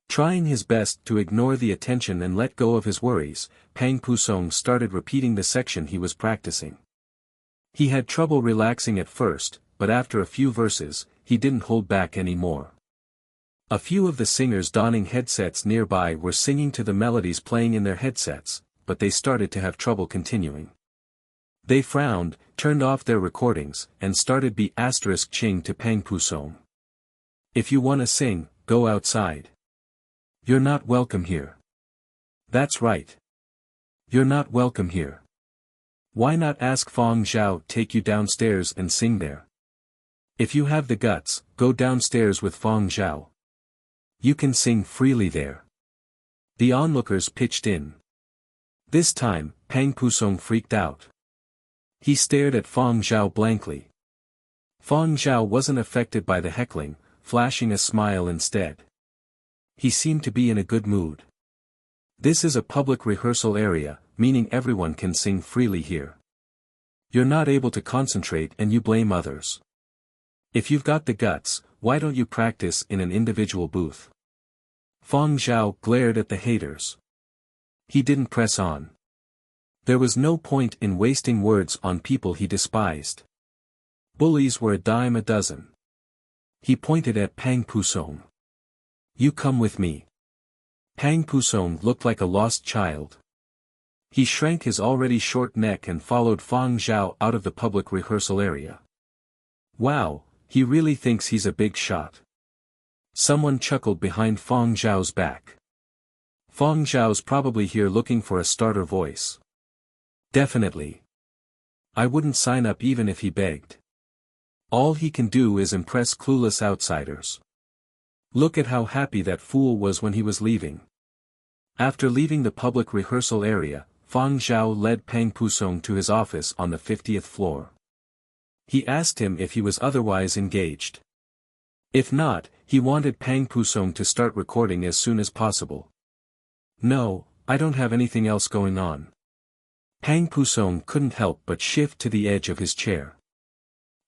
Trying his best to ignore the attention and let go of his worries, Pang Pusong started repeating the section he was practicing. He had trouble relaxing at first, but after a few verses, he didn't hold back anymore. A few of the singers donning headsets nearby were singing to the melodies playing in their headsets, but they started to have trouble continuing. They frowned, turned off their recordings, and started *ching to Pang Pusong. If you wanna sing, go outside. You're not welcome here. That's right. You're not welcome here. Why not ask Fang Zhao take you downstairs and sing there? If you have the guts, go downstairs with Fang Zhao. You can sing freely there. The onlookers pitched in. This time, Pang Pusong freaked out. He stared at Fang Zhao blankly. Fang Zhao wasn't affected by the heckling, flashing a smile instead. He seemed to be in a good mood. This is a public rehearsal area, meaning everyone can sing freely here. You're not able to concentrate and you blame others. If you've got the guts, why don't you practice in an individual booth? Fang Zhao glared at the haters. He didn't press on. There was no point in wasting words on people he despised. Bullies were a dime a dozen. He pointed at Pang Pusong. You come with me. Pang Pusong looked like a lost child. He shrank his already short neck and followed Fang Zhao out of the public rehearsal area. Wow, he really thinks he's a big shot. Someone chuckled behind Fang Zhao's back. Fang Zhao's probably here looking for a starter voice. Definitely. I wouldn't sign up even if he begged. All he can do is impress clueless outsiders. Look at how happy that fool was when he was leaving. After leaving the public rehearsal area, Fang Zhao led Pang Pusong to his office on the 50th floor. He asked him if he was otherwise engaged. If not, he wanted Pang Pusong to start recording as soon as possible. No, I don't have anything else going on. Pang Pusong couldn't help but shift to the edge of his chair.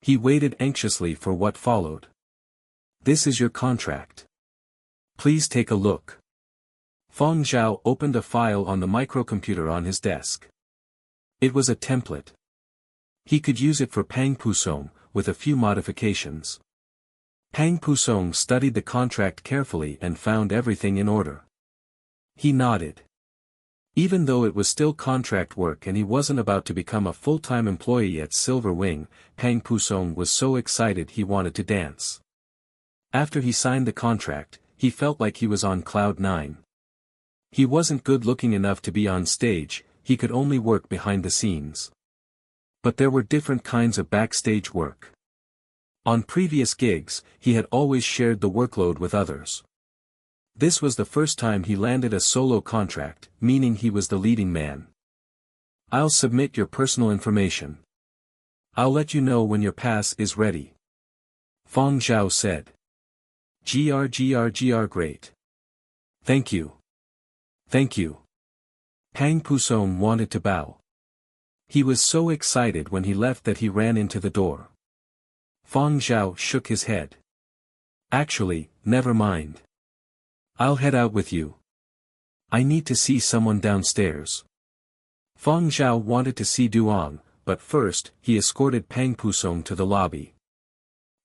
He waited anxiously for what followed. This is your contract. Please take a look. Fang Zhao opened a file on the microcomputer on his desk. It was a template. He could use it for Pang Pusong, with a few modifications. Pang Pusong studied the contract carefully and found everything in order. He nodded. Even though it was still contract work and he wasn't about to become a full-time employee at Silver Wing, Pang Pusong was so excited he wanted to dance. After he signed the contract, he felt like he was on cloud 9. He wasn't good looking enough to be on stage, he could only work behind the scenes. But there were different kinds of backstage work. On previous gigs, he had always shared the workload with others. This was the first time he landed a solo contract, meaning he was the leading man. I'll submit your personal information. I'll let you know when your pass is ready. Fang Zhao said. GR great. Thank you. Thank you. Pang Pusong wanted to bow. He was so excited when he left that he ran into the door. Fang Zhao shook his head. Actually, never mind. I'll head out with you. I need to see someone downstairs. Fang Zhao wanted to see Duong, but first, he escorted Pang Pusong to the lobby.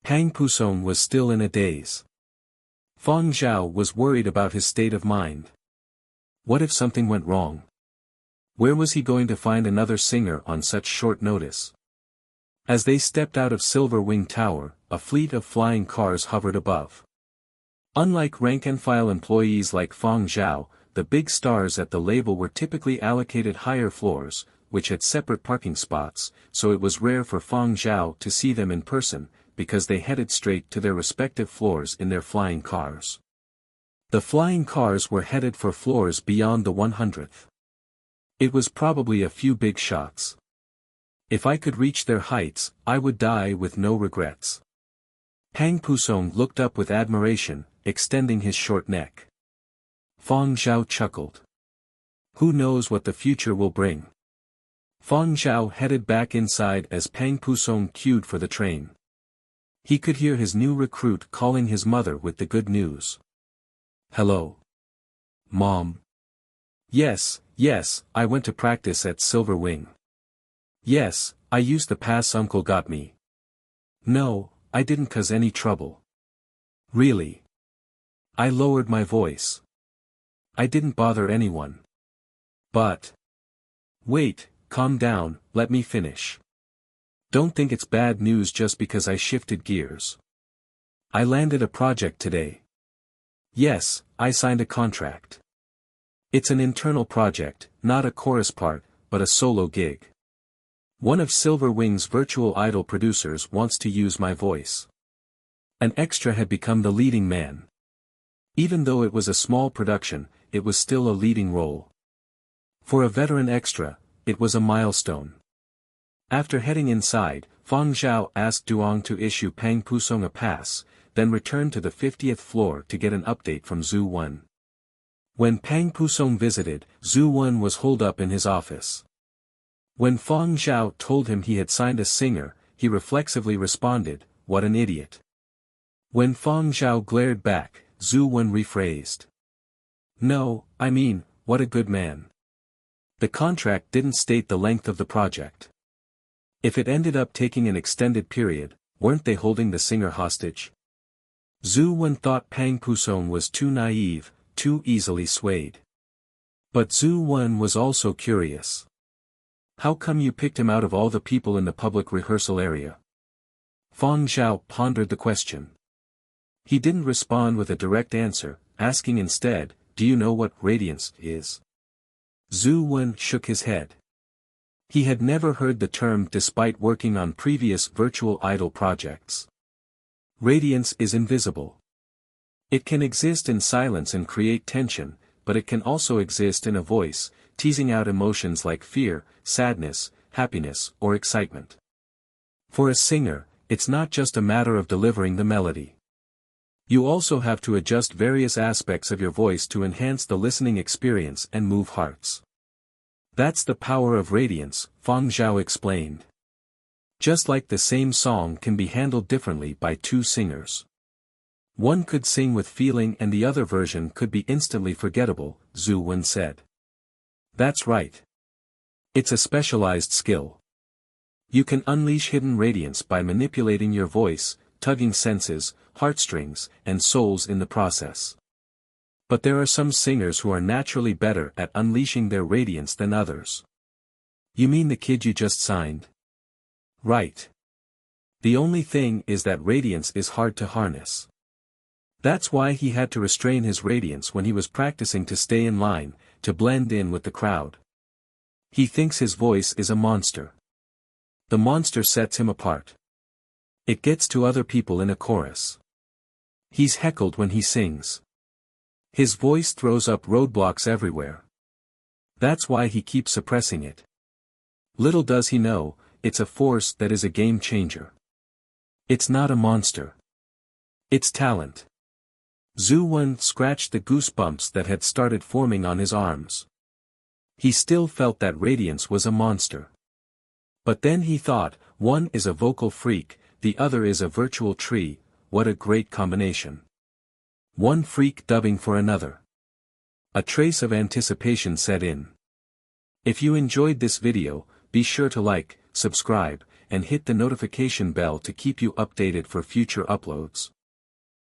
Pang Pusong was still in a daze. Fang Zhao was worried about his state of mind. What if something went wrong? Where was he going to find another singer on such short notice? As they stepped out of Silver Wing Tower, a fleet of flying cars hovered above. Unlike rank-and-file employees like Fang Zhao, the big stars at the label were typically allocated higher floors, which had separate parking spots, so it was rare for Fang Zhao to see them in person, because they headed straight to their respective floors in their flying cars. The flying cars were headed for floors beyond the 100th. It was probably a few big shots. If I could reach their heights, I would die with no regrets. Pang Pusong looked up with admiration, extending his short neck. Fang Zhao chuckled. Who knows what the future will bring? Fang Zhao headed back inside as Pang Pusong queued for the train. He could hear his new recruit calling his mother with the good news. Hello. Mom. Yes, I went to practice at Silver Wing. Yes, I used the pass uncle got me. No, I didn't cause any trouble. Really? I lowered my voice. I didn't bother anyone. But. Wait, calm down, let me finish. Don't think it's bad news just because I shifted gears. I landed a project today. Yes, I signed a contract. It's an internal project, not a chorus part, but a solo gig. One of Silver Wing's virtual idol producers wants to use my voice. An extra had become the leading man. Even though it was a small production, it was still a leading role. For a veteran extra, it was a milestone. After heading inside, Fang Zhao asked Duong to issue Pang Pusong a pass, then returned to the 50th floor to get an update from Zhu Wen. When Pang Pusong visited, Zhu Wen was holed up in his office. When Fang Zhao told him he had signed a singer, he reflexively responded, "What an idiot." When Fang Zhao glared back, Zhu Wen rephrased. "No, I mean, what a good man." The contract didn't state the length of the project. If it ended up taking an extended period, weren't they holding the singer hostage? Zhu Wen thought Pang Pusong was too naive, too easily swayed. But Zhu Wen was also curious. "How come you picked him out of all the people in the public rehearsal area?" Fang Zhao pondered the question. He didn't respond with a direct answer, asking instead, "Do you know what radiance is?" Zhu Wen shook his head. He had never heard the term despite working on previous virtual idol projects. Radiance is invisible. It can exist in silence and create tension, but it can also exist in a voice, teasing out emotions like fear, sadness, happiness, or excitement. For a singer, it's not just a matter of delivering the melody. You also have to adjust various aspects of your voice to enhance the listening experience and move hearts. That's the power of radiance, Fang Zhao explained. Just like the same song can be handled differently by two singers. One could sing with feeling and the other version could be instantly forgettable, Zhu Wen said. That's right. It's a specialized skill. You can unleash hidden radiance by manipulating your voice, tugging senses, heartstrings, and souls in the process. But there are some singers who are naturally better at unleashing their radiance than others. You mean the kid you just signed? Right. The only thing is that radiance is hard to harness. That's why he had to restrain his radiance when he was practicing to stay in line, to blend in with the crowd. He thinks his voice is a monster. The monster sets him apart. It gets to other people in a chorus. He's heckled when he sings. His voice throws up roadblocks everywhere. That's why he keeps suppressing it. Little does he know, it's a force that is a game changer. It's not a monster. It's talent. Zhu Wen scratched the goosebumps that had started forming on his arms. He still felt that radiance was a monster. But then he thought, one is a vocal freak, the other is a virtual tree, what a great combination. One freak dubbing for another. A trace of anticipation set in. If you enjoyed this video, be sure to like, subscribe, and hit the notification bell to keep you updated for future uploads.